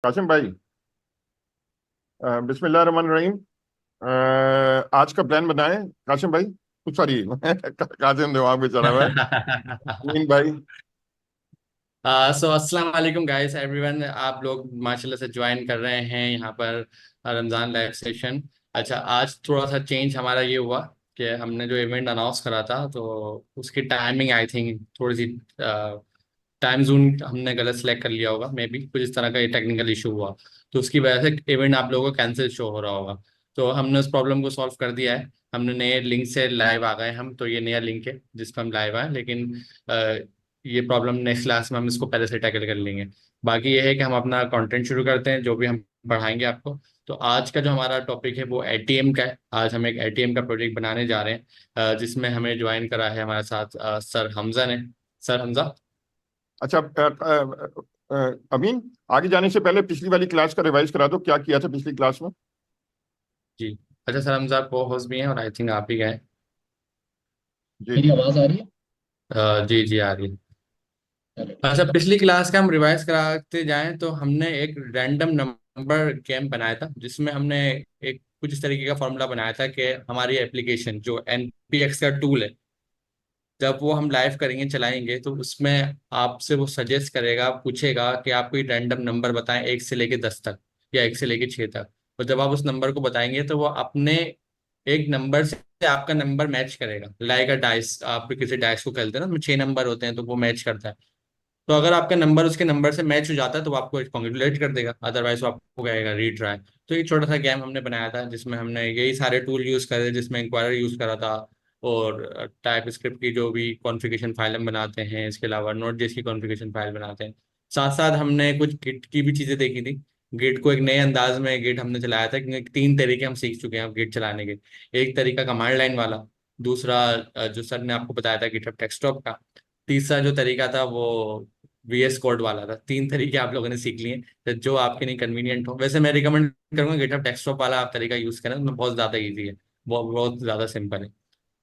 कासिम भाई, बिस्मिल्लाह रहमान रहीम। आज का प्लान बनाएं कासिम भाई। सॉरी कासिम दिमाग में चला हुआ है। अमीन भाई। सो अस्सलाम वालेकुम गाइस एवरीवन। आप लोग माशाल्लाह से ज्वाइन कर रहे हैं यहाँ पर रमज़ान लाइव सेशन। अच्छा, आज थोड़ा सा चेंज हमारा ये हुआ कि हमने जो इवेंट अनाउंस करा था तो उसकी टाइमिंग आई थिंक थोड़ी सी टाइम जोन हमने गलत सेलेक्ट कर लिया होगा। मे बी कुछ इस तरह का ये टेक्निकल इशू हुआ तो उसकी वजह से इवेंट आप लोगों को कैंसिल शो हो रहा होगा। तो हमने उस प्रॉब्लम को सॉल्व कर दिया है। हमने नए लिंक से लाइव आ गए हम, तो ये नया लिंक है जिस पर हम लाइव आए, लेकिन ये प्रॉब्लम नेक्स्ट क्लास में हम इसको पहले से टैकल कर लेंगे। बाकी ये है कि हम अपना कंटेंट शुरू करते हैं जो भी हम पढ़ाएंगे आपको। तो आज का जो हमारा टॉपिक है वो एटीएम का है। आज हम एक एटीएम का प्रोजेक्ट बनाने जा रहे हैं, जिसमें हमें ज्वाइन करा है हमारे साथ सर हमजा ने। सर हमजा। अच्छा, अमीन, आगे जाने से पहले पिछली वाली क्लास का रिवाइज करा दो, क्या किया था पिछली क्लास में। जी। अच्छा, सर हमजा को होस्ट भी हैं और आई थिंक आप ही गए। जी मेरी जी। आवाज आ रही है? जी जी आ रही है। चलो अच्छा, ठीक है। पिछली क्लास का हम रिवाइज कराते जाएं तो हमने एक रैंडम नंबर गेम बनाया था जिसमें हमने एक कुछ इस तरीके का फॉर्मूला बनाया था कि हमारी एप्लीकेशन जो एनपीएक्स का टूल है, जब वो हम लाइव करेंगे चलाएंगे तो उसमें आपसे वो सजेस्ट करेगा, पूछेगा कि आप कोई रैंडम नंबर बताएं 1 से लेके 10 तक या 1 से लेके 6 तक। और जब आप उस नंबर को बताएंगे तो वो अपने एक नंबर से आपका नंबर मैच करेगा। लाइक अ डाइस, आप किसी डाइस को खेलते हैं ना, उसमें 6 नंबर होते हैं तो वो मैच करता है। तो अगर आपका नंबर उसके नंबर से मैच हो जाता है तो वो आपको कॉन्ग्रेचुलेट कर देगा, अदरवाइज वो आपको कहेगा रीट्राई। तो ये छोटा सा गेम हमने बनाया था जिसमें हमने यही सारे टूल यूज करे, जिसमें इंक्वायरर यूज करा था और टाइप स्क्रिप्ट की जो भी कॉन्फ़िगरेशन फाइल हम बनाते हैं, इसके अलावा नोट जेएस की कॉन्फ़िगरेशन फाइल बनाते हैं। साथ साथ हमने कुछ गिट की भी चीज़ें देखी थी। गिट को एक नए अंदाज में गिट हमने चलाया था, क्योंकि 3 तरीके हम सीख चुके हैं अब गिट चलाने के। एक तरीका कमांड लाइन वाला, दूसरा जो सर ने आपको बताया था गिटहब डेस्कटॉप का, तीसरा जो तरीका था वो वीएस कोड वाला था। 3 तरीके आप लोगों ने सीख लिए, तो जो आपके लिए कन्वीनियंट हो। वैसे मैं रिकमेंड करूंगा गिटहब डेस्कटॉप वाला आप तरीका यूज करें, उसमें बहुत ज्यादा इजी है, बहुत बहुत ज्यादा सिंपल है।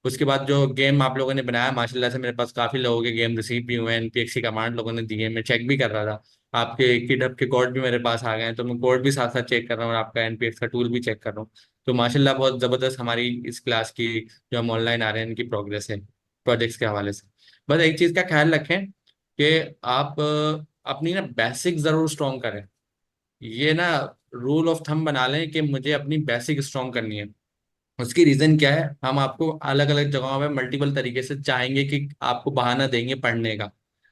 उसके बाद जो गेम आप लोगों ने बनाया, माशाल्लाह से मेरे पास काफी लोगों के गेम रिसीव भी हुए हैं, एनपीएक्स की कमांड लोगों ने दिए, मैं चेक भी कर रहा था। आपके गिटहब के कोड भी मेरे पास आ गए हैं तो मैं कोड भी साथ साथ चेक कर रहा हूँ और आपका एनपीएक्स का टूल भी चेक कर रहा हूँ। तो माशाल्लाह बहुत जबरदस्त हमारी इस क्लास की जो हम ऑनलाइन आ रहे हैं इनकी प्रोग्रेस है प्रोजेक्ट्स के हवाले से। बस एक चीज का ख्याल रखें कि आप अपनी ना बेसिक जरूर स्ट्रॉन्ग करें। ये ना रूल ऑफ थंब बना लें कि मुझे अपनी बेसिक स्ट्रॉन्ग करनी है। उसकी रीजन क्या है, हम आपको अलग अलग जगहों पे मल्टीपल तरीके से चाहेंगे कि आपको बहाना देंगे पढ़ने का।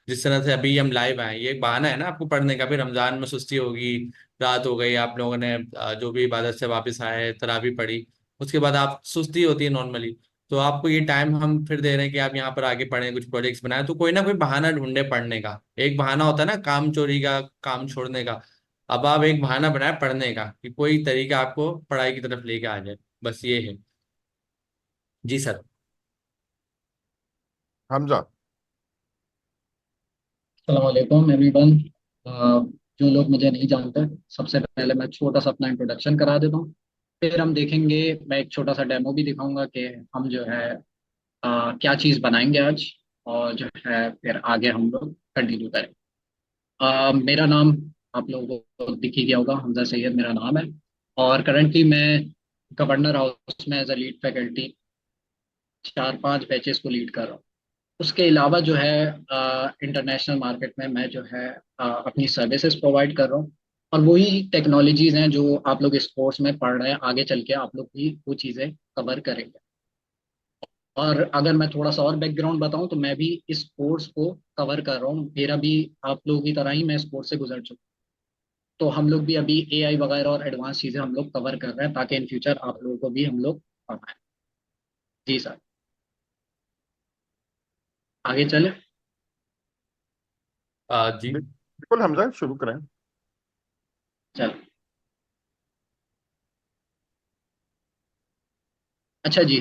जिस तरह से अभी हम लाइव आए, ये एक बहाना है ना आपको पढ़ने का। भी रमजान में सुस्ती होगी, रात हो गई, आप लोगों ने जो भी इबादत से वापस आए तरावी पढ़ी, उसके बाद आप सुस्ती होती है नॉर्मली। तो आपको ये टाइम हम फिर दे रहे हैं कि आप यहाँ पर आगे पढ़ें, कुछ प्रोजेक्ट्स बनाए, तो कोई ना कोई बहाना ढूंढे पढ़ने का। एक बहाना होता है ना काम चोरी का, काम छोड़ने का। अब आप एक बहाना बनाए पढ़ने का कि कोई तरीका आपको पढ़ाई की तरफ लेके आ जाए। बस ये है। जी सर। हमजा। अस्सलाम वालेकुम एवरीवन। जो लोग मुझे नहीं जानते, सबसे पहले मैं छोटा सा अपना इंट्रोडक्शन करा देता हूँ। फिर हम देखेंगे, मैं एक छोटा सा डेमो भी दिखाऊंगा कि हम जो है क्या चीज़ बनाएंगे आज। और जो है फिर आगे हम लोग कंटिन्यू करें। मेरा नाम आप लोगों को दिख ही गया होगा, हमजा सैयद मेरा नाम है। और करंटली मैं गवर्नर हाउस में as a lead faculty 4-5 batches को लीड कर रहा हूँ। उसके अलावा जो है इंटरनेशनल मार्केट में मैं जो है अपनी सर्विसेज प्रोवाइड कर रहा हूँ। और वही टेक्नोलॉजीज हैं जो आप लोग इस कोर्स में पढ़ रहे हैं, आगे चल के आप लोग भी वो चीज़ें कवर करेंगे। और अगर मैं थोड़ा सा और बैकग्राउंड बताऊं तो मैं भी इस कोर्स को कवर कर रहा हूँ। मेरा भी आप लोगों की तरह ही मैं इस कोर्स से गुजर चुका हूं। तो हम लोग भी अभी एआई वगैरह और एडवांस चीज़ें हम लोग कवर कर रहे हैं ताकि इन फ्यूचर आप लोगों को भी हम लोग पढ़ाएं। जी सर, आगे चले। जी। बिल्कुल हमजा, शुरू करें। चल, अच्छा जी।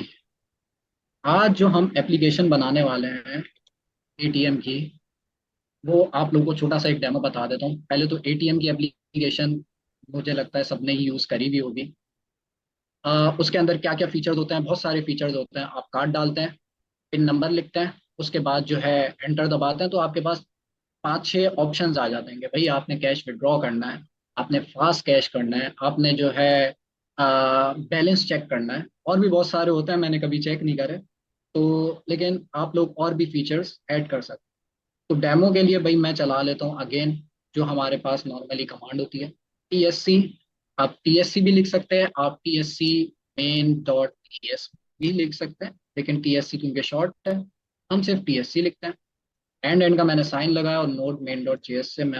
आज जो हम एप्लीकेशन बनाने वाले हैं एटीएम की, वो आप लोगों को छोटा सा एक डेमो बता देता हूँ। पहले तो एटीएम की एप्लीकेशन मुझे लगता है सबने ही यूज़ करी भी होगी। उसके अंदर क्या क्या फीचर्स होते हैं, बहुत सारे फीचर्स होते हैं। आप कार्ड डालते हैं, पिन नंबर लिखते हैं, उसके बाद जो है एंटर दबाते हैं तो आपके पास 5-6 ऑप्शंस आ जाते हैं कि भाई आपने कैश विड्रॉ करना है, आपने फास्ट कैश करना है, आपने जो है बैलेंस चेक करना है, और भी बहुत सारे होते हैं, मैंने कभी चेक नहीं करे। तो लेकिन आप लोग और भी फीचर्स ऐड कर सकते हैं। तो डेमो के लिए भाई मैं चला लेता हूँ अगेन, जो हमारे पास नॉर्मली कमांड होती है, TSC। आप TSC भी लिख सकते हैं, आप TSC main.ts भी लिख सकते हैं, लेकिन TSC क्योंकि शॉर्ट है, हम सिर्फ TSC लिखते हैं। एंड एंड का मैंने साइन लगाया और नोड main.js से मैं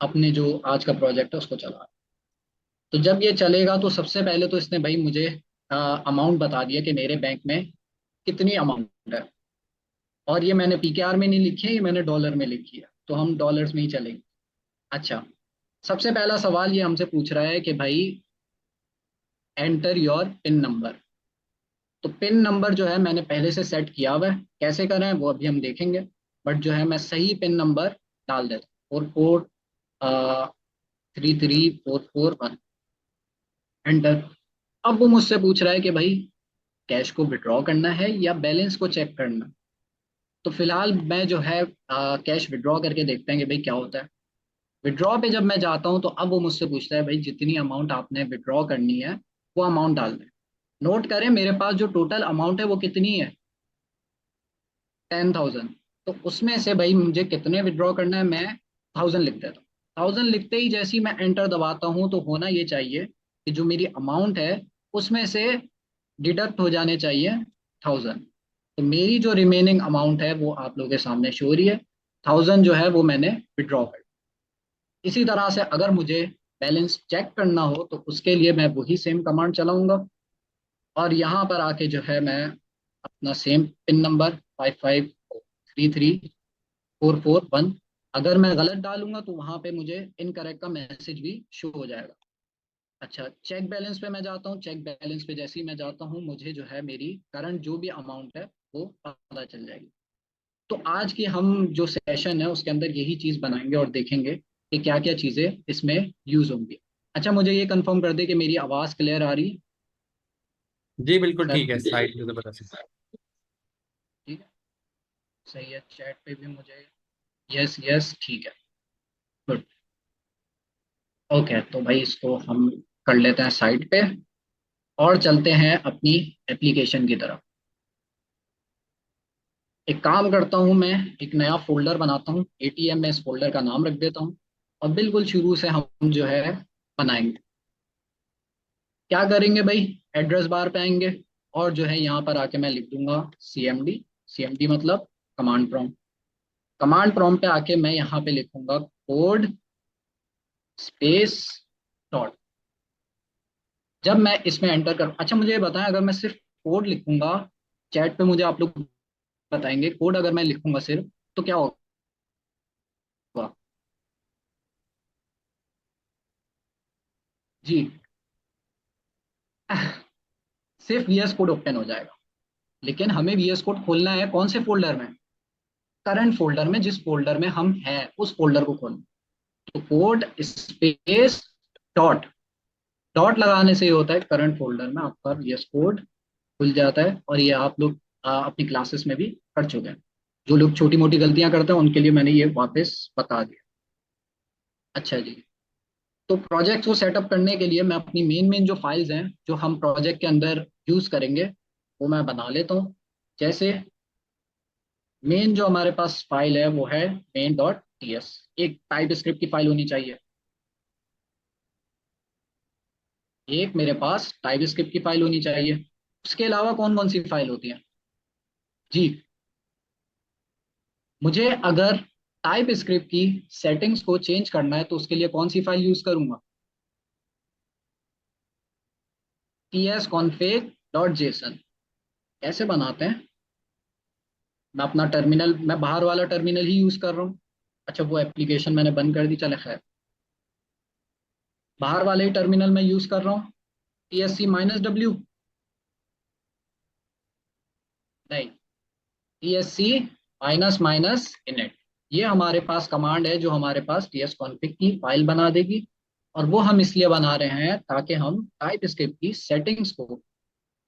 अपने जो आज का प्रोजेक्ट है उसको चला। तो जब ये चलेगा तो सबसे पहले तो इसने भाई मुझे अमाउंट बता दिया कि मेरे बैंक में कितनी अमाउंट है, और ये मैंने PKR में नहीं लिखी है, ये मैंने डॉलर में लिखी है, तो हम डॉलर्स में ही चलेंगे। अच्छा, सबसे पहला सवाल ये हमसे पूछ रहा है कि भाई एंटर योर पिन नंबर। तो पिन नंबर जो है मैंने पहले से सेट किया हुआ है, कैसे करें वो अभी हम देखेंगे। बट जो है मैं सही पिन नंबर डाल देता हूँ, 443344 1, एंटर। अब वो मुझसे पूछ रहा है कि भाई कैश को विड्रॉ करना है या बैलेंस को चेक करना। तो फिलहाल मैं जो है कैश विड्रॉ करके देखते हैं कि भाई क्या होता है। विड्रॉ पे जब मैं जाता हूँ तो अब वो मुझसे पूछता है भाई जितनी अमाउंट आपने विड्रॉ करनी है वो अमाउंट डाल दें। नोट करें मेरे पास जो टोटल अमाउंट है वो कितनी है, 10,000। तो उसमें से भाई मुझे कितने विड्रॉ करना है, मैं 1,000 लिख देता हूँ। 1,000 लिखते ही जैसे ही मैं एंटर दबाता हूँ तो होना ये चाहिए कि जो मेरी अमाउंट है उसमें से डिडक्ट हो जाने चाहिए 1,000। तो मेरी जो रिमेनिंग अमाउंट है वो आप लोगों के सामने शो हो रही है, 1,000 जो है वो मैंने विड्रॉ कर। इसी तरह से अगर मुझे बैलेंस चेक करना हो तो उसके लिए मैं वही सेम कमांड चलाऊंगा, और यहाँ पर आके जो है मैं अपना सेम पिन नंबर 553344 1, अगर मैं गलत डालूंगा तो वहां पे मुझे इनकरेक्ट का मैसेज भी शो हो जाएगा। अच्छा, चेक बैलेंस पे मैं जाता हूँ, चेक बैलेंस पे जैसे ही मैं जाता हूँ मुझे जो है मेरी करंट जो भी अमाउंट है वो पता चल जाएगी। तो आज की हम जो सेशन है उसके अंदर यही चीज बनाएंगे और देखेंगे कि क्या क्या चीजें इसमें यूज होंगी। अच्छा, मुझे ये कंफर्म कर दे कि मेरी आवाज क्लियर आ रही है जी बिल्कुल सर? ठीक है, साइड में तो बता सकते। ठीक है, सही है। चैट पे भी मुझे यस यस, ठीक है, गुड। ओके, तो भाई इसको हम कर लेते हैं साइड पे और चलते हैं अपनी एप्लीकेशन की तरफ। एक काम करता हूँ, मैं एक नया फोल्डर बनाता हूँ, ATM में इस फोल्डर का नाम रख देता हूँ, और बिल्कुल शुरू से हम जो है बनाएंगे। क्या करेंगे भाई, एड्रेस बार पे आएंगे और जो है यहाँ पर आके मैं लिख दूंगा CMD। CMD मतलब कमांड प्रॉम्प्ट। कमांड प्रॉम्प्ट पे आके मैं यहाँ पे लिखूंगा कोड स्पेस डॉट। जब मैं इसमें एंटर कर, अच्छा मुझे ये बताएं, अगर मैं सिर्फ कोड लिखूंगा, चैट पे मुझे आप लोग बताएंगे, कोड अगर मैं लिखूंगा सिर्फ तो क्या होगा? जी, सिर्फ VS कोड ओपन हो जाएगा, लेकिन हमें VS कोड खोलना है कौन से फोल्डर में? करंट फोल्डर में, जिस फोल्डर में हम हैं उस फोल्डर को खोलना। तो कोड स्पेस डॉट, डॉट लगाने से ये होता है करंट फोल्डर में आपका VS कोड खुल जाता है, और ये आप लोग अपनी क्लासेस में भी कर चुके हैं। जो लोग छोटी मोटी गलतियां करते हैं उनके लिए मैंने ये वापस बता दिया। अच्छा जी, तो प्रोजेक्ट को सेटअप करने के लिए मैं अपनी मेन मेन जो फाइल्स हैं जो हम प्रोजेक्ट के अंदर यूज करेंगे वो मैं बना लेता हूँ। जैसे मेन जो हमारे पास फाइल है वो है main.ts। एक टाइप स्क्रिप्ट की फाइल होनी चाहिए, एक मेरे पास टाइप स्क्रिप्ट की फाइल होनी चाहिए। उसके अलावा कौन कौन सी फाइल होती है जी? मुझे अगर टाइप स्क्रिप्ट की सेटिंग्स को चेंज करना है तो उसके लिए कौन सी फाइल यूज करूंगा? tsconfig.json। कैसे बनाते हैं, मैं अपना टर्मिनल, मैं बाहर वाला टर्मिनल ही यूज कर रहा हूँ। अच्छा, वो एप्लीकेशन मैंने बंद कर दी, चले खैर, बाहर वाले ही टर्मिनल में यूज कर रहा हूँ। TSC-W, नहीं, TSC --init। ये हमारे पास कमांड है जो हमारे पास tsconfig की फाइल बना देगी, और वो हम इसलिए बना रहे हैं ताकि हम टाइप स्क्रिप्ट की सेटिंग्स को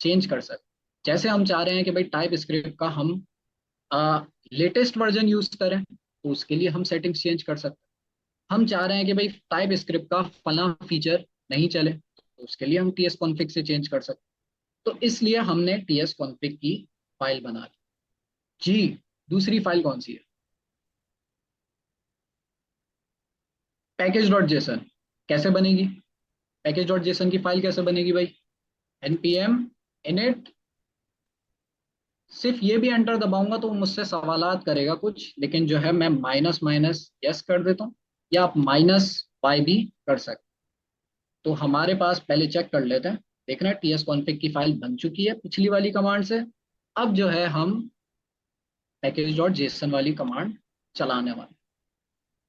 चेंज कर सकें। जैसे हम चाह रहे हैं कि भाई टाइप स्क्रिप्ट का हम लेटेस्ट वर्जन यूज करें, तो उसके लिए हम सेटिंग्स चेंज कर सकते हैं। हम चाह रहे हैं कि भाई टाइप स्क्रिप्ट का फला फीचर नहीं चले, तो उसके लिए हम टीएस कॉन्फ़िग से चेंज कर सकते। तो इसलिए हमने टीएस कॉन्फ़िग की फाइल बना ली। जी, दूसरी फाइल कौन सी है? Package dot JSON. कैसे बनेगी? पैकेज डॉट जेसन की फाइल कैसे बनेगी भाई? npm init। सिर्फ ये भी एंटर दबाऊंगा तो वो मुझसे सवालात करेगा कुछ, लेकिन जो है मैं माइनस माइनस यस कर देता हूँ, या आप माइनस वाई भी कर सकते। तो हमारे पास पहले चेक कर लेते हैं, देखना टीएस कॉन्फ़िग की फाइल बन चुकी है पिछली वाली कमांड से। अब जो है हम पैकेज डॉट जेसन वाली कमांड चलाने वाले हैं।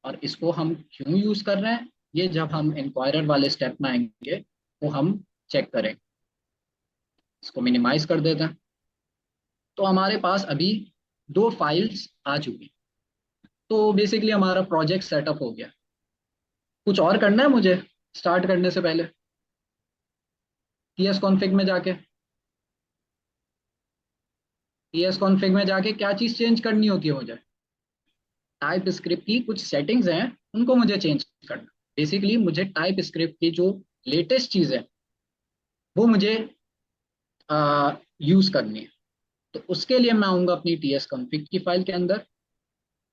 और इसको हम क्यों यूज कर रहे हैं, ये जब हम इंक्वायरर वाले स्टेप में आएंगे वो हम चेक करेंगे। इसको मिनिमाइज कर देते हैं। तो हमारे पास अभी दो फाइल्स आ चुकी। तो बेसिकली हमारा प्रोजेक्ट सेटअप हो गया। कुछ और करना है मुझे स्टार्ट करने से पहले? टीएस कॉन्फ़िग में जाके, टीएस कॉन्फ़िग में जाके क्या चीज़ चेंज करनी होती है मुझे? टाइप स्क्रिप्ट की कुछ सेटिंग्स हैं, उनको मुझे चेंज करना। बेसिकली मुझे टाइप स्क्रिप्ट की जो लेटेस्ट चीज़ है वो मुझे यूज़ करनी है। तो उसके लिए मैं आऊँगा अपनी टीएस कॉन्फ़िग की फाइल के अंदर।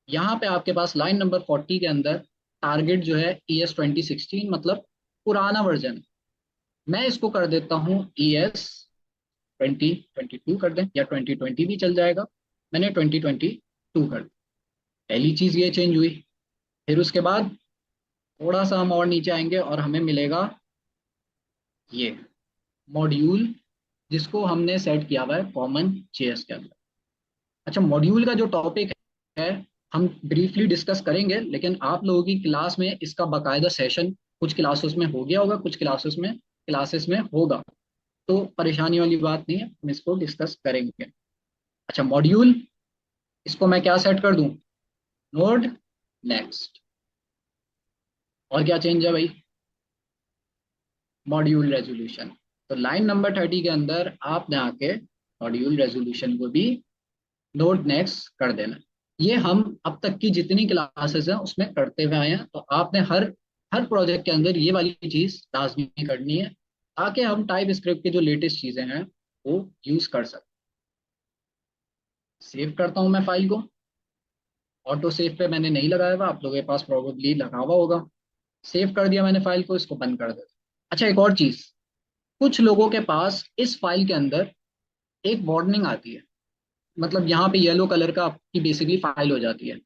यहाँ पे आपके पास लाइन नंबर 40 के अंदर टारगेट जो है ES 2016, मतलब पुराना वर्जन। मैं इसको कर देता हूँ ES 2022 कर दें, या 2020 भी चल जाएगा। मैंने 2022 कर दिया। पहली चीज ये चेंज हुई। फिर उसके बाद थोड़ा सा हम और नीचे आएंगे और हमें मिलेगा ये मॉड्यूल, जिसको हमने सेट किया हुआ है कॉमन जेएस के अंदर। अच्छा, मॉड्यूल का जो टॉपिक है हम ब्रीफली डिस्कस करेंगे, लेकिन आप लोगों की क्लास में इसका बाकायदा सेशन कुछ क्लासेस में हो गया होगा, कुछ क्लासेस में होगा। तो परेशानी वाली बात नहीं है, हम इसको डिस्कस करेंगे। अच्छा, मॉड्यूल, इसको मैं क्या सेट कर दूं? Node next. और क्या चेंज है भाई? Module resolution. तो लाइन नंबर 30 के अंदर आपने आके मॉड्यूल रेजोल्यूशन को भी नोड नेक्स्ट कर देना। ये हम अब तक की जितनी क्लासेस हैं उसमें करते हुए आए हैं, तो आपने हर हर प्रोजेक्ट के अंदर ये वाली चीज लाजमी करनी है, ताकि हम टाइप स्क्रिप्ट की जो लेटेस्ट चीजें हैं वो यूज कर सकें। सेव करता हूं मैं फाइल को। ऑटो सेव पे मैंने नहीं लगाया हुआ, आप लोगों के पास प्रोबेबली लगा हुआ होगा। सेव कर दिया मैंने फाइल को, इसको बंद कर देता। अच्छा, एक और चीज, कुछ लोगों के पास इस फाइल के अंदर एक वार्निंग आती है, मतलब यहाँ पे येलो कलर का आपकी बेसिकली फाइल हो जाती है।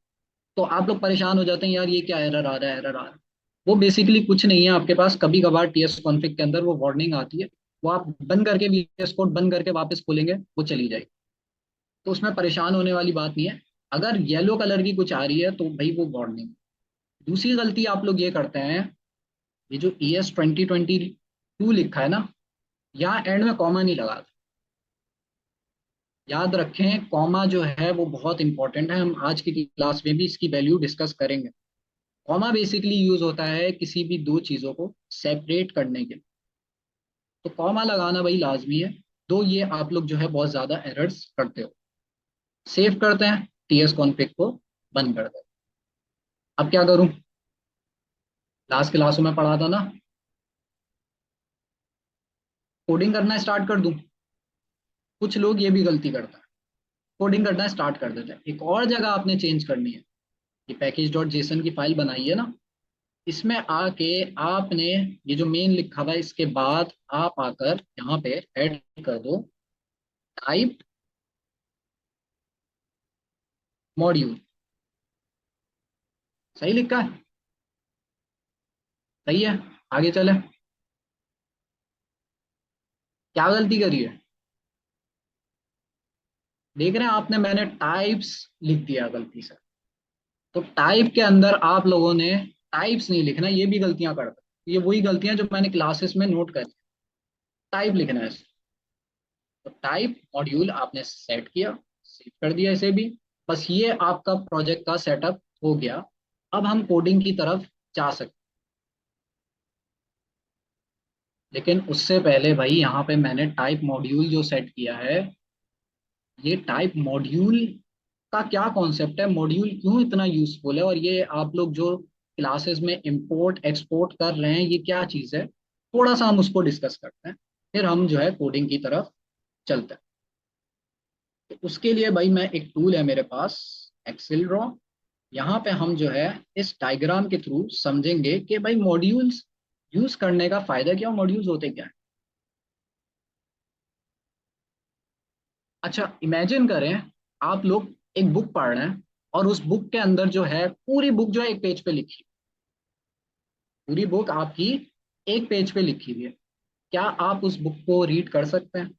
तो आप लोग परेशान हो जाते हैं, यार ये क्या एरर आ रहा है, एरर आ रहा है। वो बेसिकली कुछ नहीं है, आपके पास कभी कभार टीएस कॉन्फ़िग के अंदर वो वार्निंग आती है। वो आप बंद करके वीएस कोड बंद करके वापस खोलेंगे वो चली जाएगी। तो उसमें परेशान होने वाली बात नहीं है। अगर येलो कलर की कुछ आ रही है तो भाई वो वार्निंग। दूसरी गलती आप लोग ये करते हैं, ये जो ES 2022 लिखा है ना, यहाँ एंड में कॉमा नहीं लगा। याद रखें, कॉमा जो है वो बहुत इंपॉर्टेंट है। हम आज की क्लास में भी इसकी वैल्यू डिस्कस करेंगे। कॉमा बेसिकली यूज होता है किसी भी दो चीजों को सेपरेट करने के लिए। तो कॉमा लगाना भाई लाजमी है। दो ये आप लोग जो है बहुत ज्यादा एरर्स करते हो। सेव करते हैं, टीएस कॉन्फ़िग को बंद कर देते हैं। अब क्या करूं? लास्ट क्लासों में पढ़ा था ना, कोडिंग करना स्टार्ट कर दूं? कुछ लोग ये भी गलती करते हैं, कोडिंग करना स्टार्ट कर देते हैं। एक और जगह आपने चेंज करनी है। ये पैकेज डॉट जेसन की फाइल बनाई है ना, इसमें आके आपने ये जो मेन लिखा हुआ है इसके बाद आप आकर यहाँ पे ऐड कर दो टाइप मॉड्यूल। सही लिखा है? सही है। आगे चले। क्या गलती करी है? देख रहे हैं आपने, मैंने टाइप्स लिख दिया गलती से। तो टाइप के अंदर आप लोगों ने टाइप्स नहीं लिखना, ये भी गलतियां करते हैं। ये वही गलतियां जो मैंने क्लासेस में नोट करी। टाइप लिखना है। तो टाइप मॉड्यूल आपने सेट किया, सेव कर दिया इसे भी। बस ये आपका प्रोजेक्ट का सेटअप हो गया। अब हम कोडिंग की तरफ जा सकते। लेकिन उससे पहले भाई यहाँ पे मैंने टाइप मॉड्यूल जो सेट किया है, ये टाइप मॉड्यूल का क्या कॉन्सेप्ट है, मॉड्यूल क्यों इतना यूजफुल है, और ये आप लोग जो क्लासेस में इंपोर्ट एक्सपोर्ट कर रहे हैं, ये क्या चीज़ है, थोड़ा सा हम उसको डिस्कस करते हैं, फिर हम जो है कोडिंग की तरफ चलते हैं। तो उसके लिए भाई मैं एक टूल है मेरे पास, एक्सेल ड्रॉ। यहाँ पे हम जो है इस डायग्राम के थ्रू समझेंगे कि भाई मॉड्यूल्स यूज करने का फायदा क्या, मॉड्यूल्स होते क्या है। अच्छा इमेजिन करें, आप लोग एक बुक पढ़ रहे हैं और उस बुक के अंदर जो है पूरी बुक जो है एक पेज पे लिखी, पूरी बुक आपकी एक पेज पे लिखी हुई है। क्या आप उस बुक को रीड कर सकते हैं?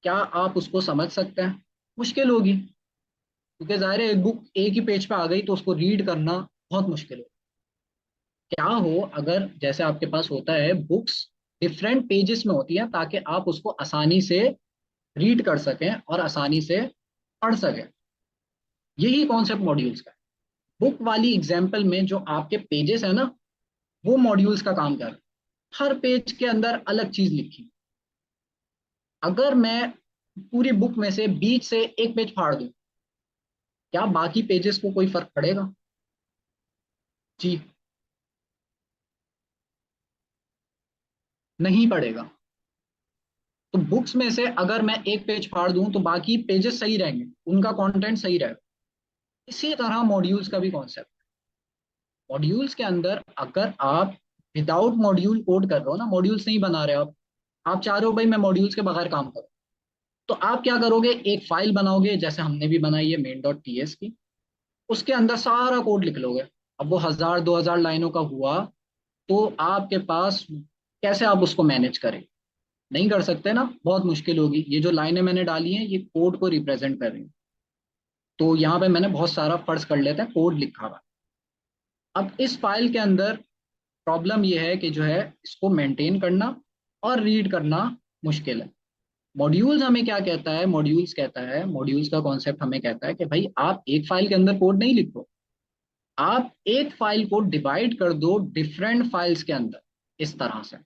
क्या आप उसको समझ सकते हैं? मुश्किल होगी, क्योंकि जाहिर है एक बुक एक ही पेज पे आ गई तो उसको रीड करना बहुत मुश्किल है। क्या हो अगर जैसे आपके पास होता है बुक्स डिफरेंट पेजेस में होती है, ताकि आप उसको आसानी से रीड कर सकें और आसानी से पढ़ सकें। यही कॉन्सेप्ट मॉड्यूल्स का है। बुक वाली एग्जाम्पल में जो आपके पेजेस है ना, वो मॉड्यूल्स का काम कर रहे हैं। हर पेज के अंदर अलग चीज लिखी। अगर मैं पूरी बुक में से बीच से एक पेज फाड़ दूं, क्या बाकी पेजेस को कोई फर्क पड़ेगा? जी नहीं पड़ेगा। तो बुक्स में से अगर मैं एक पेज फाड़ दूं तो बाकी पेजेस सही रहेंगे, उनका कंटेंट सही रहेगा। इसी तरह मॉड्यूल्स का भी कॉन्सेप्ट। मॉड्यूल्स के अंदर अगर आप विदाउट मॉड्यूल कोड कर रहे हो ना, मॉड्यूल्स नहीं बना रहे हो आप चाह रहे हो भाई मैं मॉड्यूल्स के बगैर काम करूं, तो आप क्या करोगे, एक फाइल बनाओगे जैसे हमने भी बनाई है main.ts की, उसके अंदर सारा कोड लिख लोगे। अब वो 1000 2000 लाइनों का हुआ तो आपके पास कैसे आप उसको मैनेज करें? नहीं कर सकते ना, बहुत मुश्किल होगी। ये जो लाइनें मैंने डाली हैं ये कोड को रिप्रेजेंट कर रही हैं। तो यहाँ पे मैंने बहुत सारा, फर्ज कर लेते हैं कोड लिखा हुआ। अब इस फाइल के अंदर प्रॉब्लम ये है कि जो है इसको मेंटेन करना और रीड करना मुश्किल है। मॉड्यूल्स हमें क्या कहता है, मॉड्यूल्स कहता है, मॉड्यूल्स का कॉन्सेप्ट हमें कहता है कि भाई आप एक फाइल के अंदर कोड नहीं लिखो, आप एक फाइल को डिवाइड कर दो डिफरेंट फाइल्स के अंदर, इस तरह से।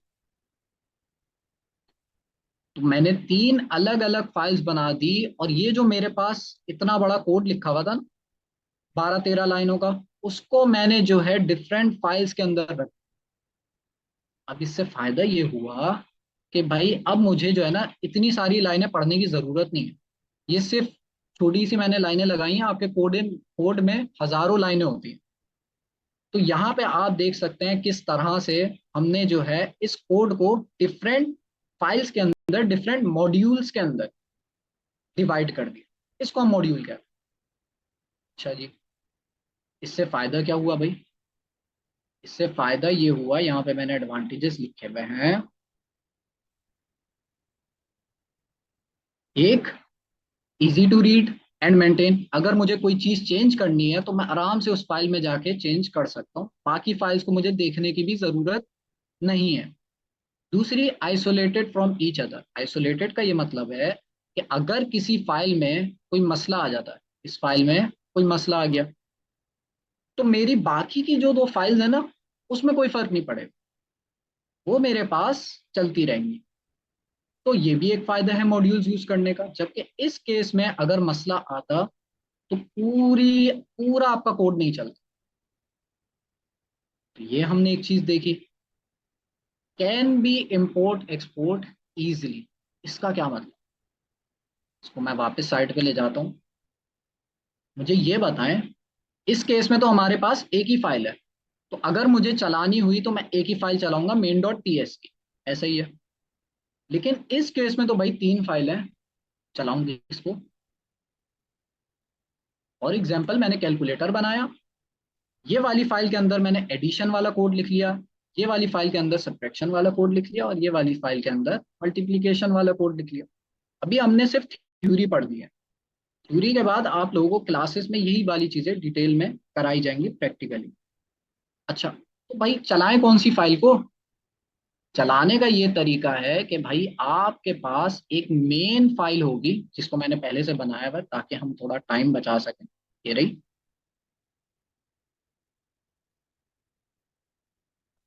तो मैंने 3 अलग अलग फाइल्स बना दी, और ये जो मेरे पास इतना बड़ा कोड लिखा हुआ था ना, 12 13 लाइनों का, उसको मैंने जो है डिफरेंट फाइल्स के अंदर रख। अब इससे फायदा ये हुआ कि भाई अब मुझे जो है ना इतनी सारी लाइनें पढ़ने की जरूरत नहीं है। ये सिर्फ छोटी सी मैंने लाइनें लगाई हैं, आपके कोड में हजारों लाइनें होती हैं। तो यहाँ पे आप देख सकते हैं किस तरह से हमने जो है इस कोड को डिफरेंट फाइल्स के अंदर, डिफरेंट मॉड्यूल्स के अंदर डिवाइड कर दिया। इसको हम मॉड्यूल कहते हैं। अच्छा जी, इससे फायदा क्या हुआ भाई? इससे फायदा ये हुआ, यहाँ पे मैंने एडवांटेजेस लिखे हुए हैं। एक, easy to read and maintain. अगर मुझे कोई चीज चेंज करनी है तो मैं आराम से उस फाइल में जाके चेंज कर सकता हूँ, बाकी फाइल्स को मुझे देखने की भी जरूरत नहीं है। दूसरी, isolated from each other. Isolated का ये मतलब है कि अगर किसी फाइल में कोई मसला आ जाता है, इस फाइल में कोई मसला आ गया, तो मेरी बाकी की जो 2 फाइल्स है ना, उसमें कोई फर्क नहीं पड़ेगा, वो मेरे पास चलती रहेंगी। तो ये भी एक फायदा है मॉड्यूल्स यूज करने का। जबकि इस केस में अगर मसला आता तो पूरा आपका कोड नहीं चलता। तो ये हमने एक चीज देखी, can be import export easily. इसका क्या मतलब? इसको मैं वापस साइट पे ले जाता हूँ। मुझे ये बताएं, इस केस में तो हमारे पास एक ही फाइल है, तो अगर मुझे चलानी हुई तो मैं एक ही फाइल चलाऊंगा main.ts की, ऐसा ही है। लेकिन इस केस में तो भाई 3 फाइल है, चलाऊंगी इसको। और एग्जाम्पल, मैंने कैलकुलेटर बनाया, ये वाली फाइल के अंदर मैंने एडिशन वाला कोड लिख लिया, ये वाली फाइल के अंदर सब्ट्रैक्शन वाला कोड लिख लिया, और ये वाली फाइल के अंदर मल्टीप्लीकेशन वाला कोड लिख लिया। अभी हमने सिर्फ थ्योरी पढ़ दी है। थ्योरी के बाद आप लोगों को क्लासेस में यही वाली चीजें डिटेल में कराई जाएंगी प्रैक्टिकली। अच्छा, तो भाई चलाएं कौन सी फाइल को? चलाने का ये तरीका है कि भाई आपके पास एक मेन फाइल होगी, जिसको मैंने पहले से बनाया हुआ है ताकि हम थोड़ा टाइम बचा सकें। ये रही,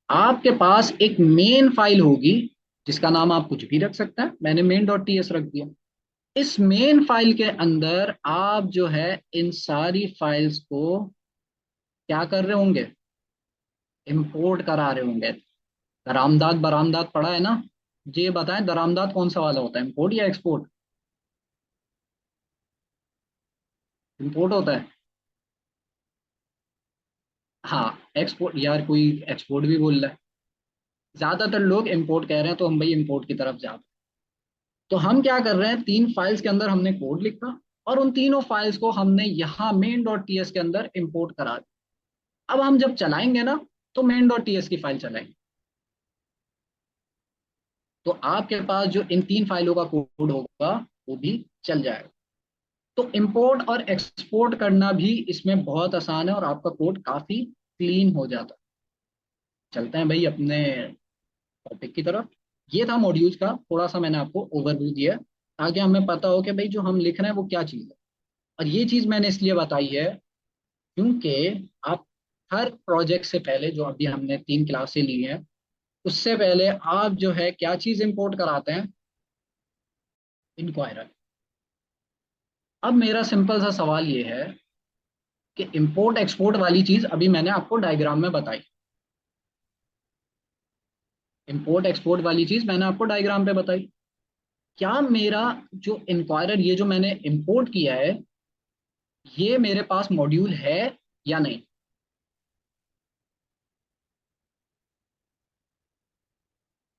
आपके पास एक मेन फाइल होगी जिसका नाम आप कुछ भी रख सकते हैं, मैंने main.ts रख दिया। इस मेन फाइल के अंदर आप जो है इन सारी फाइल्स को क्या कर रहे होंगे? इंपोर्ट करा रहे होंगे। दरामदाद बरामदाद पड़ा है ना? जी, ये बताएं, दरामदाद कौन सा वाला होता है, इंपोर्ट या एक्सपोर्ट? इंपोर्ट होता है। हाँ, एक्सपोर्ट यार, कोई एक्सपोर्ट भी बोल रहा है। ज्यादातर लोग इंपोर्ट कह रहे हैं, तो हम भाई इंपोर्ट की तरफ जाते हैं। तो हम क्या कर रहे हैं, 3 फाइल्स के अंदर हमने कोड लिखा, और उन तीनों फाइल्स को हमने यहाँ मेन डॉट टीएस के अंदर इंपोर्ट करा दिया। अब हम जब चलाएंगे ना, तो मेन डॉट टीएस की फाइल चलाएंगे, तो आपके पास जो इन 3 फाइलों का कोड होगा वो भी चल जाएगा। तो इंपोर्ट और एक्सपोर्ट करना भी इसमें बहुत आसान है, और आपका कोड काफी क्लीन हो जाता है। चलते हैं भाई अपने टॉपिक की तरफ। ये था मॉड्यूल्स का, थोड़ा सा मैंने आपको ओवरव्यू दिया है, ताकि हमें पता हो कि भाई जो हम लिख रहे हैं वो क्या चीज़ है। और ये चीज़ मैंने इसलिए बताई है क्योंकि आप हर प्रोजेक्ट से पहले, जो अभी हमने 3 क्लासें ली हैं, उससे पहले आप जो है क्या चीज़ इंपोर्ट कराते हैं? इंक्वायरर। अब मेरा सिंपल सा सवाल ये है कि इंपोर्ट एक्सपोर्ट वाली चीज़ अभी मैंने आपको डायग्राम में बताई। इंपोर्ट एक्सपोर्ट वाली चीज़ मैंने आपको डायग्राम पे बताई। क्या मेरा जो इंक्वायरर, ये जो मैंने इंपोर्ट किया है, ये मेरे पास मॉड्यूल है या नहीं?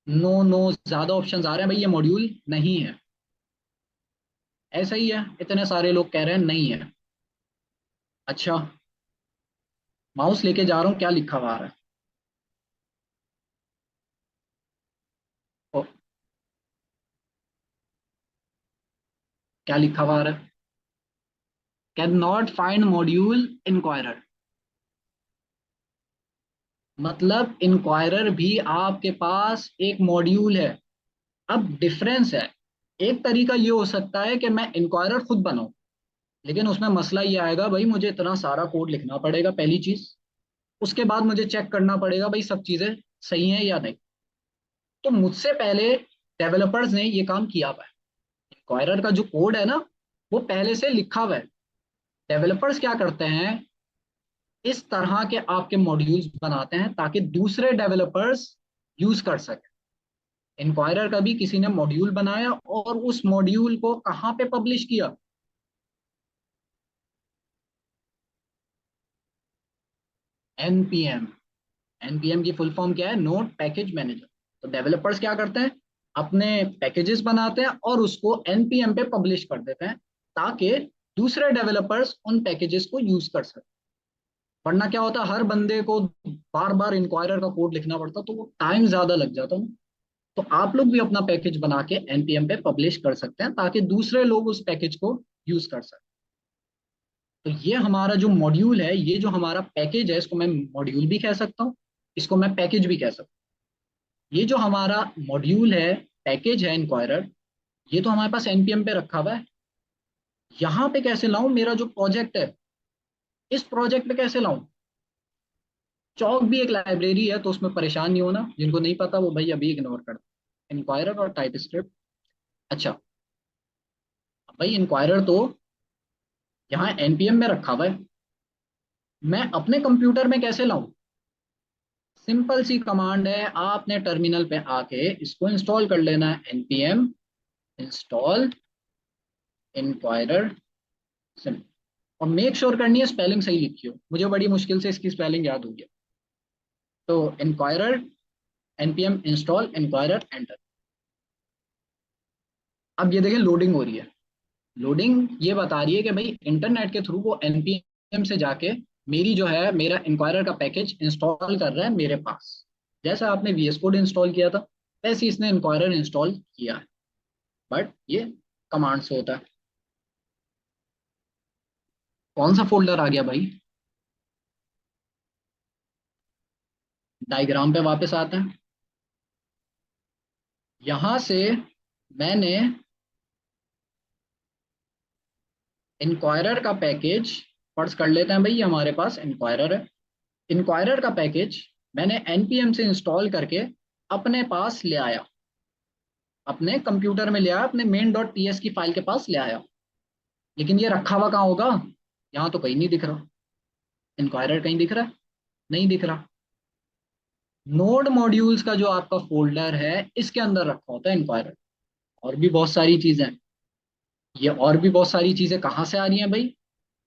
नो नो, ज्यादा ऑप्शंस आ रहे हैं भाई, ये मॉड्यूल नहीं है। ऐसा ही है, इतने सारे लोग कह रहे हैं नहीं है। अच्छा, माउस लेके जा रहा हूँ, क्या लिखा हुआ आ रहा है? ओ, क्या लिखा हुआ आ रहा है? Can not find module inquirer. मतलब इंक्वायरर भी आपके पास एक मॉड्यूल है। अब डिफरेंस है, एक तरीका ये हो सकता है कि मैं इंक्वायरर खुद बनाऊं, लेकिन उसमें मसला ये आएगा भाई, मुझे इतना सारा कोड लिखना पड़ेगा पहली चीज। उसके बाद मुझे चेक करना पड़ेगा भाई सब चीजें सही हैं या नहीं। तो मुझसे पहले डेवलपर्स ने ये काम किया हुआ है। इंक्वायरर का जो कोड है ना, वो पहले से लिखा हुआ है। डेवलपर्स क्या करते हैं, इस तरह के आपके मॉड्यूल्स बनाते हैं ताकि दूसरे डेवलपर्स यूज कर सके। इंक्वायरर का भी किसी ने मॉड्यूल बनाया, और उस मॉड्यूल को कहाँ पे पब्लिश किया? एनपीएम। एनपीएम की फुल फॉर्म क्या है? Node package manager. तो डेवलपर्स क्या करते हैं, अपने पैकेजेस बनाते हैं और उसको एनपीएम पे पब्लिश कर देते हैं, ताकि दूसरे डेवलपर्स उन पैकेजेस को यूज कर सकें। वरना क्या होता, हर बंदे को बार बार इंक्वायरर का कोड लिखना पड़ता, तो वो टाइम ज्यादा लग जाता ना। तो आप लोग भी अपना पैकेज बना के एनपीएम पे पब्लिश कर सकते हैं, ताकि दूसरे लोग उस पैकेज को यूज कर सकें। तो ये हमारा जो मॉड्यूल है, ये जो हमारा पैकेज है, इसको मैं मॉड्यूल भी कह सकता हूँ, इसको मैं पैकेज भी कह सकता हूँ। ये जो हमारा मॉड्यूल है, पैकेज है इंक्वायरर, ये तो हमारे पास एनपीएम पे रखा हुआ है। यहाँ पे कैसे लाऊं? मेरा जो प्रोजेक्ट है, इस प्रोजेक्ट पे कैसे लाऊं? चौक भी एक लाइब्रेरी है, तो उसमें परेशान नहीं होना। जिनको नहीं पता वो भाई अभी इग्नोर कर दो। इंक्वायरर और टाइप स्क्रिप्ट। अच्छा, भाई इंक्वायरर तो यहाँ एनपीएम में रखा हुआ है, मैं अपने कंप्यूटर में कैसे लाऊं? सिंपल सी कमांड है, आपने टर्मिनल पे आके इसको इंस्टॉल कर लेना है। npm install inquirer simple. और मेक श्योर करनी है स्पेलिंग सही लिखी हो, मुझे बड़ी मुश्किल से इसकी स्पेलिंग याद हो गया। तो inquirer, npm install inquirer, enter. अब ये देखें, लोडिंग हो रही है। लोडिंग ये बता रही है कि भाई इंटरनेट के थ्रू वो npm से जाके मेरी जो है, मेरा इंक्वायरर का पैकेज इंस्टॉल कर रहा है मेरे पास। जैसा आपने वीएस कोड इंस्टॉल किया था, वैसे ही इसने इंक्वायरर इंस्टॉल किया है, बट ये कमांड से होता है। कौन सा फोल्डर आ गया भाई? डायग्राम पे वापस आते हैं। यहां से मैंने इंक्वायरर का पैकेज, फर्ज कर लेते हैं भाई ये हमारे पास इंक्वायरर है। इंक्वायरर का पैकेज मैंने npm से इंस्टॉल करके अपने पास ले आया, अपने कंप्यूटर में ले आया, अपने मेन डॉट टीएस की फाइल के पास ले आया। लेकिन ये रखा हुआ कहाँ होगा? यहाँ तो कहीं नहीं दिख रहा। इंक्वायरर कहीं दिख रहा है? नहीं दिख रहा। नोड मॉड्यूल्स का जो आपका फोल्डर है इसके अंदर रखा होता है इंक्वायरर। और भी बहुत सारी चीजें हैं। ये और भी बहुत सारी चीजें कहाँ से आ रही हैं भाई?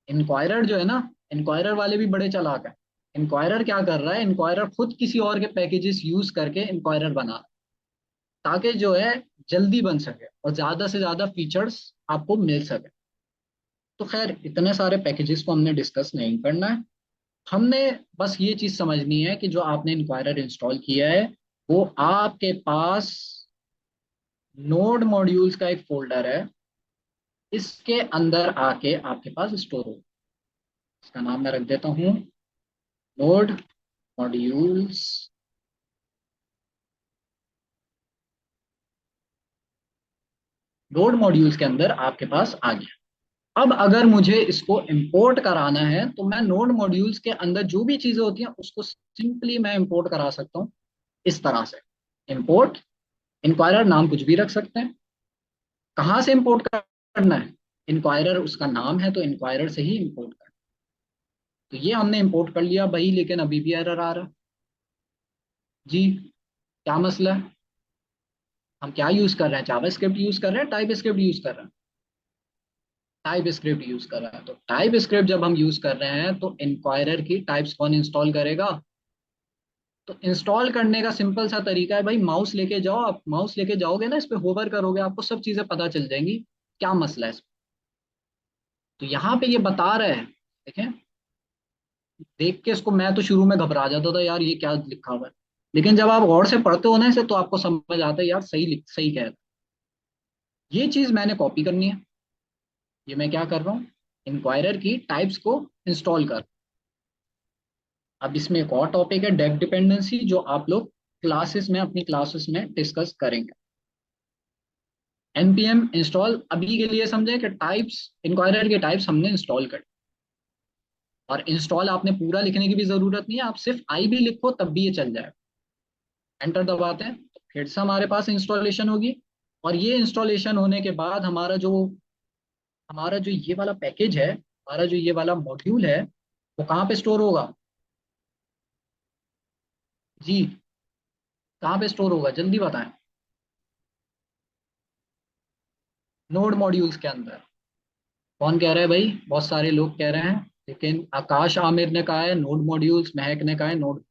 इंक्वायरर जो है ना, इंक्वायरर वाले भी बड़े चालाक हैं। इंक्वायरर क्या कर रहा है, इंक्वायरर खुद किसी और के पैकेजेस यूज करके इंक्वायरर बना रहा है, ताकि जो है जल्दी बन सके और ज्यादा से ज्यादा फीचर्स आपको मिल सके। तो खैर इतने सारे पैकेजेस को हमने डिस्कस नहीं करना है। हमने बस ये चीज समझनी है कि जो आपने इंक्वायरर इंस्टॉल किया है वो आपके पास नोड मॉड्यूल्स का एक फोल्डर है, इसके अंदर आके आपके पास स्टोर हो। इसका नाम मैं रख देता हूँ नोड मॉड्यूल्स। नोड मॉड्यूल्स के अंदर आपके पास आ गया। अब अगर मुझे इसको इंपोर्ट कराना है तो मैं नोड मॉड्यूल्स के अंदर जो भी चीजें होती हैं उसको सिंपली मैं इंपोर्ट करा सकता हूँ इस तरह से। इंपोर्ट इंक्वायरर, नाम कुछ भी रख सकते हैं। कहाँ से इंपोर्ट करना है? इंक्वायरर उसका नाम है तो इंक्वायरर से ही इंपोर्ट करना। तो ये हमने इंपोर्ट कर लिया भाई, लेकिन अभी भी एरर आ रहा है जी। क्या मसला है? हम क्या यूज कर रहे हैं? जावास्क्रिप्ट यूज कर रहे हैं, टाइप स्क्रिप्ट यूज कर रहे हैं? टाइप स्क्रिप्ट यूज कर रहे हैं। तो टाइप स्क्रिप्ट जब हम यूज कर रहे हैं तो इंक्वायरर की टाइप्स कौन इंस्टॉल करेगा? तो इंस्टॉल करने का सिंपल सा तरीका है भाई, माउस लेके जाओ। आप माउस लेके जाओगे ना, इस पे होवर करोगे, आपको सब चीजें पता चल जाएंगी क्या मसला है इसमें। तो यहाँ पे ये बता रहे हैं, देखें, देख के इसको मैं तो शुरू में घबरा जाता था यार ये क्या लिखा हुआ है, लेकिन जब आप गौर से पढ़ते हो ना इसे तो आपको समझ आता है यार सही कह रहे हैं। ये चीज मैंने कॉपी करनी है। ये मैं क्या कर रहा हूँ, इंक्वायरर की टाइप्स को इंस्टॉल कर। अब इसमें एक और टॉपिक है डेफ डिपेंडेंसी, जो आप लोग क्लासेस में, अपनी क्लासेस में डिस्कस करेंगे। npm इंस्टॉल अभी के लिए समझे कि टाइप्स, इंक्वायरर के टाइप्स हमने इंस्टॉल कर। और इंस्टॉल आपने पूरा लिखने की भी जरूरत नहीं है, आप सिर्फ आई भी लिखो तब भी ये चल जाए। एंटर दबाते हैं तो फिर से हमारे पास इंस्टॉलेशन होगी। और ये इंस्टॉलेशन होने के बाद हमारा जो ये वाला पैकेज है, हमारा जो ये वाला मॉड्यूल है, वो कहाँ पे स्टोर होगा जी? कहाँ पे स्टोर होगा जल्दी बताएं। नोड मॉड्यूल्स के अंदर। कौन कह रहा है भाई? बहुत सारे लोग कह रहे हैं, लेकिन आकाश आमिर ने कहा है नोड मॉड्यूल्स, महक ने कहा है नोड।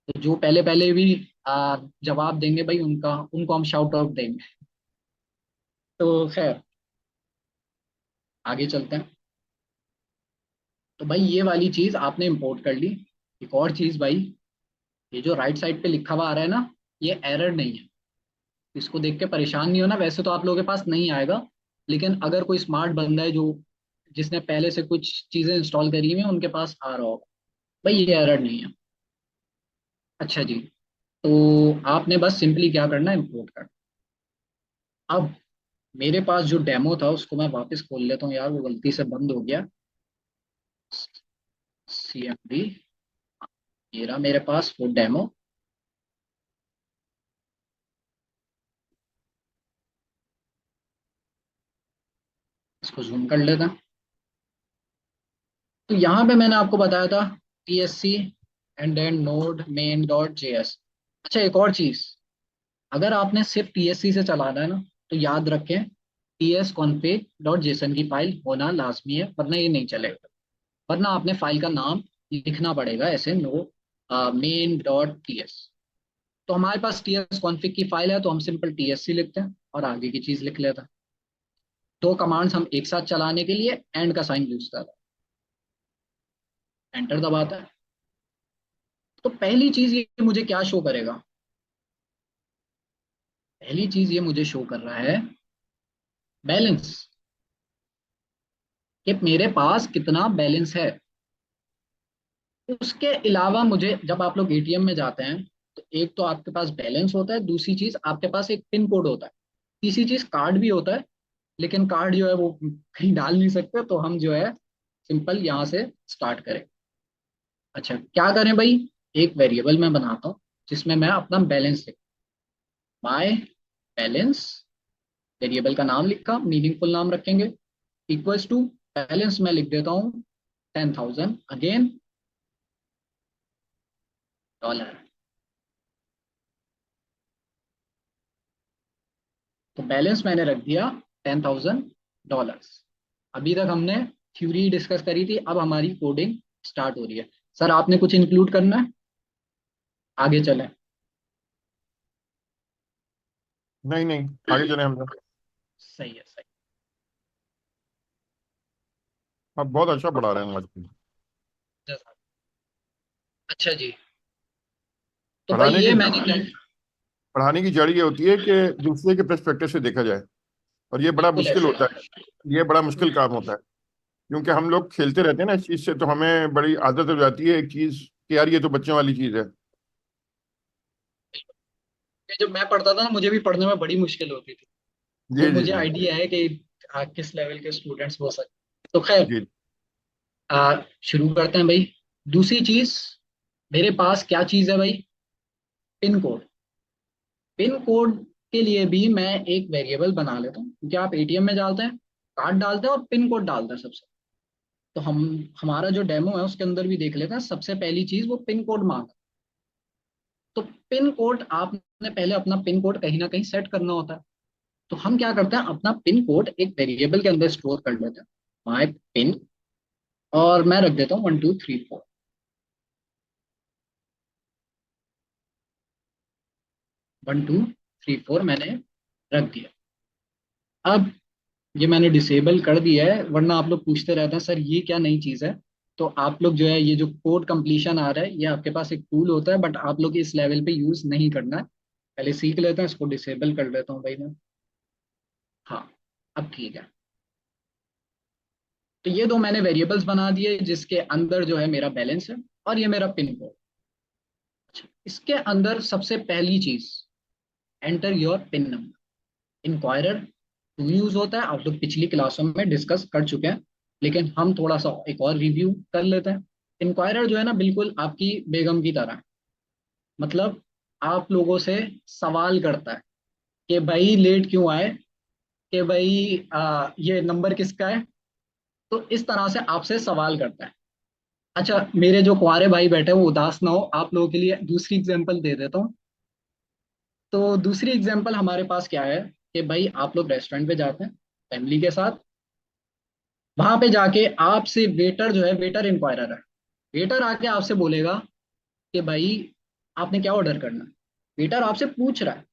तो जो पहले पहले भी जवाब देंगे भाई उनका, उनको हम शाउट आउट देंगे। तो खैर आगे चलते हैं। तो भाई ये वाली चीज आपने इंपोर्ट कर ली। एक और चीज भाई, ये जो राइट साइड पे लिखा हुआ आ रहा है ना, ये एरर नहीं है। इसको देख के परेशान नहीं होना, वैसे तो आप लोगों के पास नहीं आएगा, लेकिन अगर कोई स्मार्ट बंदा है जो, जिसने पहले से कुछ चीजें इंस्टॉल करी हुई हैं, उनके पास आ रहा होगा। भाई ये एरर नहीं है। अच्छा जी। तो आपने बस सिंपली क्या करना है, इंपोर्ट करना। अब मेरे पास जो डेमो था उसको मैं वापस खोल लेता हूँ यार, वो गलती से बंद हो गया। CMD, ये रहा मेरे पास वो डेमो। इसको जूम कर लेता। तो यहाँ पे मैंने आपको बताया था TSC and then node main dot JS। अच्छा एक और चीज, अगर आपने सिर्फ TSC से चलाना है ना, तो याद रखें ts config डॉट जेसन की फाइल होना लाजमी है, वरना ये नहीं चलेगा। वरना आपने फाइल का नाम लिखना पड़ेगा ऐसे, नो मेन डॉट ts। तो हमारे पास ts config की फाइल है तो हम सिंपल TSC लिखते हैं और आगे की चीज लिख लेते हैं। दो कमांड्स हम एक साथ चलाने के लिए एंड का साइन यूज कर रहे हैं। एंटर दबाता है तो पहली चीज ये मुझे क्या शो करेगा? पहली चीज ये मुझे शो कर रहा है बैलेंस, कि मेरे पास कितना बैलेंस है। उसके अलावा मुझे, जब आप लोग ATM में जाते हैं तो एक तो आपके पास बैलेंस होता है, दूसरी चीज आपके पास एक पिन कोड होता है, तीसरी चीज कार्ड भी होता है। लेकिन कार्ड जो है वो कहीं डाल नहीं सकते, तो हम जो है सिंपल यहाँ से स्टार्ट करें। अच्छा क्या करें भाई, एक वेरिएबल मैं बनाता हूँ जिसमें मैं अपना बैलेंस लिख, माय बैलेंस, वेरिएबल का नाम लिखा, मीनिंगफुल नाम रखेंगे, इक्वल्स टू बैलेंस मैं लिख देता हूँ 10,000 अगेन डॉलर। तो बैलेंस मैंने रख दिया $10,000। अभी तक हमने थ्योरी डिस्कस करी थी, अब हमारी कोडिंग स्टार्ट हो रही है। सर आपने कुछ इंक्लूड करना है, आगे चलें? नहीं नहीं, आगे चले हम लोग। सही है, सही। आप बहुत अच्छा पढ़ा रहे हैं आजकल। जैसा- अच्छा जी। तो भाई पढ़ाने ये की मैंने क्या, पढ़ाने की जड़ ये होती है कि दूसरे के पर्सपेक्टिव से देखा जाए, और ये बड़ा बिल्कुल मुश्किल ऐसे होता है। ये बड़ा मुश्किल काम होता है, क्योंकि हम लोग खेलते रहते हैं ना इस चीज से, तो हमें बड़ी आदत हो जाती है एक चीज कि यार ये तो बच्चों वाली चीज है। ये जब मैं पढ़ता था ना, मुझे भी पढ़ने में बड़ी मुश्किल होती थी। तो जी जी मुझे जी आइडिया है कि किस लेवल के स्टूडेंट्स हो सकते हैं। तो खैर, जी। शुरू करते हैं भाई। दूसरी चीज, मेरे पास क्या चीज है भाई? Pin code. पिन कोड के लिए भी मैं एक वेरिएबल बना लेता हूँ, क्योंकि आप एटीएम में डालते हैं, कार्ड डालते हैं और पिन कोड डालते हैं सबसे। तो हम हमारा जो डेमो है उसके अंदर भी देख लेते हैं। सबसे पहली चीज वो पिन कोड मांगा। तो पिन कोड आपने पहले अपना पिन कोड कहीं ना कहीं सेट करना होता है। तो हम क्या करते हैं, अपना पिन कोड एक वेरिएबल के अंदर स्टोर कर लेते हैं, माई पिन। और मैं रख देता हूँ 1234। 1234 मैंने रख दिया। अब ये मैंने डिसेबल कर दिया है, वरना आप लोग पूछते रहते हैं सर ये क्या नई चीज़ है। तो आप लोग जो है, ये जो कोड कंप्लीशन आ रहा है, ये आपके पास एक टूल होता है, बट आप लोग इस लेवल पे यूज नहीं करना है। पहले सीख लेते हैं, इसको डिसेबल कर लेता हूँ भाई मैं। हाँ, अब ठीक है। तो ये दो मैंने वेरिएबल्स बना दिए, जिसके अंदर जो है मेरा बैलेंस है, और ये मेरा पिन कोड। अच्छा, इसके अंदर सबसे पहली चीज, enter your pin number. Inquirer to use होता है, आप लोग पिछली क्लासों में डिस्कस कर चुके हैं, लेकिन हम थोड़ा सा एक और रिव्यू कर लेते हैं। इंक्वायरर जो है ना, बिल्कुल आपकी बेगम की तरह है। मतलब आप लोगों से सवाल करता है कि भाई लेट क्यों आए, कि भाई ये नंबर किसका है। तो इस तरह से आपसे सवाल करता है। अच्छा, मेरे जो कुंवारे भाई बैठे हैं वो उदास ना हो, आप लोगों के लिए दूसरी एग्जांपल दे देता हूँ। तो दूसरी एग्जांपल हमारे पास क्या है, कि भाई आप लोग रेस्टोरेंट पे जाते हैं फैमिली के साथ। वहां पे जाके आपसे वेटर जो है, वेटर इंक्वायरर है, वेटर आके आपसे बोलेगा कि भाई आपने क्या ऑर्डर करना है। वेटर आपसे पूछ रहा है,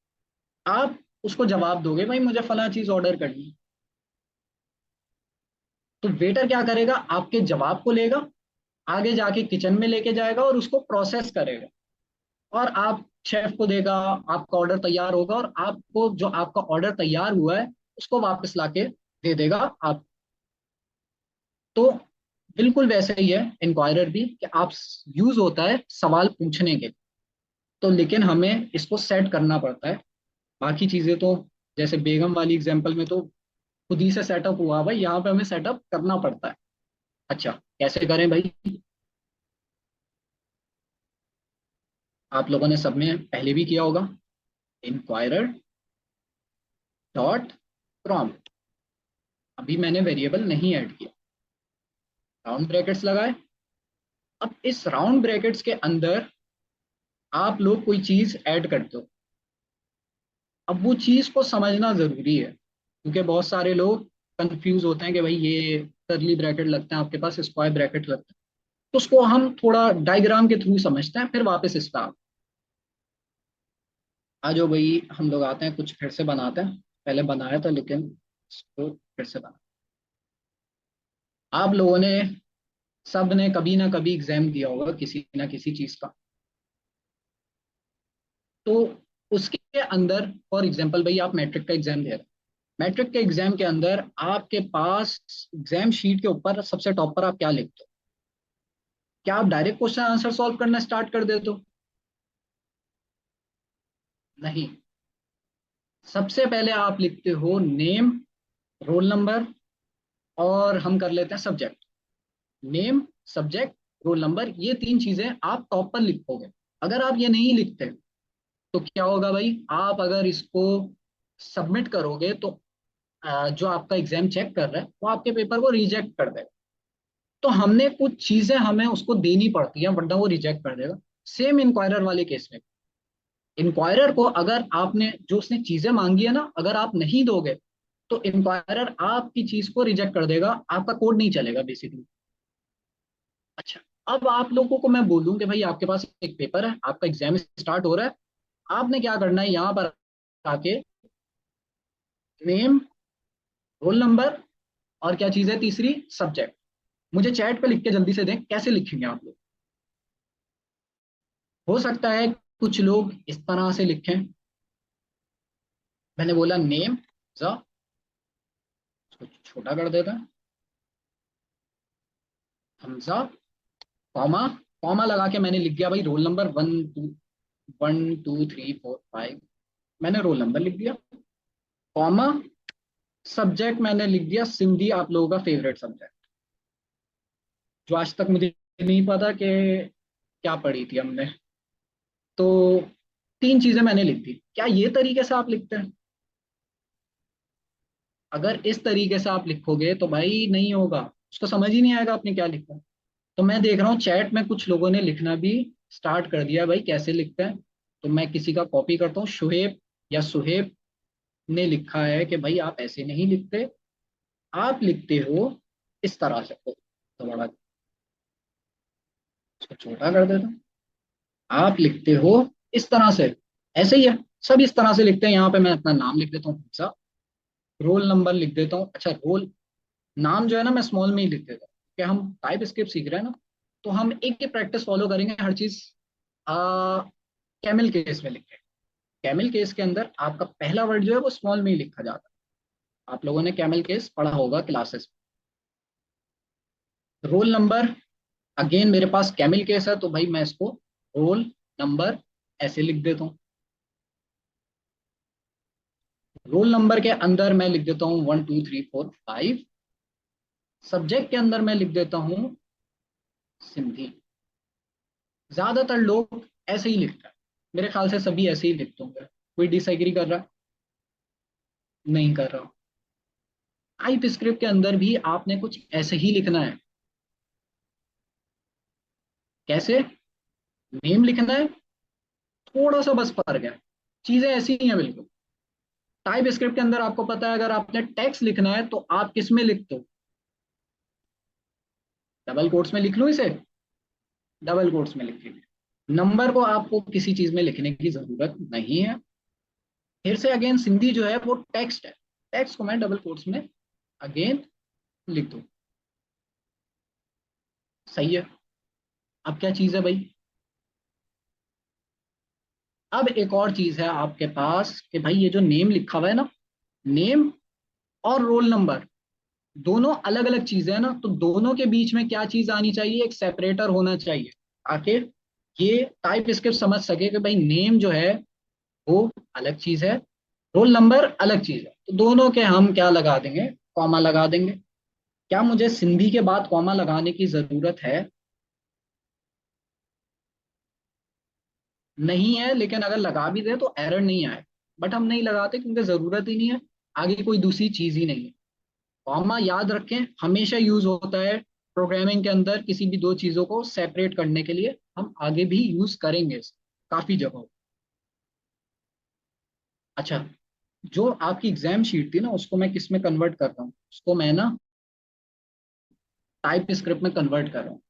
आप उसको जवाब दोगे भाई मुझे फला चीज ऑर्डर करनी है। तो वेटर क्या करेगा, आपके जवाब को लेगा, आगे जाके किचन में लेके जाएगा और उसको प्रोसेस करेगा, और आप शेफ को देगा, आपका ऑर्डर तैयार होगा, और आपको जो आपका ऑर्डर तैयार हुआ है उसको वापस लाके दे देगा आप। तो बिल्कुल वैसे ही है इंक्वायरर भी, कि आप यूज होता है सवाल पूछने के। तो लेकिन हमें इसको सेट करना पड़ता है। बाकी चीजें तो, जैसे बेगम वाली एग्जांपल में तो खुद ही से सेटअप हुआ भाई, यहाँ पे हमें सेटअप करना पड़ता है। अच्छा, कैसे करें भाई? आप लोगों ने सब में पहले भी किया होगा। Inquirer dot prompt. अभी मैंने वेरिएबल नहीं ऐड किया, राउंड ब्रैकेट्स लगाए। अब इस राउंड ब्रैकेट्स के अंदर आप लोग कोई चीज ऐड करते हो। अब वो चीज को समझना जरूरी है, क्योंकि बहुत सारे लोग कंफ्यूज होते हैं कि भाई ये करली ब्रैकेट लगते हैं आपके पास, स्क्वायर ब्रैकेट लगते हैं। तो उसको हम थोड़ा डायग्राम के थ्रू समझते हैं, फिर वापस इस पर आ जाओ भाई। हम लोग आते हैं, कुछ फिर से बनाते हैं। पहले बनाया था, लेकिन इसको फिर से बना। आप लोगों ने, सब ने कभी ना कभी एग्जाम दिया होगा किसी ना किसी चीज का। तो उसके अंदर, फॉर एग्जाम्पल भाई आप मैट्रिक का एग्जाम दे रहे हैं। मैट्रिक के एग्जाम के अंदर आपके पास एग्जाम शीट के ऊपर सबसे टॉप पर आप क्या लिखते हो? क्या आप डायरेक्ट क्वेश्चन आंसर सॉल्व करना स्टार्ट कर देते हो? नहीं। सबसे पहले आप लिखते हो नेम, रोल नंबर, और हम कर लेते हैं subject. Name, subject, roll number, ये तीन चीजें आप टॉप पर लिखोगे। अगर आप ये नहीं लिखते तो क्या होगा भाई, आप अगर इसको सबमिट करोगे तो जो आपका एग्जाम चेक कर रहा है वो आपके पेपर को रिजेक्ट कर देगा। तो हमने कुछ चीजें हमें उसको देनी पड़ती हैं, वरना वो रिजेक्ट कर देगा। सेम इंक्वायरर वाले केस में, इंक्वायरर को अगर आपने जो उसने चीजें मांगी है ना, अगर आप नहीं दोगे तो इंक्वायरर आपकी चीज को रिजेक्ट कर देगा, आपका कोड नहीं चलेगा बेसिकली। अच्छा, अब आप लोगों को मैं बोलूं कि भाई आपके पास एक पेपर है, आपका एग्जाम स्टार्ट हो रहा है, आपने क्या करना है, यहाँ पर आके नेम, रोल नंबर, और क्या चीज है तीसरी, सब्जेक्ट। मुझे चैट पे लिख के जल्दी से दें, कैसे लिखेंगे आप लोग। हो सकता है कुछ लोग इस तरह से लिखें, मैंने बोला नेम, जा उसको छोटा कर देता है, हमजा, कॉमा, कॉमा लगा के मैंने लिख दिया भाई रोल नंबर 1 2 3 4 5, मैंने रोल नंबर लिख दिया, कॉमा, सब्जेक्ट मैंने लिख दिया सिंधी, आप लोगों का फेवरेट सब्जेक्ट, जो आज तक मुझे नहीं पता कि क्या पढ़ी थी हमने। तो तीन चीजें मैंने लिख दी। क्या ये तरीके से आप लिखते हैं? अगर इस तरीके से आप लिखोगे तो भाई नहीं होगा, उसको समझ ही नहीं आएगा आपने क्या लिखा। तो मैं देख रहा हूँ चैट में कुछ लोगों ने लिखना भी स्टार्ट कर दिया, भाई कैसे लिखते हैं। तो मैं किसी का कॉपी करता हूँ, शुहेब या सुहेब ने लिखा है कि भाई आप ऐसे नहीं लिखते, आप लिखते हो इस तरह से। तो बड़ा इसको छोटा कर देता हूँ, आप लिखते हो इस तरह से, ऐसे ही है, सब इस तरह से लिखते हैं। यहाँ पे मैं अपना नाम लिख देता हूँ, सा रोल नंबर लिख देता हूँ। अच्छा, रोल नाम जो है ना मैं स्मॉल में ही लिख देता हूँ, कि हम टाइप स्क्रिप्ट सीख रहे हैं ना, तो हम एक ही प्रैक्टिस फॉलो करेंगे, हर चीज कैमिल केस में लिखें। कैमिल केस के अंदर आपका पहला वर्ड जो है वो स्मॉल में ही लिखा जाता है। आप लोगों ने कैमिल केस पढ़ा होगा क्लासेस में। रोल नंबर, अगेन मेरे पास कैमिल केस है, तो भाई मैं इसको रोल नंबर ऐसे लिख देता हूँ। रोल नंबर के अंदर मैं लिख देता हूँ 1 2 3 4 5। सब्जेक्ट के अंदर मैं लिख देता हूँ सिंधी। ज्यादातर लोग ऐसे ही लिखते हैं, मेरे ख्याल से सभी ऐसे ही लिखते होंगे। कोई डिसएग्री कर रहा है? नहीं कर रहा। टाइप स्क्रिप्ट के अंदर भी आपने कुछ ऐसे ही लिखना है। कैसे? नेम लिखना है, थोड़ा सा बस फर्क है, चीजें ऐसी ही हैं बिल्कुल। टाइप स्क्रिप्ट के अंदर आपको पता है, अगर आपने टेक्स्ट लिखना है तो आप किस में लिखते हो? डबल कोट्स में लिख लूं इसे? डबल कोट्स में लिखेंगे। नंबर को आपको किसी चीज में लिखने की जरूरत नहीं है। फिर से अगेन सिंधी जो है वो टेक्स्ट है, टेक्स्ट को मैं डबल कोट्स में अगेन लिख दूं। सही है। अब क्या चीज है भाई? अब एक और चीज है आपके पास कि भाई ये जो नेम लिखा हुआ है ना, नेम और रोल नंबर दोनों अलग अलग चीजें हैं ना, तो दोनों के बीच में क्या चीज आनी चाहिए? एक सेपरेटर होना चाहिए। आखिर ये टाइप स्क्रिप्ट समझ सके कि भाई नेम जो है वो अलग चीज है, रोल नंबर अलग चीज है, तो दोनों के हम क्या लगा देंगे? कॉमा लगा देंगे। क्या मुझे सिंधी के बाद कॉमा लगाने की जरूरत है? नहीं है, लेकिन अगर लगा भी दे तो एरर नहीं आए। बट हम नहीं लगाते क्योंकि जरूरत ही नहीं है, आगे कोई दूसरी चीज ही नहीं है। कॉमा याद रखें, हमेशा यूज होता है प्रोग्रामिंग के अंदर, किसी भी दो चीजों को सेपरेट करने के लिए। हम आगे भी यूज करेंगे इसे काफी जगहों। अच्छा, जो आपकी एग्जाम शीट थी ना, उसको मैं किस में कन्वर्ट कर रहा हूँ? उसको मैं ना टाइप स्क्रिप्ट में कन्वर्ट कर रहा हूँ,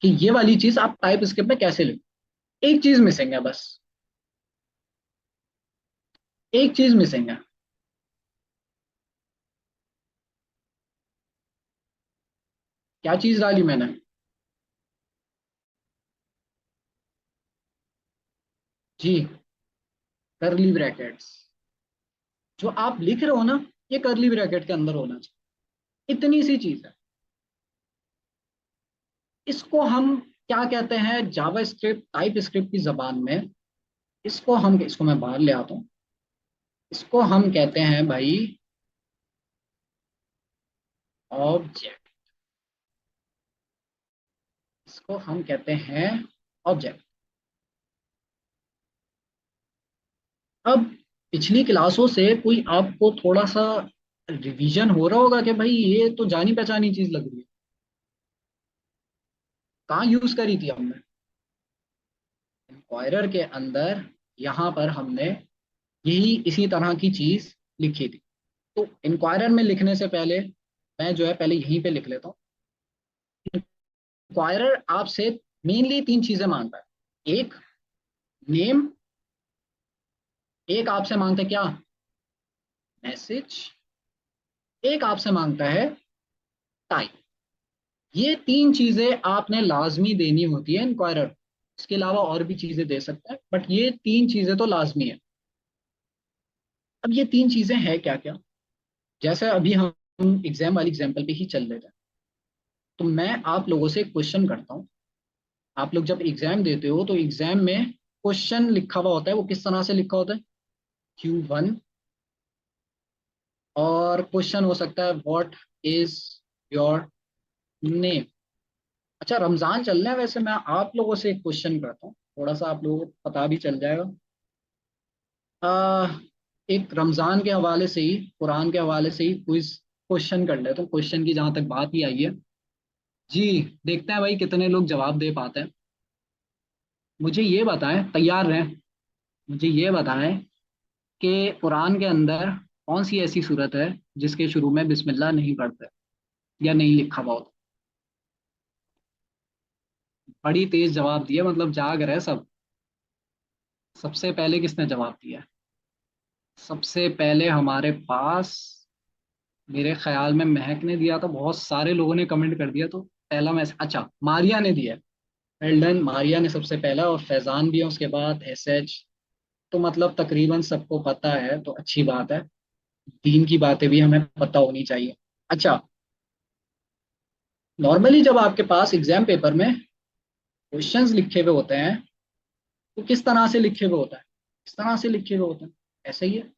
कि ये वाली चीज आप टाइप स्क्रिप्ट में कैसे लिखो। एक चीज मिसिंग है बस, एक चीज मिसिंग है। क्या चीज डाली मैंने? जी, करली ब्रैकेट्स। जो आप लिख रहे हो ना, ये करली ब्रैकेट के अंदर होना चाहिए। इतनी सी चीज है। इसको हम क्या कहते हैं जावा स्क्रिप्ट, टाइप स्क्रिप्ट की जबान में? इसको मैं बाहर ले आता हूँ। इसको हम कहते हैं भाई ऑब्जेक्ट। इसको हम कहते हैं ऑब्जेक्ट। अब पिछली क्लासों से कोई आपको थोड़ा सा रिवीजन हो रहा होगा कि भाई ये तो जानी पहचानी चीज लग रही है। कहाँ यूज करी थी हमने? इंक्वायरर के अंदर, यहाँ पर हमने यही इसी तरह की चीज लिखी थी। तो इंक्वायरर में लिखने से पहले मैं जो है पहले यहीं पे लिख लेता हूँ। इंक्वायरर आपसे मेनली तीन चीजें मांगता है। एक, नेम। एक आपसे मांगता है क्या? मैसेज। एक आपसे मांगता है टाइप। ये तीन चीजें आपने लाजमी देनी होती है इंक्वायरर। इसके अलावा और भी चीजें दे सकते हैं, बट ये तीन चीजें तो लाजमी है। अब ये तीन चीजें हैं क्या क्या? जैसे अभी हम एग्जाम वाली एग्जाम्पल पे ही चल लेते हैं। तो मैं आप लोगों से एक क्वेश्चन करता हूँ। आप लोग जब एग्जाम देते हो तो एग्जाम में क्वेश्चन लिखा हुआ होता है, वो किस तरह से लिखा होता है? Q1। और क्वेश्चन हो सकता है व्हाट इज योर नेम। अच्छा, रमजान चल रहा है, वैसे मैं आप लोगों से एक क्वेश्चन करता हूँ, थोड़ा सा आप लोगों को पता भी चल जाएगा। आ, एक रमजान के हवाले से ही, कुरान के हवाले से ही क्विज क्वेश्चन कर लेता हूँ। क्वेश्चन की जहां तक बात ही आई है, जी, देखते हैं भाई कितने लोग जवाब दे पाते हैं। मुझे ये बताएं, तैयार रहें। मुझे ये बताएं कि कुरान के अंदर कौन सी ऐसी सूरत है जिसके शुरू में बिस्मिल्लाह नहीं पढ़ते या नहीं लिखा हुआ होता? बड़ी तेज जवाब दिया, मतलब जाग रहे सब। सबसे पहले किसने जवाब दिया? सबसे पहले हमारे पास, मेरे ख्याल में महक ने दिया था। बहुत सारे लोगों ने कमेंट कर दिया, तो पहला मैसेज, अच्छा, मारिया ने दिया है। वेल डन, मारिया ने सबसे पहला, और फैजान भी है उसके बाद, एसएच। तो मतलब तकरीबन सबको पता है, तो अच्छी बात है। दीन की बातें भी हमें पता होनी चाहिए। अच्छा, नॉर्मली जब आपके पास एग्जाम पेपर में क्वेश्चंस लिखे हुए होते हैं, तो किस तरह से लिखे हुए होता है? किस तरह से लिखे हुए होते हैं? ऐसे ही है।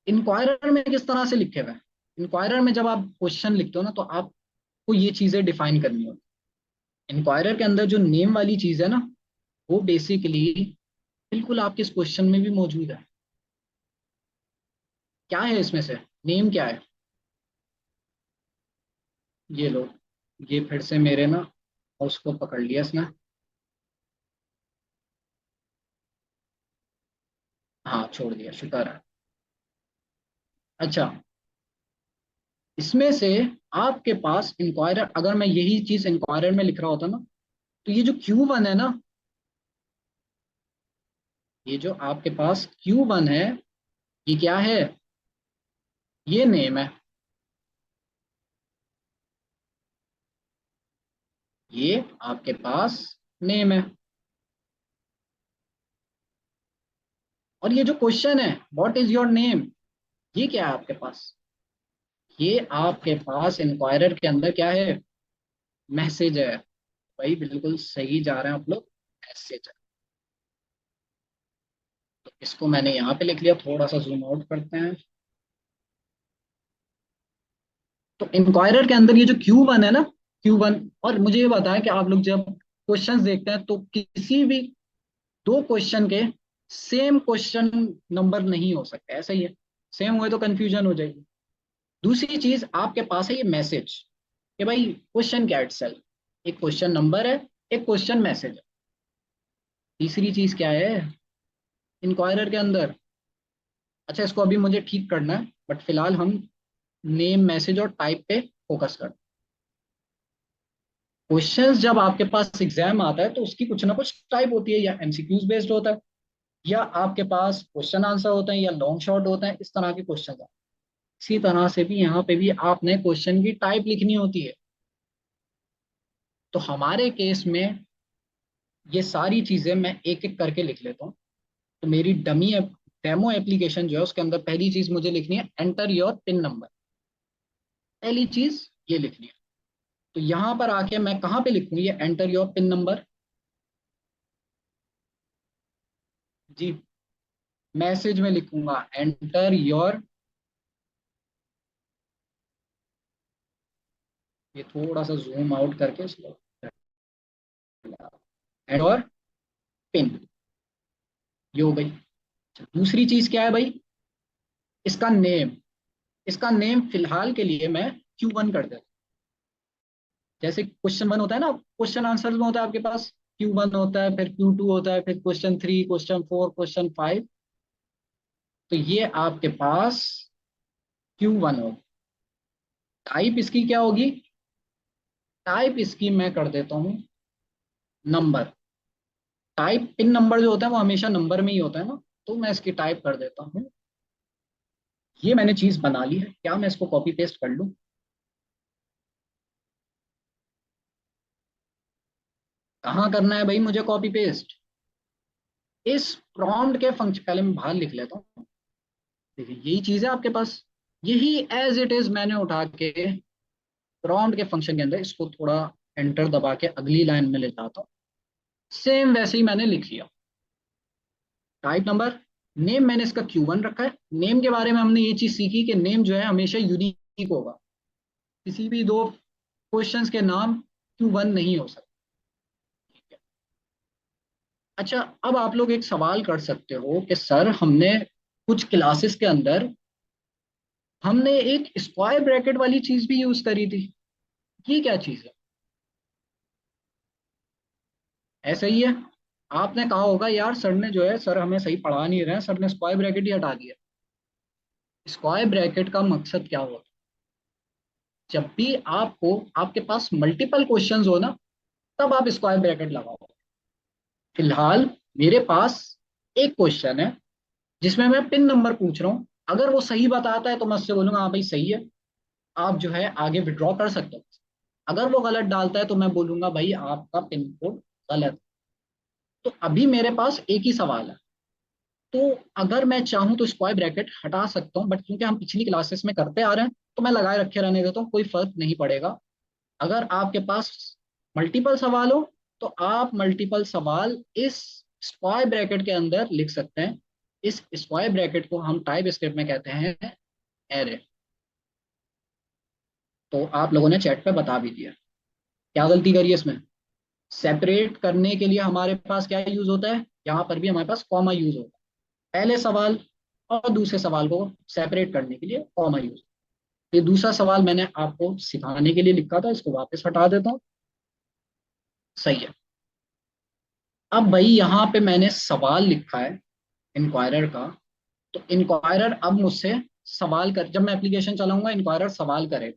इंक्वायरर में किस तरह से लिखे हुए हैं? इंक्वायरर में जब आप क्वेश्चन लिखते हो ना, तो आपको ये चीजें डिफाइन करनी होती है। इंक्वायरर के अंदर जो नेम वाली चीज है ना, वो बेसिकली बिल्कुल आपके इस क्वेश्चन में भी मौजूद है। क्या है इसमें से? नेम क्या है? ये लो, ये फिर से मेरे ना उसको पकड़ लिया इसने। हाँ, छोड़ दिया, शुक्र है। अच्छा, इसमें से आपके पास इंक्वायरर, अगर मैं यही चीज इंक्वायरर में लिख रहा होता ना, तो ये जो Q1 है ना, ये जो आपके पास Q1 है, ये क्या है? ये नेम है। ये आपके पास नेम है। और ये जो क्वेश्चन है, व्हाट इज योर नेम, ये क्या है आपके पास? ये आपके पास इंक्वायरर के अंदर क्या है? मैसेज है। भाई बिल्कुल सही जा रहे हैं आप लोग, मैसेज है। तो इसको मैंने यहाँ पे लिख लिया, थोड़ा सा जूम आउट करते हैं। तो इंक्वायरर के अंदर ये जो Q1 है ना, Q1। और मुझे ये बताएं कि आप लोग जब क्वेश्चंस देखते हैं, तो किसी भी दो क्वेश्चन के सेम क्वेश्चन नंबर नहीं हो सकते, ऐसा ही है। सेम हुए तो कंफ्यूजन हो जाएगी। दूसरी चीज आपके पास है ये मैसेज, कि भाई क्वेश्चन क्या इटसेल्फ, एक क्वेश्चन नंबर है, एक क्वेश्चन मैसेज है। तीसरी चीज क्या है इंक्वायरर के अंदर? अच्छा, इसको अभी मुझे ठीक करना है, बट फिलहाल हम नेम, मैसेज और टाइप पे फोकस करते हैं। क्वेश्चंस जब आपके पास एग्जाम आता है, तो उसकी कुछ ना कुछ टाइप होती है, या एमसीक्यूज बेस्ड होता है, या आपके पास क्वेश्चन आंसर होते हैं, या लॉन्ग शॉर्ट होते हैं, इस तरह के क्वेश्चन। इसी तरह से भी यहाँ पे भी आपने क्वेश्चन की टाइप लिखनी होती है। तो हमारे केस में ये सारी चीजें मैं एक एक करके लिख लेता हूँ। तो मेरी डेमो एप्लीकेशन जो है, उसके अंदर पहली चीज मुझे लिखनी है, एंटर योर पिन नंबर। पहली चीज ये लिखनी है। तो यहाँ पर आके मैं कहाँ पे लिखूँ ये एंटर योर पिन नंबर? जी, मैसेज में लिखूंगा एंटर योर, ये थोड़ा सा जूम आउट करके इसको, और पिन, ये हो गई। अच्छा, दूसरी चीज क्या है भाई? इसका नेम। इसका नेम फिलहाल के लिए मैं Q1 कर देता जैसे क्वेश्चन 1 होता है ना, क्वेश्चन आंसर में होता है आपके पास, Q1 होता है, फिर Q2 होता है, फिर क्वेश्चन 3, क्वेश्चन 4, क्वेश्चन 5। तो ये आपके पास Q1 होगा। टाइप इसकी क्या होगी? टाइप इसकी मैं कर देता हूँ नंबर। टाइप पिन नंबर जो होता है वो हमेशा नंबर में ही होता है ना, तो मैं इसकी टाइप कर देता हूँ। ये मैंने चीज बना ली है, क्या मैं इसको कॉपी पेस्ट कर लूँ? कहाँ करना है भाई मुझे कॉपी पेस्ट? इस प्रॉम्प्ट के फंक्शन, पहले मैं बाहर लिख लेता हूँ। देखिए यही चीज है आपके पास, यही एज इट इज मैंने उठा के प्रॉम्प्ट के फंक्शन के अंदर इसको थोड़ा एंटर दबा के अगली लाइन में ले जाता हूँ। सेम वैसे ही मैंने लिख लिया। टाइप नंबर, नेम मैंने इसका Q1 रखा है। नेम के बारे में हमने ये चीज सीखी कि नेम जो है हमेशा यूनिक होगा, किसी भी दो क्वेश्चंस के नाम Q1 नहीं हो सकते। ठीक है। अच्छा, अब आप लोग एक सवाल कर सकते हो कि सर हमने कुछ क्लासेस के अंदर हमने एक स्क्वायर ब्रैकेट वाली चीज भी यूज करी थी, ये क्या चीज है? ऐसा ही है, आपने कहा होगा यार सर ने जो है, सर हमें सही पढ़ा नहीं रहे हैं, सर ने स्क्वायर ब्रैकेट ही हटा दिया। स्क्वायर ब्रैकेट का मकसद क्या होता है? जब भी आपको, आपके पास मल्टीपल क्वेश्चंस हो ना, तब आप स्क्वायर ब्रैकेट लगाओ। फिलहाल मेरे पास एक क्वेश्चन है जिसमें मैं पिन नंबर पूछ रहा हूँ, अगर वो सही बताता है तो मैं उससे बोलूंगा हाँ भाई सही है, आप जो है आगे विड्रॉ कर सकते हो। अगर वो गलत डालता है तो मैं बोलूंगा भाई आपका पिन कोड गलत है। तो अभी मेरे पास एक ही सवाल है, तो अगर मैं चाहूँ तो स्क्वायर ब्रैकेट हटा सकता हूँ, बट क्योंकि हम पिछली क्लासेस में करते आ रहे हैं तो मैं लगाए रखे रहने देता हूँ, कोई फर्क नहीं पड़ेगा। अगर आपके पास मल्टीपल सवाल हो तो आप मल्टीपल सवाल इस स्क्वायर ब्रैकेट के अंदर लिख सकते हैं। इस स्क्वायर ब्रैकेट को हम टाइप स्क्रिप्ट में कहते हैं एरे। तो आप लोगों ने चैट पे बता भी दिया, क्या गलती करी है इसमें? सेपरेट करने के लिए हमारे पास क्या यूज होता है? यहाँ पर भी हमारे पास कॉमा यूज होता है। पहले सवाल और दूसरे सवाल को सेपरेट करने के लिए कॉमा यूज। ये दूसरा सवाल मैंने आपको सिखाने के लिए लिखा था, इसको वापस हटा देता हूँ। सही है। अब भाई यहाँ पे मैंने सवाल लिखा है इंक्वायरर का, तो इंक्वायरर अब मुझसे सवाल कर, जब मैं एप्लीकेशन चलाऊंगा इंक्वायरर सवाल करे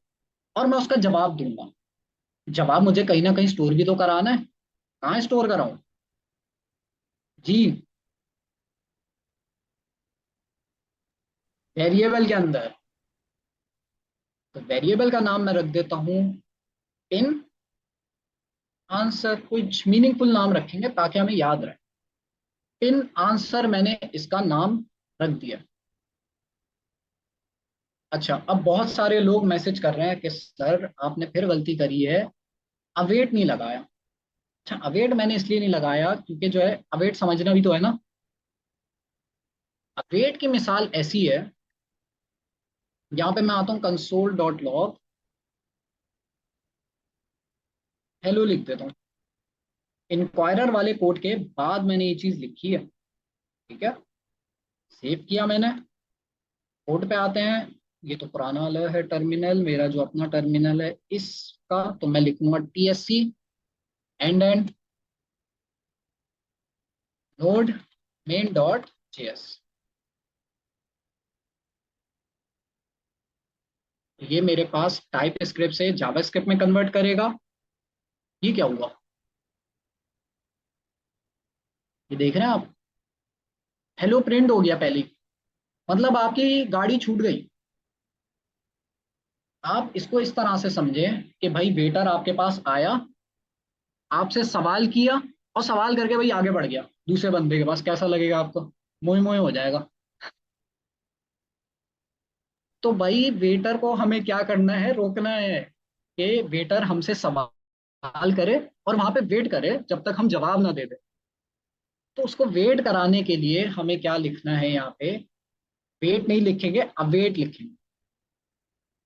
और मैं उसका जवाब दूंगा। जवाब मुझे कहीं ना कहीं स्टोर भी तो कराना है, कहाँ स्टोर कराऊं जी? वेरिएबल के अंदर। तो वेरिएबल का नाम मैं रख देता हूँ इन आंसर, कुछ मीनिंगफुल नाम रखेंगे ताकि हमें याद रहे। इन आंसर मैंने इसका नाम रख दिया। अच्छा, अब बहुत सारे लोग मैसेज कर रहे हैं कि सर आपने फिर गलती करी है, अवेट नहीं लगाया। अच्छा, अवेट मैंने इसलिए नहीं लगाया क्योंकि जो है अवेट समझना भी तो है ना। अवेट की मिसाल ऐसी है, यहाँ पे मैं आता हूँ console.log, हेलो लिख देता हूँ। इंक्वायरर वाले कोड के बाद मैंने ये चीज लिखी है। ठीक है, सेव किया मैंने। कोड पे आते हैं। ये तो पुराना वाला है टर्मिनल, मेरा जो अपना टर्मिनल है इसका, तो मैं लिखूंगा TSC and node main dot JS. ये मेरे पास टाइप स्क्रिप्ट से जावा स्क्रिप्ट में कन्वर्ट करेगा। ये क्या हुआ? ये देख रहे हैं आप, हेलो प्रिंट हो गया पहले ही। मतलब आपकी गाड़ी छूट गई। आप इसको इस तरह से समझे कि भाई वेटर आपके पास आया, आपसे सवाल किया और सवाल करके भाई आगे बढ़ गया दूसरे बंदे के पास। कैसा लगेगा आपको? मोए मोए हो जाएगा। तो भाई वेटर को हमें क्या करना है, रोकना है कि वेटर हमसे सवाल करे और वहां पे वेट करे जब तक हम जवाब ना दे दे। तो उसको वेट कराने के लिए हमें क्या लिखना है यहाँ पे? वेट नहीं लिखेंगे, अवेट लिखेंगे।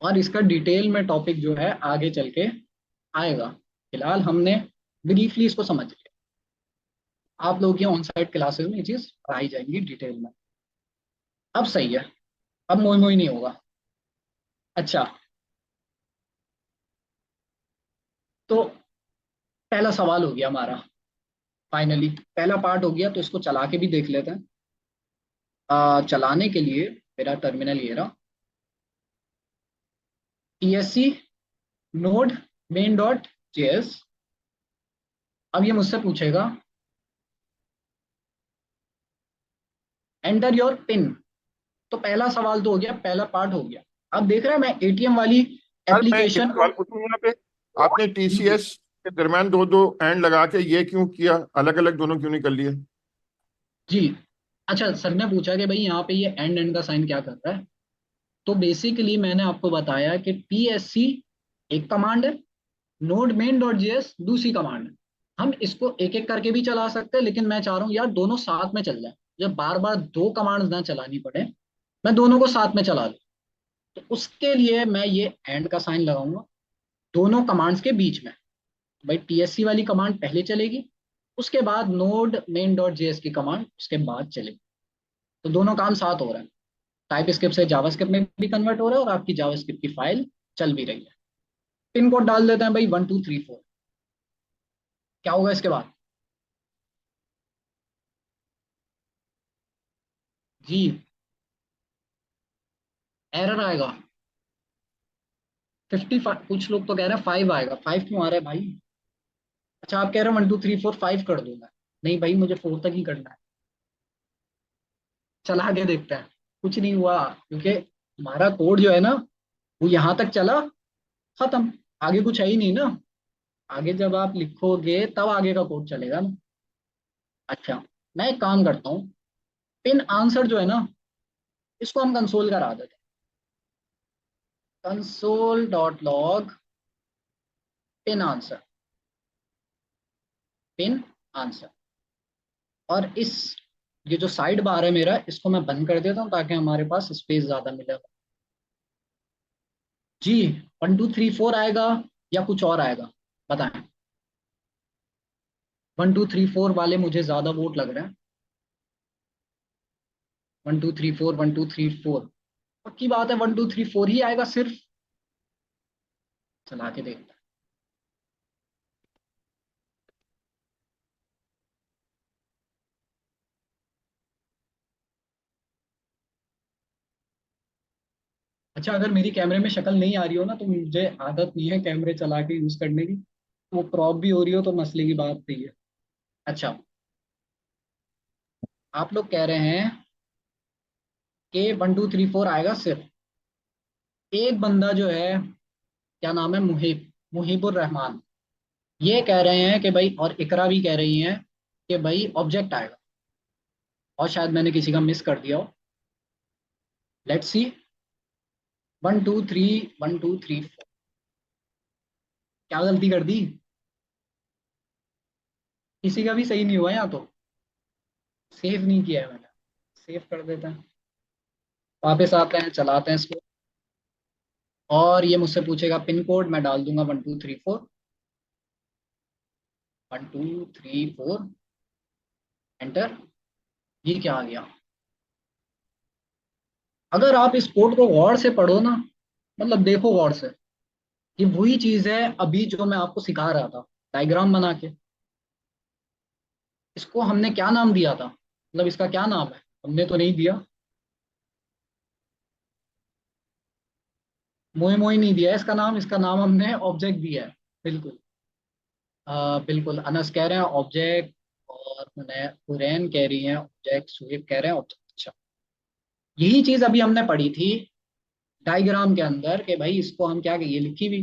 और इसका डिटेल में टॉपिक जो है आगे चल के आएगा। फिलहाल हमने ब्रीफली इसको समझ लिया। आप लोगों की ऑन साइट क्लासेस में ये चीज पढ़ाई जाएंगी डिटेल में। अब सही है, अब मोई मोई नहीं होगा। अच्छा, तो पहला सवाल हो गया हमारा, फाइनली पहला पार्ट हो गया। तो इसको चला के भी देख लेते हैं। चलाने के लिए मेरा टर्मिनल ये रहा, TSC node main dot JS. अब ये मुझसे पूछेगा एंटर योर पिन। तो पहला सवाल तो हो गया, पहला पार्ट हो गया। अब देख रहे हैं मैं एटीएम वाली यार मैं एक एप्लीकेशन सवाल को। पूछूं यहाँ पे, आपने जी जी टीसीएस के दरमियान दो दो एंड लगा के ये क्यों किया, अलग अलग दोनों क्यों नहीं कर लिए? जी। अच्छा, सर ने पूछा कि भाई यहाँ पे ये एंड एंड का साइन क्या कर रहा है। तो बेसिकली मैंने आपको बताया कि TSC एक कमांड है, नोड मेन डॉट जेएस दूसरी कमांड है। हम इसको एक एक करके भी चला सकते हैं, लेकिन मैं चाह रहा हूँ यार दोनों साथ में चल जाए, जब बार बार दो कमांड्स ना चलानी पड़े, मैं दोनों को साथ में चला लूँ। तो उसके लिए मैं ये एंड का साइन लगाऊंगा दोनों कमांड्स के बीच में। भाई TSC वाली कमांड पहले चलेगी, उसके बाद नोड मेन डॉट जेएस की कमांड उसके बाद चलेगी। तो दोनों काम साथ हो रहे हैं, टाइप स्क्रिप्ट से जावास्क्रिप्ट में भी कन्वर्ट हो रहा है और आपकी जावास्क्रिप्ट की फाइल चल भी रही है। पिन कोड डाल देते हैं भाई 1234। क्या होगा इसके बाद? जी, एरर आएगा 55। कुछ लोग तो कह रहे हैं 5 आएगा। 5 क्यों आ रहा है भाई? अच्छा, आप कह रहे हो 1234 5 कर दूंगा। नहीं भाई, मुझे 4 तक ही करना है। चला के देखते हैं। कुछ नहीं हुआ, क्योंकि हमारा कोड जो है ना, वो यहाँ तक चला, खत्म। आगे कुछ है ही नहीं ना। आगे जब आप लिखोगे तब आगे का कोड चलेगा ना। अच्छा, मैं एक काम करता हूँ, पिन आंसर जो है ना, इसको हम कंसोल करा देते हैं। Console dot log pin answer, pin answer. और इस ये जो साइड बार है मेरा, इसको मैं बंद कर देता हूँ ताकि हमारे पास स्पेस ज्यादा मिले। जी, 1234 आएगा या कुछ और आएगा, बताएं। 1234 वाले मुझे ज्यादा वोट लग रहे हैं। 1234, 1234, पक्की बात है 1234 ही आएगा सिर्फ। चला के देखते हैं। अच्छा, अगर मेरी कैमरे में शक्ल नहीं आ रही हो ना, तो मुझे आदत नहीं है कैमरे चला के यूज करने की। वो क्रॉप भी हो रही हो तो मसले की बात नहीं है। अच्छा, आप लोग कह रहे हैं कि 1234 आएगा सिर्फ। एक बंदा जो है, क्या नाम है, मुहिबुर रहमान, ये कह रहे हैं कि भाई, और इकरा भी कह रही हैं कि भाई ऑब्जेक्ट आएगा। और शायद मैंने किसी का मिस कर दिया हो। Let's see. 1 2 3, 1 2 3 4। क्या गलती कर दी? किसी का भी सही नहीं हुआ यहाँ तो। सेव नहीं किया है मैंने। सेव कर देते हैं, वापस आते हैं, चलाते हैं इसको। और ये मुझसे पूछेगा पिन कोड, मैं डाल दूंगा 1234, 1234। एंटर। ये क्या आ गया? अगर आप इस कोड को गौर से पढ़ो ना, मतलब देखो गौर से, ये वही चीज है अभी जो मैं आपको सिखा रहा था, डायग्राम बना के। इसको हमने क्या नाम दिया था, मतलब इसका क्या नाम है? हमने तो नहीं दिया, मोए मोए नहीं दिया है इसका नाम। इसका नाम हमने ऑब्जेक्ट दिया है। बिल्कुल। बिल्कुल, अनस कह रहे हैं ऑब्जेक्ट, और हुरैन कह रही हैं ऑब्जेक्ट, सुहेब कह रहे हैं ऑब्जेक्ट। अच्छा, यही चीज अभी हमने पढ़ी थी डायग्राम के अंदर कि भाई इसको हम क्या कहिए, लिखी हुई।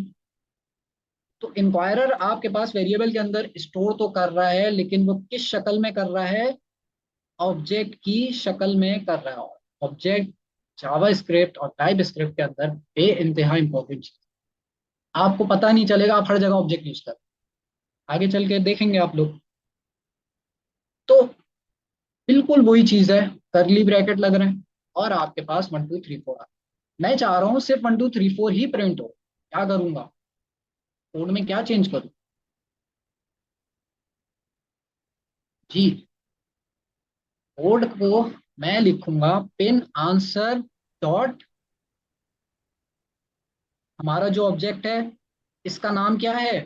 तो इंक्वायरर आपके पास वेरिएबल के अंदर स्टोर तो कर रहा है, लेकिन वो किस शक्ल में कर रहा है? ऑब्जेक्ट की शक्ल में कर रहा है। ऑब्जेक्ट जावा स्क्रिप्ट और टाइप स्क्रिप्ट के अंदर बे इंतहा इंपॉर्टेंट चीज। आपको पता नहीं चलेगा, आप हर जगह ऑब्जेक्ट यूज कर, आगे चल के देखेंगे आप लोग। तो बिल्कुल वही चीज है, करली ब्रैकेट लग रहे हैं और आपके पास 1234 आ। मैं चाह रहा हूँ सिर्फ 1234 ही प्रिंट हो। क्या करूंगा? कोड में क्या चेंज करूँ? जी, कोड को मैं लिखूंगा पिन आंसर डॉट, हमारा जो ऑब्जेक्ट है इसका नाम क्या है?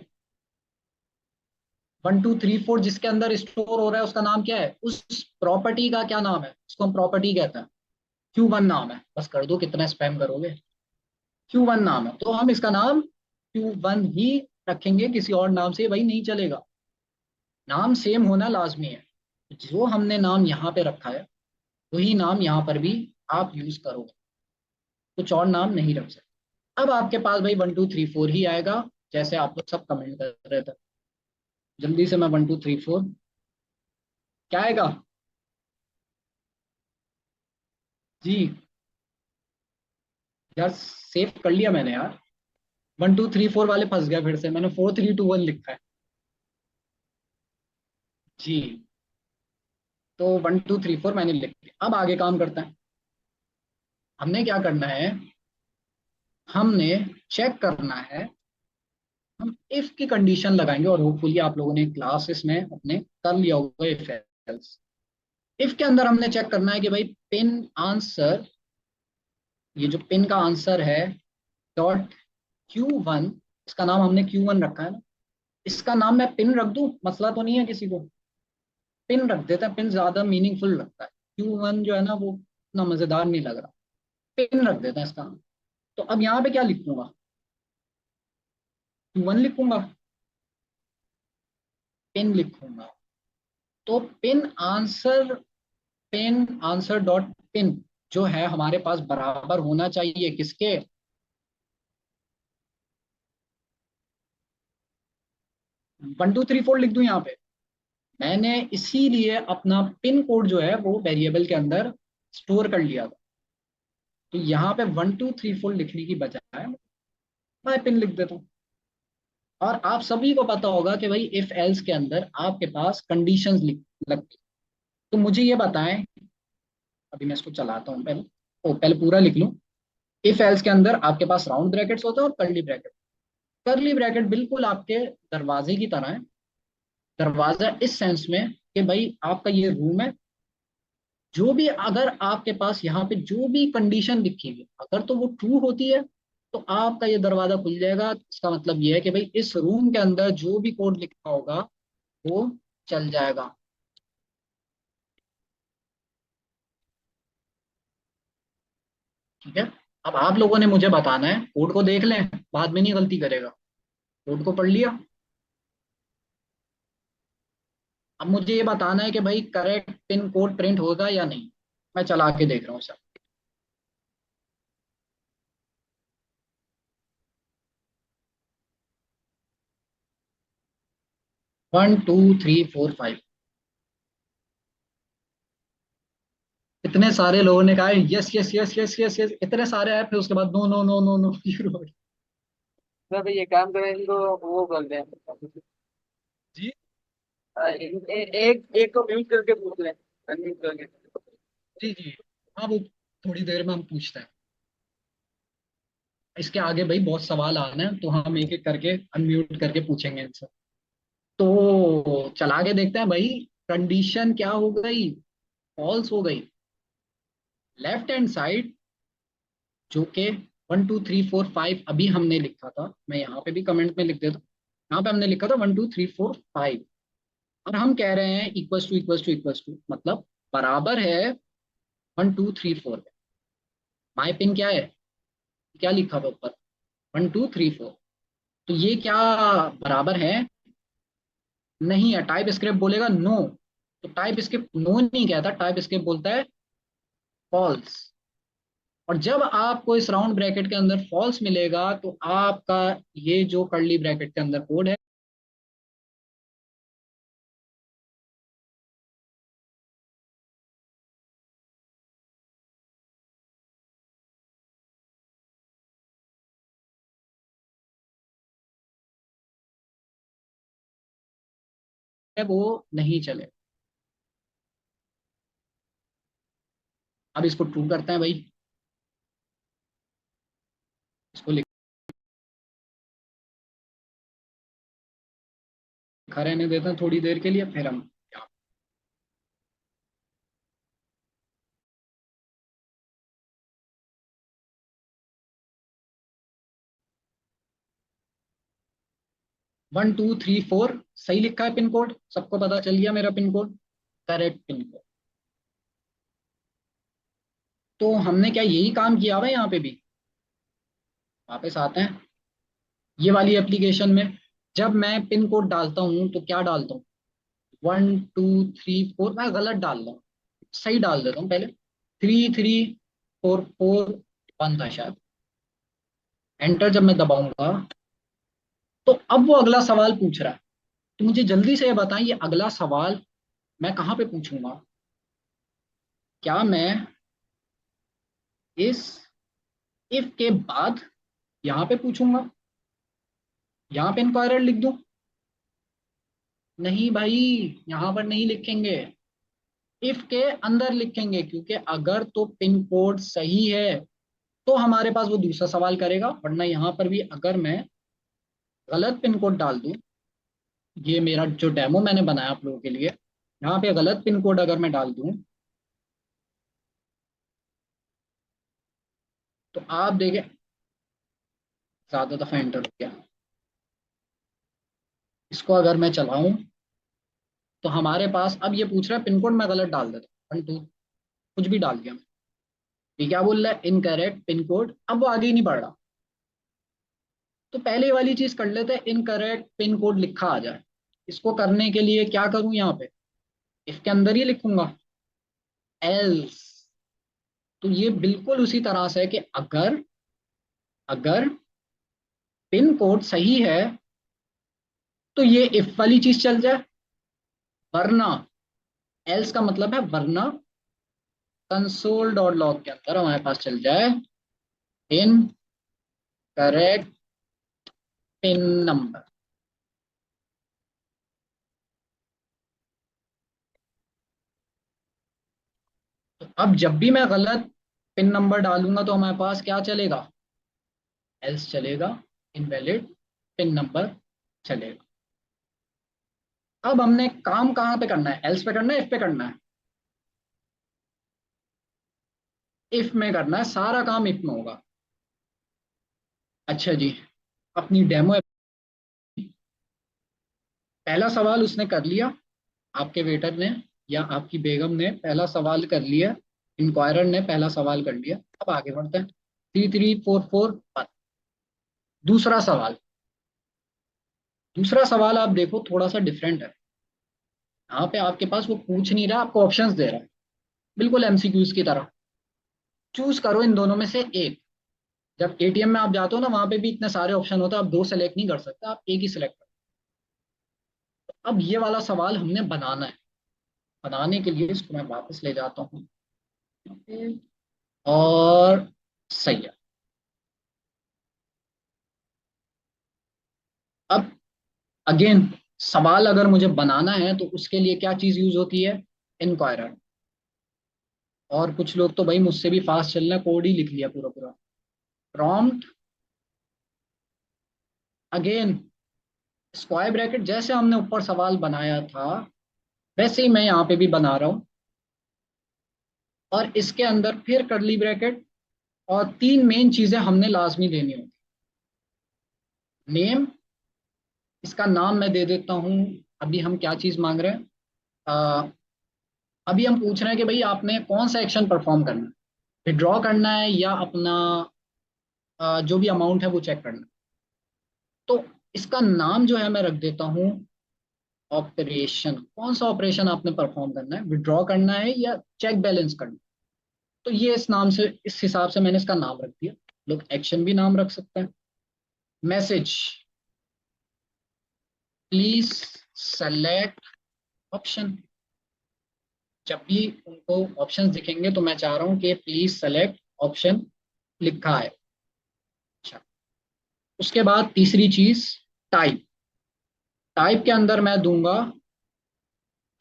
1234 जिसके अंदर स्टोर हो रहा है उसका नाम क्या है, उस प्रॉपर्टी का क्या नाम है, उसको हम प्रॉपर्टी कहते हैं। Q1 नाम है, बस कर दो, कितना स्पैम करोगे। Q1 नाम है, तो हम इसका नाम Q1 ही रखेंगे, किसी और नाम से भाई नहीं चलेगा। नाम सेम होना लाजमी है। जो हमने नाम यहाँ पे रखा है वही नाम यहाँ पर भी आप यूज करोगे, कुछ और नाम नहीं रख सकते। अब आपके पास भाई 1234 ही आएगा, जैसे आप लोग सब कमेंट कर रहे थे। जल्दी से मैं 1234 क्या आएगा जी। यार सेव कर लिया मैंने यार। 1234 वाले फंस गया, फिर से मैंने 4321 लिखा है जी। तो 1234 मैंने लिख लिया। अब आगे काम करते हैं। हमने क्या करना है, हमने चेक करना है, हम इफ की कंडीशन लगाएंगे, और होपफुली आप लोगों ने क्लासेस में अपने कर लिया होगा इफ एल्स। इफ के अंदर हमने चेक करना है कि भाई पिन आंसर, ये जो पिन का आंसर है डॉट Q1, इसका नाम हमने Q1 रखा है ना, इसका नाम मैं पिन रख दूं, मसला तो नहीं है किसी को। पिन रख देता है, पिन ज्यादा मीनिंगफुल लगता है। Q1 जो है ना वो उतना मजेदार नहीं लग रहा, पिन रख देता है इसका नाम। तो अब यहाँ पे क्या लिखूंगा, Q1 लिखूंगा, पिन लिखूंगा। तो पिन आंसर डॉट पिन जो है हमारे पास बराबर होना चाहिए किसके, 1234 लिख दूं यहाँ पे। मैंने इसीलिए अपना पिन कोड जो है वो वेरिएबल के अंदर स्टोर कर लिया था। तो यहाँ पे 1234 लिखने की बजाय मैं पिन लिख देता हूँ। और आप सभी को पता होगा कि भाई इफ एल्स के अंदर आपके पास कंडीशंस लिख लगती। तो मुझे ये बताएं, अभी मैं इसको चलाता हूँ पहले, पहले पूरा लिख लूँ। इफ एल्स के अंदर आपके पास राउंड ब्रैकेट्स होते हैं और कर्ली ब्रैकेट। कर्ली ब्रैकेट बिल्कुल आपके दरवाजे की तरह है। दरवाजा इस सेंस में कि भाई आपका ये रूम है, जो भी अगर आपके पास यहाँ पे जो भी कंडीशन लिखी हुई है अगर तो वो ट्रू होती है तो आपका ये दरवाजा खुल जाएगा। इसका मतलब ये है कि भाई इस रूम के अंदर जो भी कोड लिखा होगा वो चल जाएगा। ठीक है। अब आप लोगों ने मुझे बताना है, कोड को देख लें, बाद में नहीं गलती करेगा। कोड को पढ़ लिया। अब मुझे ये बताना है कि भाई करेक्ट पिन कोड प्रिंट होगा या नहीं। मैं चला के देख रहा हूँ सर। 1 2 3 4 5। इतने सारे लोगों ने कहा yes yes yes yes yes yes, इतने सारे आए, फिर उसके बाद no no no no no शुरू हो गया। सब ये काम करें इनको वो कर दें। जी एक को म्यूट करके पूछ लें, अनम्यूट करके। जी जी। हाँ वो थोड़ी देर में हम पूछते हैं। इसके आगे भाई बहुत सवाल आने हैं तो हम एक एक करके अनम्यूट करके पूछेंगे इनसे। तो चला के देखते हैं भाई। कंडीशन क्या हो गई, फॉल्स हो गई। लेफ्ट हैंड साइड जो कि 1 2 3 4 5 अभी हमने लिखा था, मैं यहाँ पे भी कमेंट में लिख देता हूँ। यहाँ पे हमने लिखा था 1 2 3 4 5, और हम कह रहे हैं equals to equals to equals to, मतलब बराबर है 1 2 3 4। माई पिन क्या है, क्या लिखा हुआ ऊपर 1 2 3 4। तो ये क्या बराबर है, नहीं है। टाइप स्क्रिप्ट बोलेगा नो, तो टाइप स्क्रिप्ट नो नहीं कहता, टाइप स्क्रिप्ट बोलता है फॉल्स। और जब आपको इस राउंड ब्रैकेट के अंदर फॉल्स मिलेगा तो आपका ये जो कर्ली ब्रैकेट के अंदर कोड है वो नहीं चले। अब इसको ट्रू करते हैं भाई, इसको लिखा रहने देते हैं थोड़ी देर के लिए, फिर हम 1 2 3 4 सही लिखा है पिन कोड, सबको पता चल गया मेरा pin code, correct pin code. तो हमने क्या यही काम किया हुआ है यहाँ पे भी? वापस आते हैं ये वाली एप्लीकेशन में। जब मैं पिन कोड डालता हूँ तो क्या डालता हूँ? 1 2 3 4, मैं गलत डाल रहा हूँ, सही डाल देता हूँ पहले। 3 3 4 4 1 था शायद। एंटर जब मैं दबाऊंगा तो अब वो अगला सवाल पूछ रहा है। तो मुझे जल्दी से ये बताएं, ये अगला सवाल मैं कहाँ पे पूछूंगा? क्या मैं इस इफ के बाद यहाँ पे पूछूंगा, यहाँ पे इंक्वायरर लिख दूं? नहीं भाई, यहाँ पर नहीं लिखेंगे, इफ के अंदर लिखेंगे, क्योंकि अगर तो पिन कोड सही है तो हमारे पास वो दूसरा सवाल करेगा, वरना यहाँ पर भी अगर मैं गलत पिन कोड डाल दूं, ये मेरा जो डेमो मैंने बनाया आप लोगों के लिए, यहाँ पे गलत पिन कोड अगर मैं डाल दूं तो आप देखें ज्यादा दफा एंटर हो गया। इसको अगर मैं चलाऊं तो हमारे पास अब ये पूछ रहा है पिन कोड, मैं गलत डाल देता हूँ 1 2 कुछ भी डाल दिया मैं। ये क्या बोल रहा है? Incorrect pin code. अब वो आगे ही नहीं बढ़ रहा। तो पहले वाली चीज कर लेते हैं, इनकरेक्ट पिन कोड लिखा आ जाए। इसको करने के लिए क्या करूं? यहाँ पे इसके अंदर ही लिखूंगा एल्स। तो ये बिल्कुल उसी तरह से है कि अगर अगर पिन कोड सही है तो ये इफ वाली चीज चल जाए, वरना एल्स का मतलब है वरना कंसोल डॉट लॉग के अंदर हमारे पास चल जाए इन करेक्ट पिन नंबर। तो अब जब भी मैं गलत पिन नंबर डालूंगा तो हमारे पास क्या चलेगा? एल्स चलेगा, इनवैलिड पिन नंबर चलेगा। अब हमने काम कहाँ पे करना है? एल्स पे करना है, इफ पे करना है? इफ में करना है, सारा काम इफ में होगा। अच्छा जी, अपनी डेमो, पहला सवाल उसने कर लिया, आपके वेटर ने या आपकी बेगम ने पहला सवाल कर लिया, इंक्वायरर ने पहला सवाल कर लिया। अब आगे बढ़ते हैं। 3 3 4 4 1। दूसरा सवाल, दूसरा सवाल आप देखो थोड़ा सा डिफरेंट है। यहाँ पे आपके पास वो पूछ नहीं रहा, आपको ऑप्शंस दे रहा है, बिल्कुल एमसीक्यूज की तरह। चूज करो इन दोनों में से एक। जब एटीएम में आप जाते हो ना, वहां पे भी इतने सारे ऑप्शन होते हैं, आप दो सेलेक्ट नहीं कर सकते, आप एक ही सिलेक्ट करो। अब ये वाला सवाल हमने बनाना है। बनाने के लिए इसको मैं वापस ले जाता हूँ और सही है। अब अगेन सवाल अगर मुझे बनाना है तो उसके लिए क्या चीज यूज होती है? इंक्वायरर। और कुछ लोग तो भाई मुझसे भी फास्ट चलना, कोड ही लिख लिया पूरा पूरा। प्रॉम्प्ट, अगेन स्क्वायर ब्रैकेट, जैसे हमने ऊपर सवाल बनाया था वैसे ही मैं यहाँ पे भी बना रहा हूँ। और इसके अंदर फिर कर्ली ब्रैकेट, और तीन मेन चीजें हमने लाजमी देनी होती। नेम, इसका नाम मैं दे देता हूँ। अभी हम क्या चीज मांग रहे हैं? अ, अभी हम पूछ रहे हैं कि भाई आपने कौन सा एक्शन परफॉर्म करना है, विड्रॉ करना है या अपना जो भी अमाउंट है वो चेक करना है। तो इसका नाम जो है मैं रख देता हूँ ऑपरेशन। कौन सा ऑपरेशन आपने परफॉर्म करना है, विड्रॉ करना है या चेक बैलेंस करना है? तो ये इस नाम से, इस हिसाब से मैंने इसका नाम रख दिया। लोग एक्शन भी नाम रख सकते हैं। Message, please select option. जब भी उनको ऑप्शंस दिखेंगे तो मैं चाह रहा हूं कि प्लीज सेलेक्ट ऑप्शन लिखा है। अच्छा, उसके बाद तीसरी चीज टाइप। टाइप के अंदर मैं दूंगा,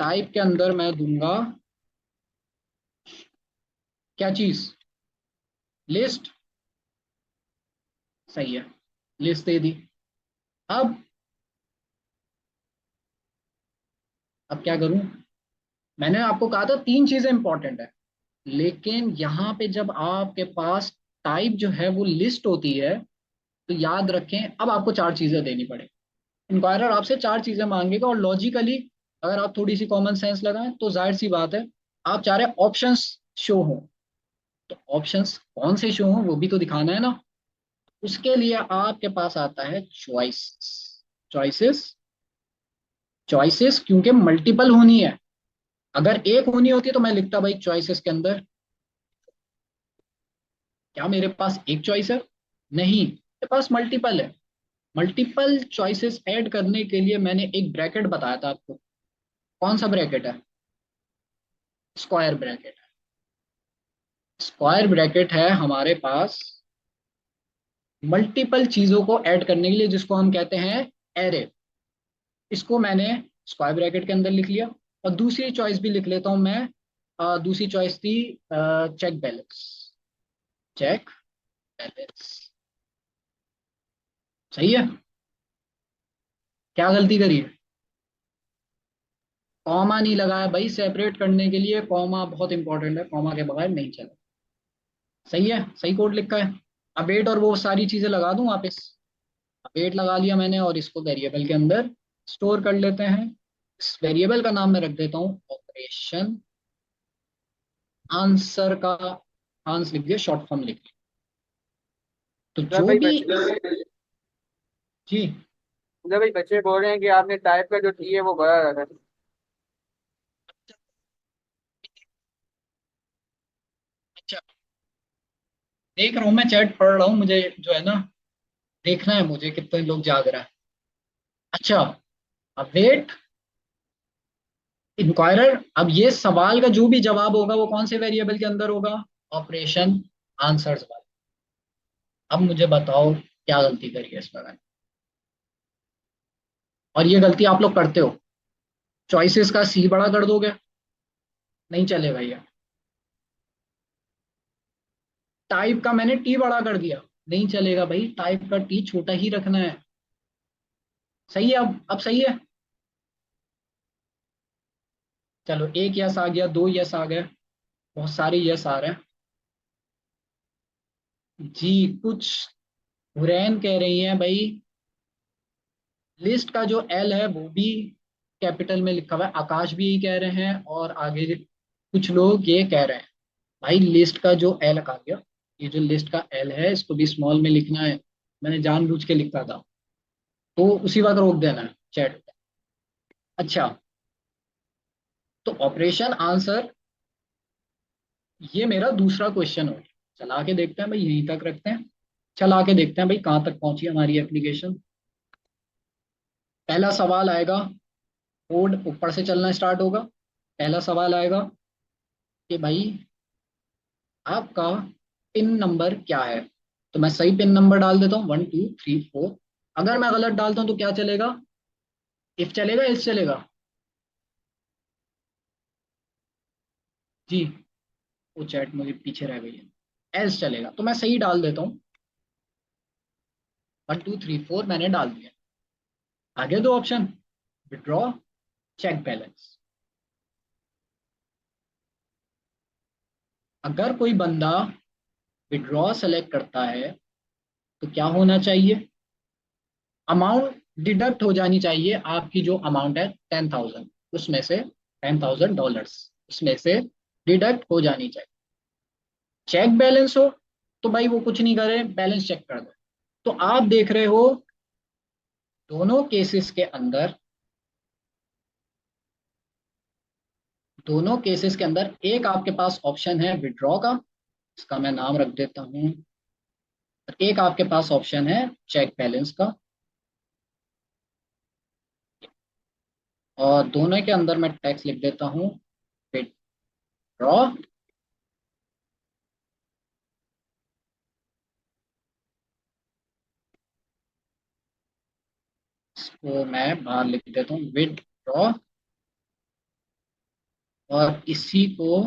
टाइप के अंदर मैं दूंगा क्या चीज? लिस्ट। सही है, लिस्ट दे दी। अब अब क्या करूं? मैंने आपको कहा था तीन चीजें इंपॉर्टेंट है, लेकिन यहाँ पे जब आपके पास टाइप जो है वो लिस्ट होती है तो याद रखें अब आपको चार चीजें देनी पड़े। इंक्वायरर आपसे चार चीजें मांगेगा, और लॉजिकली अगर आप थोड़ी सी कॉमन सेंस लगाएं तो जाहिर सी बात है, आप चाह रहे ऑप्शंस शो हो, तो ऑप्शंस कौन से शो हो वो भी तो दिखाना है ना। उसके लिए आपके पास आता है चॉइसेस। चॉइसेस, चॉइसेस क्योंकि मल्टीपल होनी है। अगर एक होनी होती तो मैं लिखता भाई चॉइसेस के अंदर, क्या मेरे पास एक चॉइस है? नहीं, मेरे पास मल्टीपल है। मल्टीपल चॉइसेस ऐड करने के लिए मैंने एक ब्रैकेट बताया था आपको। कौन सा ब्रैकेट है? Square bracket. स्क्वायर ब्रैकेट है हमारे पास मल्टीपल चीजों को ऐड करने के लिए, जिसको हम कहते हैं एरे। इसको मैंने स्क्वायर ब्रैकेट के अंदर लिख लिया। और दूसरी चॉइस भी लिख लेता हूं मैं। दूसरी चॉइस थी चेक बैलेंस। Check balance. सही है। क्या गलती करी है? कॉमा नहीं लगाया भाई, सेपरेट करने के लिए कॉमा बहुत इंपॉर्टेंट है, कॉमा के बगैर नहीं चला। सही है, सही कोड लिखा है। अब वेट और वो सारी चीजें लगा दूं वापस। वेट लगा लिया मैंने, और इसको वेरिएबल के अंदर स्टोर कर लेते हैं। इस वेरिएबल का नाम मैं रख देता हूँ ऑपरेशन आंसर का। आंस लिख दिया, शॉर्ट फॉर्म लिख दिया। तो मतलब जो भाई भी बच्चे जी, मतलब भाई बच्चे बोल रहे हैं कि आपने टाइप का जो टी है वो बड़ा रखा है। अच्छा, देख रहा हूँ मैं, चैट पढ़ रहा हूँ, मुझे जो है ना देखना है मुझे कितने लोग जाग रहा है। अच्छा, अब वेट इंक्वायरर, अब ये सवाल का जो भी जवाब होगा वो कौन से वेरिएबल के अंदर होगा? ऑपरेशन आंसर्स वाला। अब मुझे बताओ क्या गलती करी है इसमें मैंने? और ये गलती आप लोग करते हो। चॉइसेस का सी बड़ा कर दोगे, नहीं चलेगा ये। टाइप का मैंने टी बड़ा कर दिया, नहीं चलेगा भाई, टाइप का टी छोटा ही रखना है। सही है, अब सही है। चलो, एक यस आ गया, दो यस आ गए, बहुत सारे यस आ रहे हैं। जी, कुछ हुरैन कह रही हैं भाई, लिस्ट का जो एल है वो भी कैपिटल में लिखा हुआ है। आकाश भी यही कह रहे हैं, और आगे कुछ लोग ये कह रहे हैं भाई लिस्ट का जो एल आ गया, ये जो लिस्ट का एल है इसको भी स्मॉल में लिखना है। मैंने जानबूझ के लिखा था, तो उसी वक्त रोक देना है चैट। अच्छा, तो ऑपरेशन आंसर, ये मेरा दूसरा क्वेश्चन हो गया। चला के देखते हैं भाई, यहीं तक रखते हैं। चला के देखते हैं भाई कहाँ तक पहुंची हमारी एप्लीकेशन। पहला सवाल आएगा, कोड ऊपर से चलना स्टार्ट होगा। पहला सवाल आएगा कि भाई आपका पिन नंबर क्या है? तो मैं सही पिन नंबर डाल देता हूँ 1 2 3 4। अगर मैं गलत डालता हूँ तो क्या चलेगा? इफ चलेगा, इफ चलेगा? जी, वो चैट मुझे पीछे रह गई है। एल्स चलेगा, तो मैं सही डाल देता हूँ। 1 2 3 4 मैंने डाल दिया। आगे दो ऑप्शन, विड्रॉ, चेक बैलेंस। अगर कोई बंदा विड्रॉ सेलेक्ट करता है तो क्या होना चाहिए? अमाउंट डिडक्ट हो जानी चाहिए, आपकी जो अमाउंट है 10,000, उसमें से $10,000 उसमें से डिडक्ट हो जानी चाहिए। चेक बैलेंस हो तो भाई वो कुछ नहीं करे, बैलेंस चेक कर दे। तो आप देख रहे हो दोनों केसेस के अंदर, दोनों केसेस के अंदर एक आपके पास ऑप्शन है विड्रॉ का, इसका मैं नाम रख देता हूं। एक आपके पास ऑप्शन है चेक बैलेंस का, और दोनों के अंदर मैं टेक्स्ट लिख देता हूं विड्रॉ। इसको मैं बाहर लिख देता हूँ विड्रॉ। और इसी को,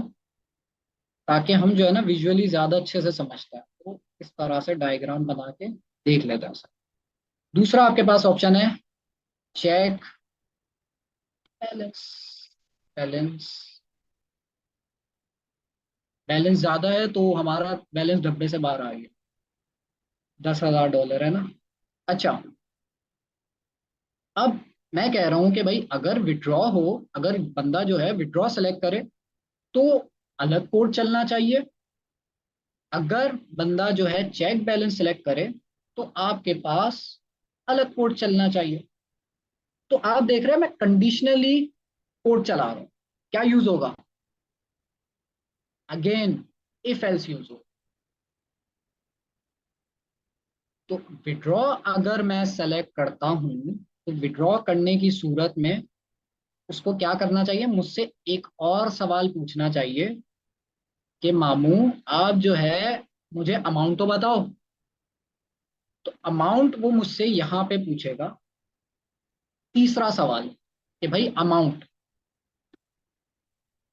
ताकि हम जो है ना विजुअली ज्यादा अच्छे से समझते हैं, तो इस तरह से डायग्राम बना के देख लेते हैं सर। दूसरा आपके पास ऑप्शन है चेक बैलेंस। बैलेंस, बैलेंस ज्यादा है तो हमारा बैलेंस डब्बे से बाहर आ गया। $10,000 है ना। अच्छा, अब मैं कह रहा हूं कि भाई अगर विड्रॉ हो, अगर बंदा जो है विड्रॉ सेलेक्ट करे तो अलग कोड चलना चाहिए। अगर बंदा जो है चेक बैलेंस सेलेक्ट करे तो आपके पास अलग कोड चलना चाहिए। तो आप देख रहे हैं मैं कंडीशनली कोड चला रहा हूं। क्या यूज होगा? अगेन इफ एल्स यूज हो। तो विड्रॉ अगर मैं सेलेक्ट करता हूं तो विड्रॉ करने की सूरत में उसको क्या करना चाहिए, मुझसे एक और सवाल पूछना चाहिए कि मामू आप जो है मुझे अमाउंट तो बताओ। तो अमाउंट वो मुझसे यहाँ पे पूछेगा, तीसरा सवाल कि भाई अमाउंट,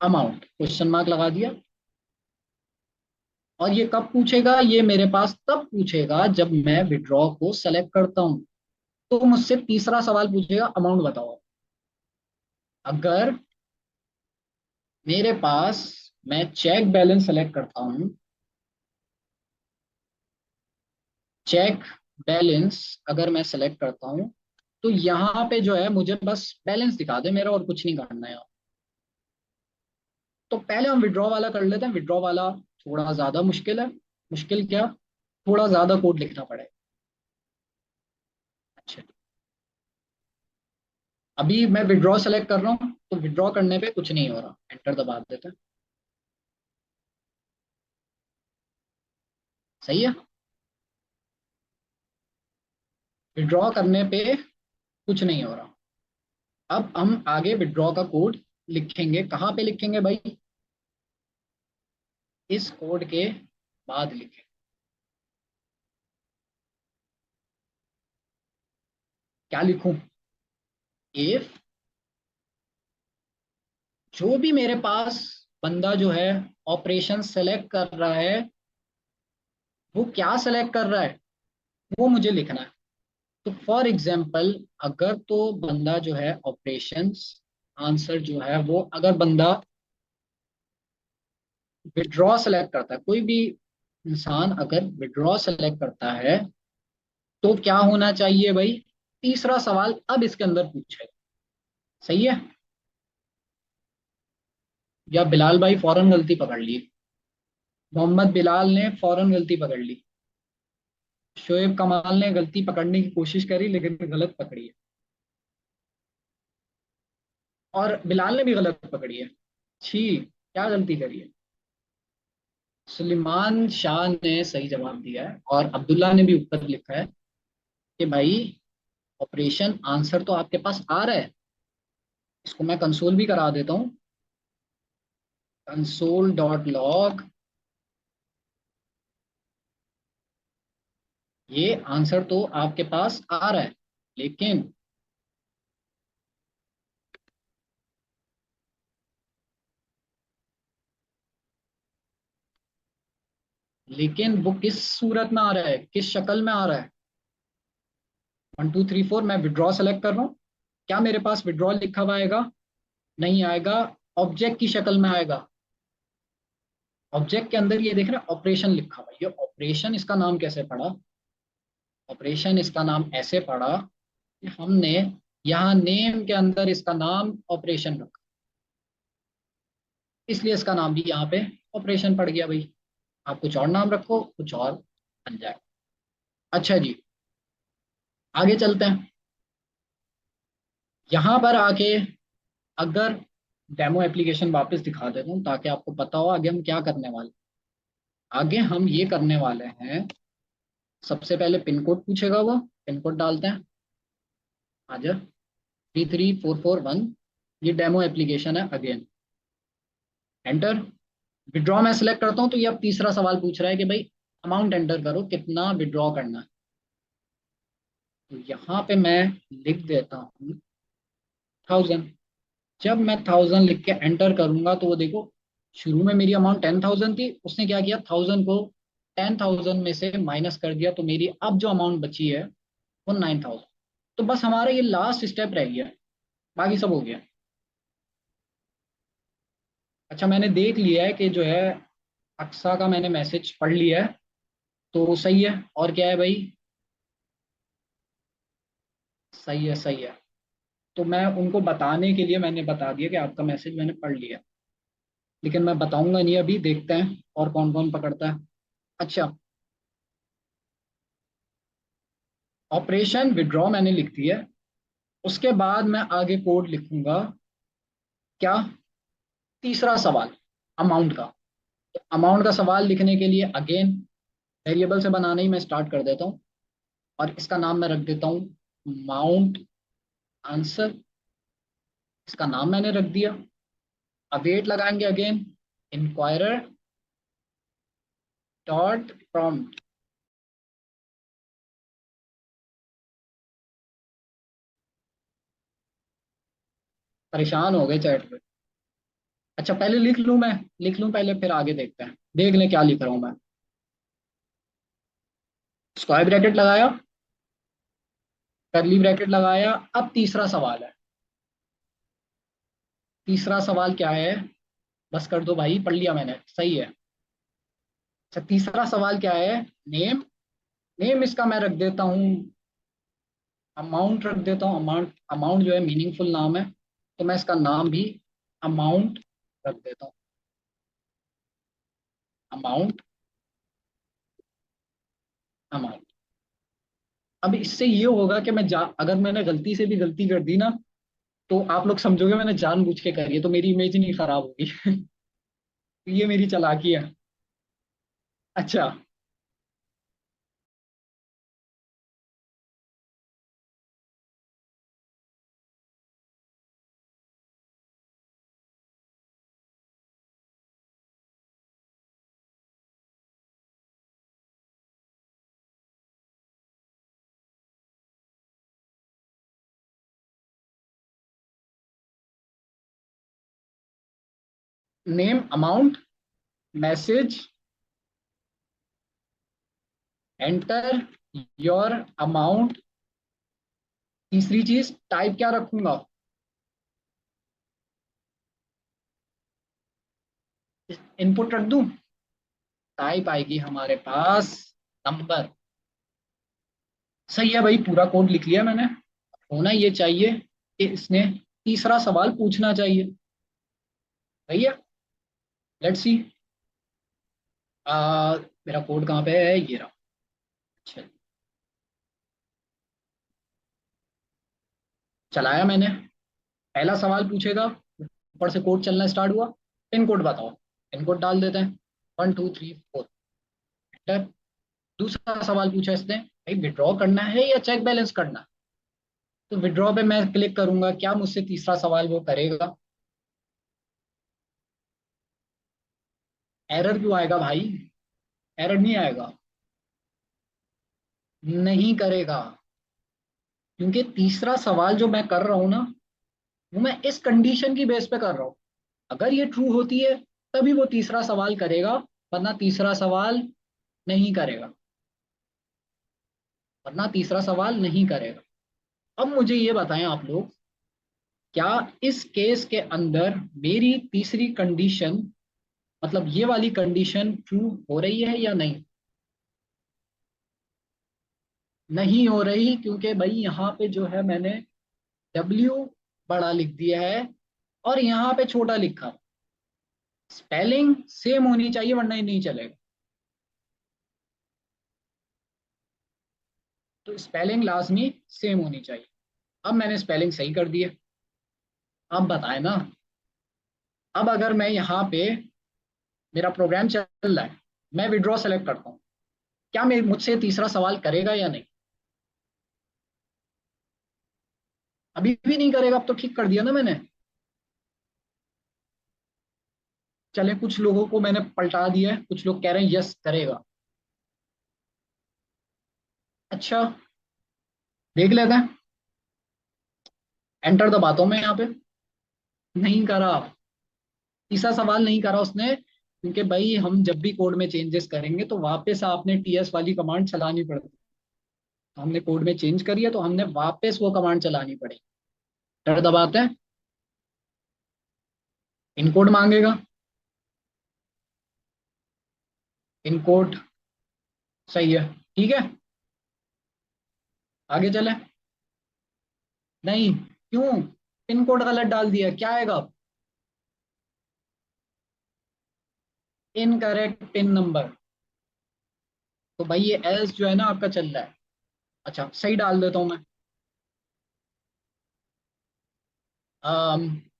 अमाउंट क्वेश्चन मार्क लगा दिया। और ये कब पूछेगा? ये मेरे पास तब पूछेगा जब मैं विड्रॉ को सेलेक्ट करता हूं। तो मुझसे तीसरा सवाल पूछेगा अमाउंट बताओ। अगर मेरे पास, मैं चेक बैलेंस सेलेक्ट करता हूं, चेक बैलेंस अगर मैं सेलेक्ट करता हूं तो यहाँ पे जो है मुझे बस बैलेंस दिखा दे मेरा, और कुछ नहीं करना है। तो पहले हम विड्रॉ वाला कर लेते हैं। विड्रॉ वाला थोड़ा ज्यादा मुश्किल है। मुश्किल क्या? थोड़ा ज्यादा कोड लिखना पड़ेगा। अच्छा, अभी मैं विड्रॉ सेलेक्ट कर रहा हूँ तो विड्रॉ करने पे कुछ नहीं हो रहा, एंटर दबा देते हैं। सही है। विड्रॉ करने पे कुछ नहीं हो रहा। अब हम आगे विड्रॉ का कोड लिखेंगे। कहाँ पे लिखेंगे भाई? इस कोड के बाद लिखेंगे। क्या लिखूं? इफ जो भी मेरे पास बंदा जो है ऑपरेशन सेलेक्ट कर रहा है, वो क्या सेलेक्ट कर रहा है वो मुझे लिखना है। तो फॉर एग्जाम्पल अगर तो बंदा जो है ऑपरेशंस आंसर जो है वो, अगर बंदा विड्रॉ सेलेक्ट करता है, कोई भी इंसान अगर विड्रॉ सेलेक्ट करता है तो क्या होना चाहिए भाई? तीसरा सवाल अब इसके अंदर पूछेगा। सही है। या बिलाल भाई फौरन गलती पकड़ ली, मोहम्मद बिलाल ने फौरन गलती पकड़ ली, शोएब कमाल ने गलती पकड़ने की कोशिश करी लेकिन गलत पकड़ी है, और बिलाल ने भी गलत पकड़ी है। छी, क्या गलती करी है? सुलेमान शाह ने सही जवाब दिया है, और अब्दुल्ला ने भी ऊपर लिखा है कि भाई ऑपरेशन आंसर तो आपके पास आ रहा है। इसको मैं कंसोल भी करा देता हूँ। कंसोल डॉट लॉग, ये आंसर तो आपके पास आ रहा है, लेकिन लेकिन वो किस सूरत में आ रहा है, किस शक्ल में आ रहा है? 1 2 3 4 मैं विड्रॉ सेलेक्ट कर रहा हूँ। क्या मेरे पास विड्रॉ लिखा हुआ आएगा? नहीं आएगा। ऑब्जेक्ट की शक्ल में आएगा। ऑब्जेक्ट के अंदर ये देख रहे हैं ऑपरेशन लिखा हुआ है। ये ऑपरेशन, इसका नाम कैसे पड़ा? ऑपरेशन इसका नाम ऐसे पड़ा कि हमने यहाँ नेम के अंदर इसका नाम ऑपरेशन रखा, इसलिए इसका नाम भी यहाँ पे ऑपरेशन पड़ गया भाई। आप कुछ और नाम रखो, कुछ और बन जाए। अच्छा जी, आगे चलते हैं। यहाँ पर आके अगर डेमो एप्लीकेशन वापस दिखा देता हूँ ताकि आपको पता हो आगे हम क्या करने वाले हैं। आगे हम ये करने वाले हैं, सबसे पहले पिन कोड पूछेगा, वो पिन कोड डालते हैं। आजा, 33441। ये डेमो एप्लीकेशन है। Again enter. विड्रॉ मैं सिलेक्ट करता हूँ तो ये अब तीसरा सवाल पूछ रहा है कि भाई अमाउंट एंटर करो, कितना विड्रॉ करना है। तो यहाँ पे मैं लिख देता हूँ 1000। जब मैं 1000 लिख के एंटर करूंगा तो वो देखो, शुरू में मेरी अमाउंट 10,000 थी, उसने क्या किया, 1000 को 10,000 में से माइनस कर दिया, तो मेरी अब जो अमाउंट बची है वो 9,000। तो बस हमारा ये लास्ट स्टेप रह गया, बाकी सब हो गया। अच्छा, मैंने देख लिया है कि जो है अक्सा का मैंने मैसेज पढ़ लिया है, तो सही है। और क्या है भाई? सही है, सही है। तो मैं उनको बताने के लिए मैंने बता दिया कि आपका मैसेज मैंने पढ़ लिया, लेकिन मैं बताऊंगा नहीं अभी, देखते हैं और कौन कौन पकड़ता है। अच्छा, ऑपरेशन विड्रॉ मैंने लिख दिया है। उसके बाद मैं आगे कोड लिखूंगा, क्या, तीसरा सवाल, अमाउंट का। अमाउंट का सवाल लिखने के लिए अगेन वेरिएबल से बनाना ही मैं स्टार्ट कर देता हूँ, और इसका नाम मैं रख देता हूँ अमाउंट आंसर। इसका नाम मैंने रख दिया। अवेट लगाएंगे अगेन, इंक्वायरर डॉट प्रॉम्प्ट। परेशान हो गए चैट पे। अच्छा, पहले लिख लूं, मैं लिख लूं पहले, फिर आगे देखते हैं, देख लें क्या लिख रहा हूं मैं। स्क्वायर ब्रैकेट लगाया, कर्ली ब्रैकेट लगाया। अब तीसरा सवाल है। तीसरा सवाल क्या है, बस कर दो भाई, पढ़ लिया मैंने, सही है। अच्छा, तीसरा सवाल क्या है, नेम। नेम इसका मैं रख देता हूँ, अमाउंट रख देता हूँ। अमाउंट, अमाउंट जो है मीनिंगफुल नाम है, तो मैं इसका नाम भी अमाउंट रख देता हूँ, अमाउंट, अमाउंट। अब इससे ये होगा कि अगर मैंने गलती से भी गलती कर दी ना, तो आप लोग समझोगे मैंने जानबूझ के करी है, तो मेरी इमेज नहीं खराब होगी। ये मेरी चालाकी है। अच्छा, name, amount, message, enter your amount. तीसरी चीज टाइप क्या रखूंगा, इनपुट रख दूं। टाइप आएगी हमारे पास नंबर। सही है भाई, पूरा कोड लिख लिया मैंने। होना ये चाहिए कि इसने तीसरा सवाल पूछना चाहिए। भैया, लेट्स सी। मेरा कोड कहाँ पे है, ये रहा। अच्छा, चलाया मैंने। पहला सवाल पूछेगा, ऊपर से कोड चलना स्टार्ट हुआ। पिन कोड बताओ। पिन कोड डाल देते हैं, 1 2 3 4। एंटर। दूसरा सवाल पूछा इसने, भाई विड्रॉ करना है या चेक बैलेंस करना है? तो विड्रॉ पे मैं क्लिक करूंगा, क्या मुझसे तीसरा सवाल वो करेगा? एरर क्यों आएगा भाई? एरर नहीं आएगा, नहीं करेगा, क्योंकि तीसरा सवाल जो मैं कर रहा हूं ना, वो मैं इस कंडीशन की बेस पे कर रहा हूं। अगर ये ट्रू होती है तभी वो तीसरा सवाल करेगा, वरना तीसरा सवाल नहीं करेगा, वरना तीसरा सवाल नहीं करेगा। अब मुझे ये बताएं आप लोग, क्या इस केस के अंदर मेरी तीसरी कंडीशन, मतलब ये वाली कंडीशन ट्रू हो रही है या नहीं? नहीं हो रही, क्योंकि भाई यहाँ पे जो है मैंने W बड़ा लिख दिया है और यहाँ पे छोटा लिखा। स्पेलिंग सेम होनी चाहिए वरना ये नहीं चलेगा। तो स्पेलिंग लाजमी सेम होनी चाहिए। अब मैंने स्पेलिंग सही कर दी है। अब बताएं ना, अब अगर मैं यहाँ पे, मेरा प्रोग्राम चल रहा है, मैं विड्रॉ सेलेक्ट करता हूँ, क्या मैं मुझसे तीसरा सवाल करेगा या नहीं? अभी भी नहीं करेगा। अब तो ठीक कर दिया ना मैंने। चले, कुछ लोगों को मैंने पलटा दिया है, कुछ लोग कह रहे हैं यस करेगा। अच्छा, देख लेते हैं। एंटर दबाता हूं मैं यहाँ पे। नहीं करा, तीसरा सवाल नहीं करा उसने, क्योंकि भाई हम जब भी कोड में चेंजेस करेंगे तो वापस आपने टीएस वाली कमांड चलानी पड़ती है। तो हमने कोड में चेंज करी है तो हमने वापस वो कमांड चलानी पड़ेगी। एंटर दबाते हैं, इनकोड मांगेगा। इनकोड सही है, ठीक है। आगे चले। नहीं, क्यों? पिन कोड गलत डाल दिया, क्या आएगा? Incorrect pin number. तो भाई ये एल्स जो है ना आपका चल रहा है। अच्छा सही डाल देता हूँ मैं।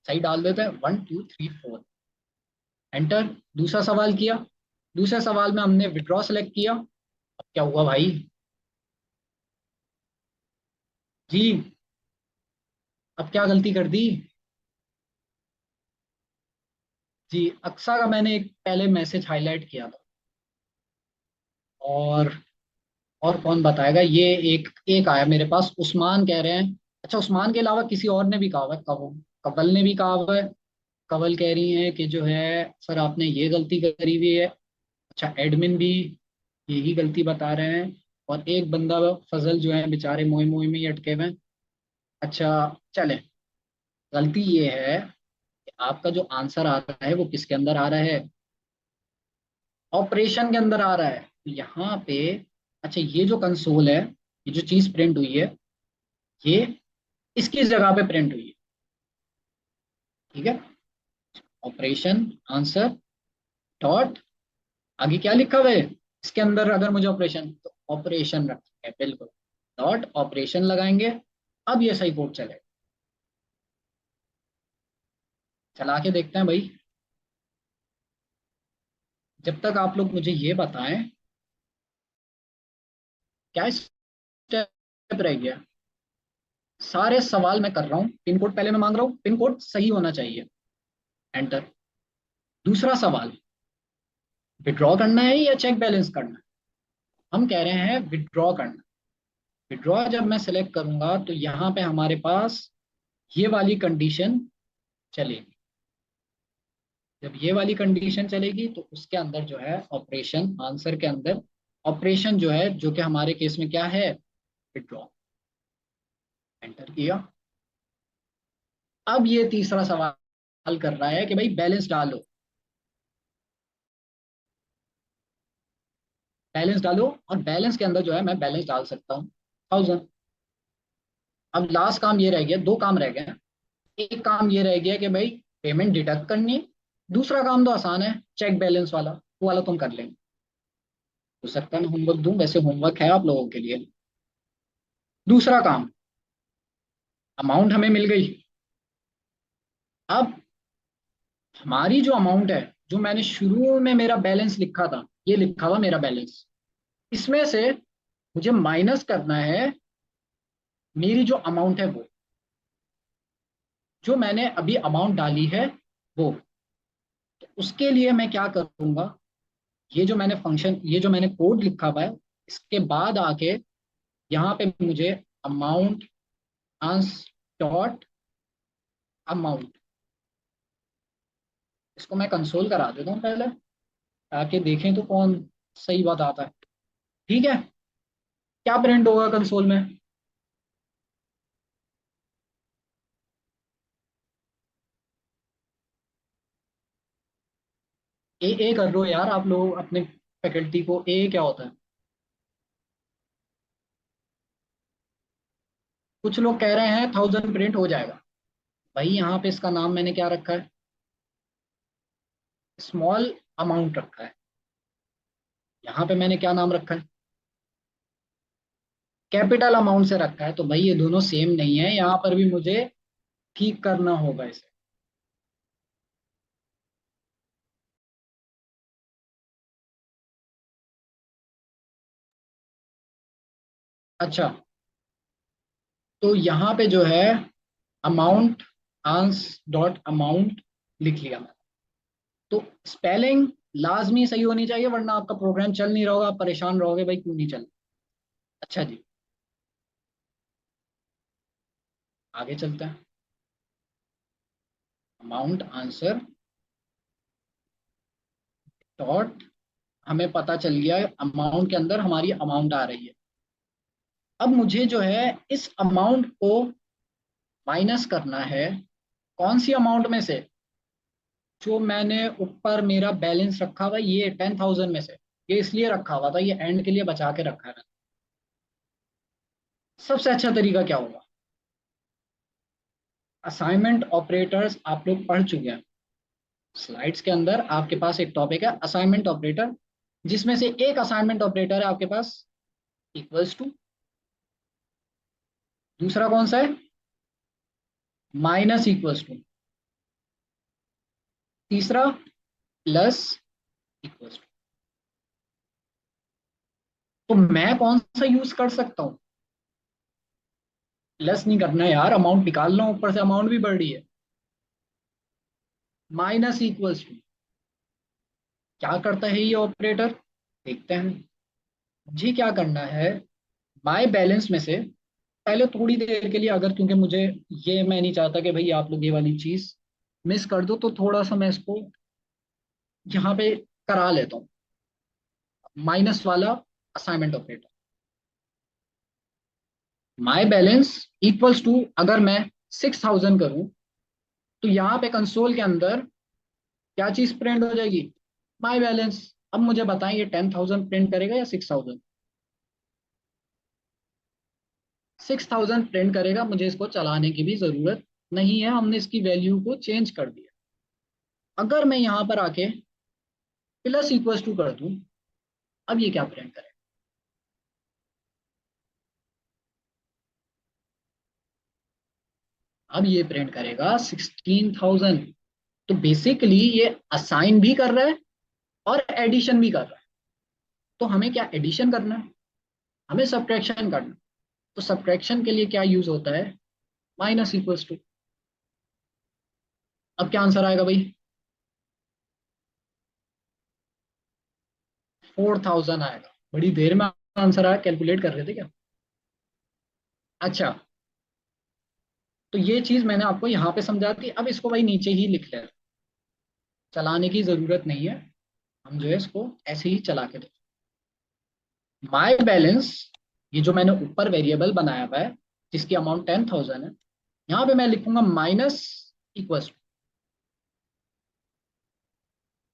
सही डाल देते हैं, 1 2 3 4, एंटर। दूसरा सवाल किया, दूसरे सवाल में हमने विड्रॉ सेलेक्ट किया। अब क्या हुआ भाई? जी, अब क्या गलती कर दी? जी, अक्सा का मैंने एक पहले मैसेज हाईलाइट किया था। और और कौन बताएगा? ये एक एक आया मेरे पास, उस्मान कह रहे हैं। अच्छा, उस्मान के अलावा किसी और ने भी कहा हुआ है, कवल ने भी कहा हुआ है। कवल कह रही है कि जो है सर आपने ये गलती करी हुई है। अच्छा, एडमिन भी यही गलती बता रहे हैं। और एक बंदा फजल जो है बेचारे मोए मोए में ही अटके हुए हैं। अच्छा, चले। गलती ये है कि आपका जो आंसर आ रहा है वो किसके अंदर आ रहा है? ऑपरेशन के अंदर आ रहा है। तो यहाँ पे अच्छा, ये जो कंसोल है, ये जो चीज प्रिंट हुई है, ये इसकी जगह पे प्रिंट हुई है। ठीक है, ऑपरेशन आंसर डॉट, आगे क्या लिखा हुआ है इसके अंदर? अगर मुझे ऑपरेशन, तो ऑपरेशन रखना है बिल्कुल, डॉट ऑपरेशन लगाएंगे। अब ये सही कोड चलेगा। चला के देखते हैं भाई। जब तक आप लोग मुझे ये बताएं क्या स्टेप रह गया। सारे सवाल मैं कर रहा हूँ, पिन कोड पहले मैं मांग रहा हूँ, पिन कोड सही होना चाहिए, एंटर। दूसरा सवाल, विड्रॉ करना है या चेक बैलेंस करना है? हम कह रहे हैं विड्रॉ करना। विड्रॉ जब मैं सेलेक्ट करूंगा तो यहाँ पे हमारे पास ये वाली कंडीशन चलेगी। जब ये वाली कंडीशन चलेगी तो उसके अंदर जो है ऑपरेशन आंसर के अंदर ऑपरेशन जो है, जो कि हमारे केस में क्या है? विड्रॉ। एंटर किया। अब ये तीसरा सवाल कर रहा है कि भाई बैलेंस डालो, बैलेंस डालो। और बैलेंस के अंदर जो है मैं बैलेंस डाल सकता हूँ 1000। अब लास्ट काम ये रह गया, दो काम रह गए हैं। एक काम ये रह गया कि भाई पेमेंट डिडक्ट करनी है। दूसरा काम तो आसान है, चेक बैलेंस वाला, वो वाला तुम कर लेंगे। हो सकता है मैं होमवर्क दूं, वैसे होमवर्क है आप लोगों के लिए। दूसरा काम, अमाउंट हमें मिल गई। अब हमारी जो अमाउंट है, जो मैंने शुरू में मेरा बैलेंस लिखा था, ये लिखा हुआ मेरा बैलेंस, इसमें से मुझे माइनस करना है मेरी जो अमाउंट है वो, जो मैंने अभी अमाउंट डाली है वो। तो उसके लिए मैं क्या करूंगा? ये जो मैंने फंक्शन, ये जो मैंने कोड लिखा हुआ है, इसके बाद आके यहाँ पे मुझे अमाउंट आंस डॉट अमाउंट, इसको मैं कंसोल करा देता हूँ पहले, ताकि देखें तो कौन सही बात आता है। ठीक है, क्या प्रिंट होगा कंसोल में? ए कर लो यार आप लोग अपने फैकल्टी को, ए क्या होता है? कुछ लोग कह रहे हैं 1000 प्रिंट हो जाएगा। भाई यहाँ पे इसका नाम मैंने क्या रखा है? स्मॉल अमाउंट रखा है। यहाँ पे मैंने क्या नाम रखा है? कैपिटल अमाउंट से रखा है। तो भाई ये दोनों सेम नहीं है, यहाँ पर भी मुझे ठीक करना होगा इसे। अच्छा, तो यहाँ पे जो है अमाउंट आंस डॉट अमाउंट लिख लिया मैंने। तो स्पेलिंग लाजमी सही होनी चाहिए, वरना आपका प्रोग्राम चल नहीं रहा होगा, आप परेशान रहोगे भाई क्यों नहीं चल। अच्छा जी, आगे चलते हैं। अमाउंट आंसर डॉट, हमें पता चल गया अमाउंट के अंदर हमारी अमाउंट आ रही है। अब मुझे जो है इस अमाउंट को माइनस करना है, कौन सी अमाउंट में से? जो मैंने ऊपर मेरा बैलेंस रखा हुआ है, ये 10,000 में से। ये इसलिए रखा हुआ था, ये एंड के लिए बचा के रखा है। सबसे अच्छा तरीका क्या होगा? असाइनमेंट ऑपरेटर्स आप लोग पढ़ चुके हैं। स्लाइड्स के अंदर आपके पास एक टॉपिक है असाइनमेंट ऑपरेटर, जिसमें से एक असाइनमेंट ऑपरेटर है आपके पास इक्वल्स टू, दूसरा कौन सा है माइनस इक्वल्स टू, तीसरा प्लस इक्वल्स टू। तो मैं कौन सा यूज कर सकता हूं? प्लस नहीं करना है यार, अमाउंट निकाल लो, ऊपर से अमाउंट भी बढ़ रही है। माइनस इक्वल्स टू क्या करता है ये ऑपरेटर, देखते हैं। जी क्या करना है, माय बैलेंस में से पहले थोड़ी देर के लिए, अगर क्योंकि मुझे ये मैं नहीं चाहता कि भाई आप लोग ये वाली चीज मिस कर दो, तो थोड़ा सा मैं इसको यहाँ पे करा लेता हूँ। माइनस वाला assignment operator, my balance equals to, अगर मैं 6000 करूं तो यहाँ पे कंसोल के अंदर क्या चीज प्रिंट हो जाएगी, माय बैलेंस। अब मुझे बताएं ये 10,000 प्रिंट करेगा या 6000? 6000 प्रिंट करेगा, मुझे इसको चलाने की भी जरूरत नहीं है, हमने इसकी वैल्यू को चेंज कर दिया। अगर मैं यहाँ पर आके प्लस इक्वल्स टू कर दूं, अब ये क्या प्रिंट करेगा, अब ये प्रिंट करेगा 16,000। तो बेसिकली ये असाइन भी कर रहा है और एडिशन भी कर रहा है। तो हमें क्या एडिशन करना है, हमें सब्ट्रैक्शन करना है। तो सब्ट्रैक्शन के लिए क्या यूज होता है, माइनस इक्वल्स टू। अब क्या आंसर आएगा भाई, 4,000 आएगा। बड़ी देर में आंसर आया, कैलकुलेट कर रहे थे क्या? अच्छा, तो ये चीज मैंने आपको यहाँ पे समझा दी। अब इसको भाई नीचे ही लिख ले, चलाने की जरूरत नहीं है, हम जो है इसको ऐसे ही चला के दें। माय बैलेंस, ये जो मैंने ऊपर वेरिएबल बनाया हुआ है जिसकी अमाउंट 10,000 है, यहाँ पे मैं लिखूंगा माइनस इक्वल्स,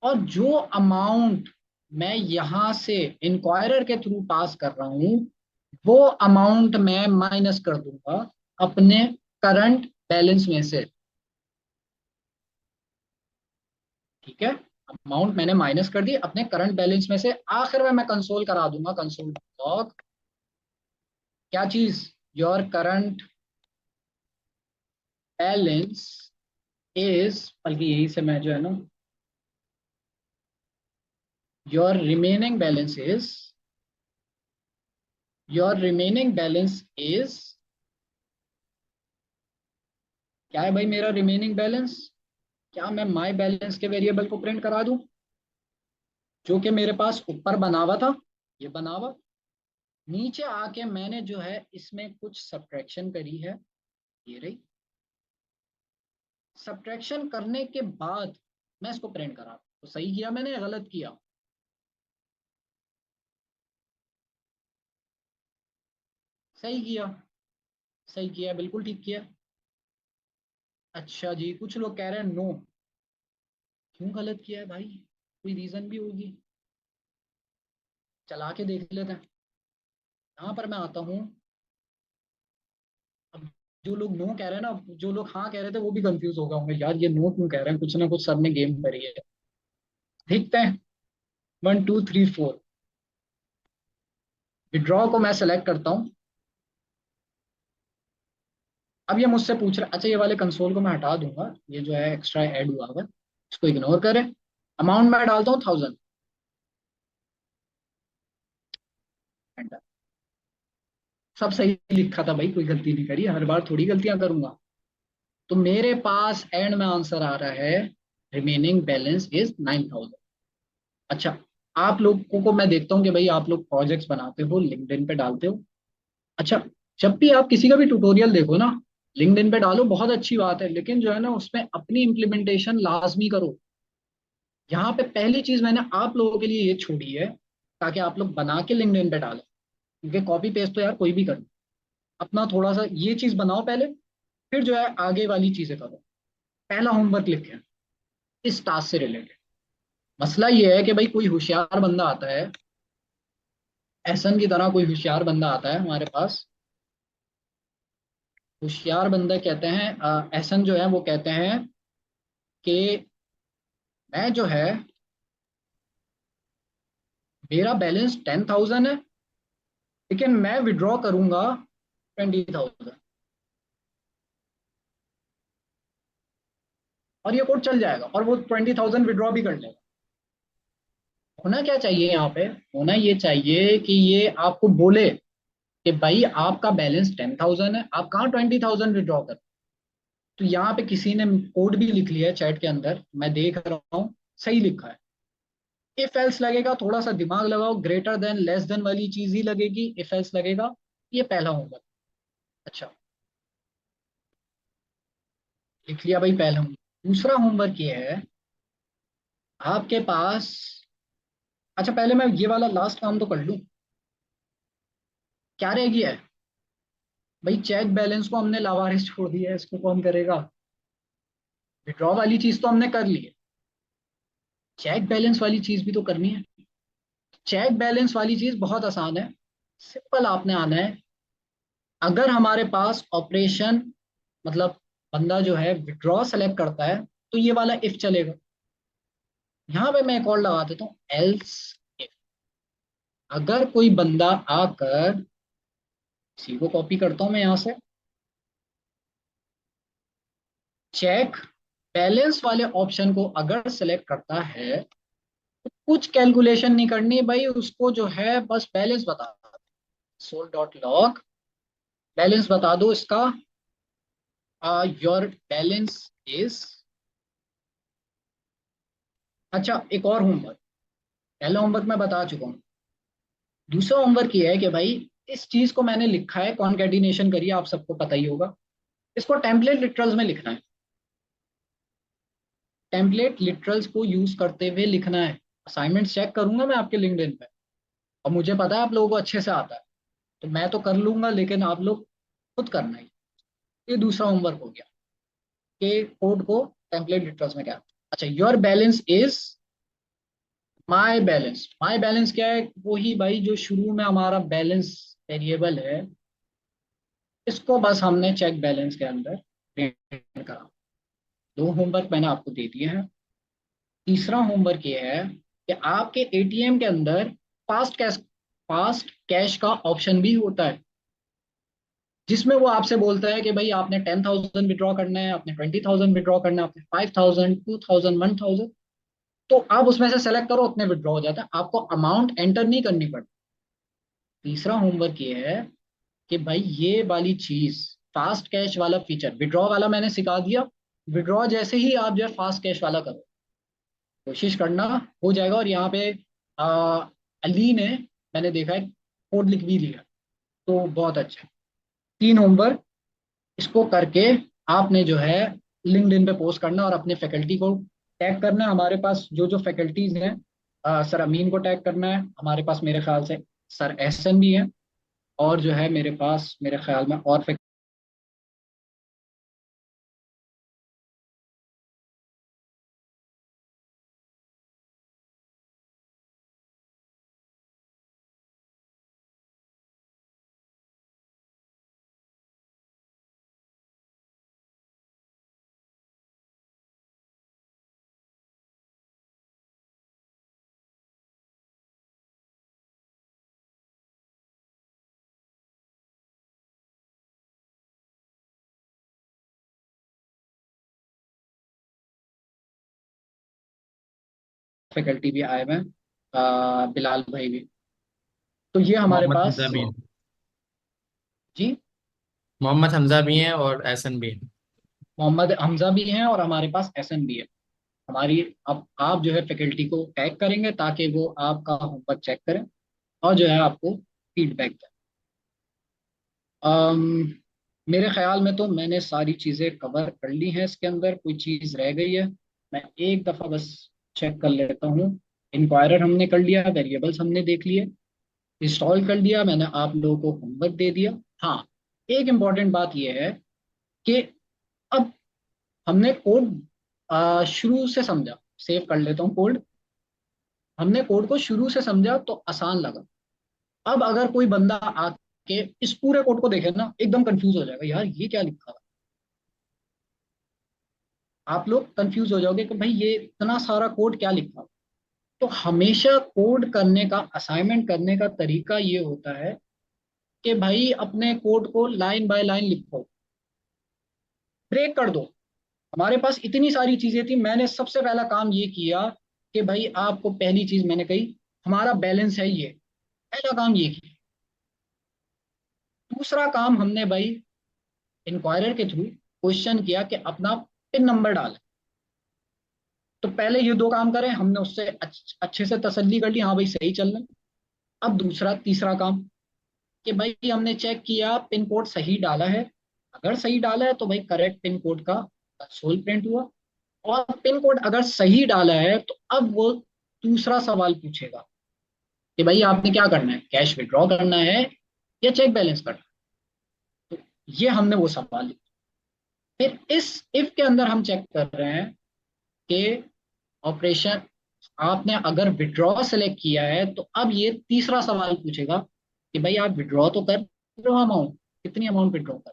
और जो अमाउंट मैं यहां से इंक्वायरर के थ्रू पास कर रहा हूं, वो अमाउंट मैं माइनस कर दूंगा अपने करंट बैलेंस में से। ठीक है, अमाउंट मैंने माइनस कर दी अपने करंट बैलेंस में से। आखिर में मैं कंसोल करा दूंगा, कंसोल लॉग क्या चीज, योर करंट बैलेंस इज, बल्कि यही से मैं जो है ना, your remaining balance is, your remaining balance is, क्या है भाई मेरा रिमेनिंग बैलेंस? क्या मैं माय बैलेंस के वेरिएबल को प्रिंट करा दूं जो कि मेरे पास ऊपर बना हुआ था, ये बना हुआ। नीचे आके मैंने जो है इसमें कुछ सब्ट्रैक्शन करी है, ये रही। सब्ट्रैक्शन करने के बाद मैं इसको प्रिंट करा, तो सही किया मैंने या गलत किया? सही किया, सही किया, बिल्कुल ठीक किया। अच्छा जी, कुछ लोग कह रहे हैं नो, क्यों गलत किया है भाई, कोई रीजन भी होगी, चला के देख लेते हैं। यहाँ पर मैं आता हूँ। अब जो लोग नो कह रहे हैं ना, जो लोग हाँ कह रहे थे वो भी कंफ्यूज हो गए होंगे, यार ये नो क्यों कह रहे हैं, कुछ ना कुछ सर ने गेम करी है। देखते हैं, 1 2 3 4, विड्रॉ को मैं सेलेक्ट करता हूँ। अब ये मुझसे पूछ रहा है, अच्छा ये वाले कंसोल को मैं हटा दूंगा, ये जो है एक्स्ट्रा ऐड हुआ हुआ है, इसको इग्नोर करें। अमाउंट मैं डालता हूँ 1000। सब सही लिखा था भाई, कोई गलती नहीं करी, हर बार थोड़ी गलतियां करूंगा। तो मेरे पास एंड में आंसर आ रहा है, रिमेनिंग बैलेंस इज 9,000। अच्छा, आप लोगों को मैं देखता हूँ कि भाई आप लोग प्रोजेक्ट्स बनाते हो, लिंक्डइन पे डालते हो। अच्छा, जब भी आप किसी का भी ट्यूटोरियल देखो ना, लिंक्डइन पे डालो, बहुत अच्छी बात है, लेकिन जो है ना उसमें अपनी इम्प्लीमेंटेशन लाजमी करो। यहाँ पे पहली चीज मैंने आप लोगों के लिए ये छोड़ी है, ताकि आप लोग बना के लिंक्डइन पे डालें, क्योंकि कॉपी पेस्ट तो यार कोई भी कर, अपना थोड़ा सा ये चीज बनाओ पहले, फिर जो है आगे वाली चीजें करो। पहला होमवर्क लिखें इस टास्क से रिलेटेड। मसला ये है कि भाई कोई होशियार बंदा आता है, एहसन की तरह कोई होशियार बंदा आता है हमारे पास, होशियार बंदे कहते हैं, एहसन जो है वो कहते हैं कि मैं जो है, मेरा बैलेंस 10,000 है, लेकिन मैं विड्रॉ करूंगा 20,000, और ये कोड चल जाएगा और वो 20,000 विड्रॉ भी कर लेगा। होना क्या चाहिए यहाँ पे? होना ये चाहिए कि ये आपको बोले कि भाई आपका बैलेंस 10,000 है, आप कहाँ 20,000 विड्रॉ कर। तो यहाँ पे किसी ने कोड भी लिख लिया है चैट के अंदर, मैं देख रहा हूँ, सही लिखा है। इफ एल्स लगेगा, थोड़ा सा दिमाग लगाओ, ग्रेटर देन लेस देन वाली चीज ही लगेगी, इफ एल्स लगेगा। ये पहला होमवर्क। अच्छा, लिख लिया भाई पहला होमवर्क। दूसरा होमवर्क ये है, आपके पास, अच्छा पहले मैं ये वाला लास्ट काम तो कर लूँ। क्या रह गया है भाई? चेक बैलेंस को हमने लावारिस छोड़ दिया है, इसको कौन करेगा? विड्रॉ वाली चीज तो हमने कर ली है, चेक बैलेंस वाली चीज भी तो करनी है। चेक बैलेंस वाली चीज बहुत आसान है, सिंपल। आपने आना है, अगर हमारे पास ऑपरेशन, मतलब बंदा जो है विड्रॉ सेलेक्ट करता है, तो ये वाला इफ चलेगा। यहाँ पे मैं एक और लगा देता हूँ, एल्स इफ। अगर कोई बंदा आकर, इसी को कॉपी करता हूँ मैं यहाँ से, चेक बैलेंस वाले ऑप्शन को अगर सेलेक्ट करता है, तो कुछ कैलकुलेशन नहीं करनी भाई, उसको जो है बस बैलेंस बता दो। सोल डॉट लॉग बैलेंस बता दो इसका, योर बैलेंस इज। अच्छा, एक और होमवर्क, पहला होमवर्क मैं बता चुका हूँ। दूसरा होमवर्क ये है कि भाई इस चीज को मैंने लिखा है, कॉन्केटिनेशन करिए, आप सबको पता ही होगा। इसको टेम्पलेट लिटरल्स में लिखना है, टेम्पलेट लिटरल्स को यूज करते हुए लिखना है। असाइनमेंट चेक करूंगा मैं आपके लिंक्डइन पे, और मुझे पता है आप लोगों को अच्छे से आता है, तो मैं तो कर लूंगा, लेकिन आप लोग खुद करना है। ये दूसरा होमवर्क हो गया कि कोड को टेम्पलेट लिटरल्स में क्या। अच्छा, your balance is my balance. My balance क्या है? वही भाई जो शुरू में हमारा बैलेंस वेरिएबल है, इसको बस हमने चेक बैलेंस के अंदर प्रिंट करा। दो होमवर्क मैंने आपको दे दिए हैं। तीसरा होमवर्क ये है कि आपके एटीएम के अंदर फास्ट कैश का ऑप्शन भी होता है, जिसमें वो आपसे बोलता है कि भाई आपने 10,000 विड्रॉ करना है, आपने 20,000 विड्रॉ करना है, आपने 5,000, 2,000, 1,000। तो आप उसमें से सेलेक्ट करो, उतने विड्रॉ हो जाता है, आपको अमाउंट एंटर नहीं करनी पड़ती। तीसरा होमवर्क ये है कि भाई ये वाली चीज, फास्ट कैश वाला फीचर, विड्रॉ वाला मैंने सिखा दिया। विड्रॉ जैसे ही आप जो है फास्ट कैश वाला करो, कोशिश करना हो जाएगा। और यहाँ पे आ, अली ने, मैंने देखा है, कोड लिख भी दिया, तो बहुत अच्छा। तीन होमवर्क, इसको करके आपने जो है लिंक्डइन पे पोस्ट करना और अपने फैकल्टी को टैग करना है। हमारे पास जो जो फैकल्टीज हैं, सर अमीन को टैग करना है, हमारे पास मेरे ख्याल से सर एहसन भी हैं, और जो है मेरे पास मेरे ख्याल में और फैकल्टी भी आए हुए हैं, बिलाल भाई भी। तो ये हमारे मोहम्मद पास, हमजा भी हैं। जी, मोहम्मद हमजा भी हैं और एहसन भी हैं। मोहम्मद हमजा भी हैं और हमारे पास एहसन भी है। हमारी, अब आप जो है फैकल्टी को टैग करेंगे ताकि वो आपका होमवर्क चेक करें और जो है आपको फीडबैक दें। अम, मेरे ख्याल में तो मैंने सारी चीज़ें कवर कर ली हैं, इसके अंदर कोई चीज़ रह गई है? मैं एक दफ़ा बस चेक कर लेता हूँ। इंक्वायरर हमने कर लिया, वेरिएबल्स हमने देख लिए, इंस्टॉल कर लिया, मैंने आप लोगों को होमवर्क दे दिया। हाँ, एक इम्पॉर्टेंट बात यह है कि अब हमने कोड शुरू से समझा। सेव कर लेता हूँ कोड। हमने कोड को शुरू से समझा तो आसान लगा। अब अगर कोई बंदा के इस पूरे कोड को देखे ना, एकदम कंफ्यूज हो जाएगा, यार ये क्या लिखा है। आप लोग कंफ्यूज हो जाओगे कि भाई ये इतना सारा कोड क्या लिखा है। तो हमेशा कोड करने का, असाइनमेंट करने का तरीका ये होता है कि भाई अपने कोड को लाइन बाय लाइन लिखो, ब्रेक कर दो। हमारे पास इतनी सारी चीजें थी, मैंने सबसे पहला काम ये किया कि भाई आपको पहली चीज मैंने कही, हमारा बैलेंस है ये, पहला काम ये किया। दूसरा काम हमने भाई इंक्वायरर के थ्रू क्वेश्चन किया कि अपना पिन नंबर डालें। तो पहले ये दो काम करें हमने, उससे अच्छे से तसल्ली कर ली, हाँ भाई सही चल रहा है। अब दूसरा तीसरा काम कि भाई हमने चेक किया पिन कोड सही डाला है। अगर सही डाला है तो भाई करेक्ट पिन कोड का कंसोल प्रिंट हुआ। और पिन कोड अगर सही डाला है तो अब वो दूसरा सवाल पूछेगा कि भाई आपने क्या करना है, कैश विड्रॉ करना है या चेक बैलेंस करना है। तो ये हमने वो सवाल लिखा। फिर इस इफ के अंदर हम चेक कर रहे हैं कि ऑपरेशन, आपने अगर विड्रॉ सेलेक्ट किया है तो अब ये तीसरा सवाल पूछेगा कि भाई आप विड्रॉ तो कर रहे हो अमाउंट, कितनी अमाउंट विड्रॉ कर,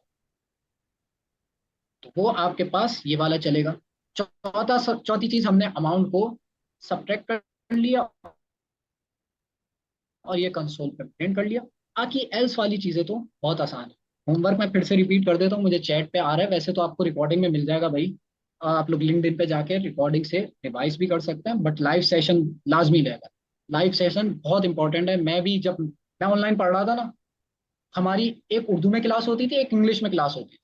तो वो आपके पास ये वाला चलेगा। चौथी चीज हमने अमाउंट को सब्ट्रैक्ट कर लिया और ये कंसोल पे प्रिंट कर लिया। बाकी एल्स वाली चीजें तो बहुत आसान है। होमवर्क मैं फिर से रिपीट कर देता हूँ, मुझे चैट पे आ रहा है, वैसे तो आपको रिकॉर्डिंग में मिल जाएगा भाई। आप लोग लिंक्डइन पे जाके रिकॉर्डिंग से रिवाइज भी कर सकते हैं, बट लाइव सेशन लाजमी रहेगा। लाइव सेशन बहुत इंपॉर्टेंट है। मैं भी जब मैं ऑनलाइन पढ़ रहा था ना, हमारी एक उर्दू में क्लास होती थी, एक इंग्लिश में क्लास होती थी,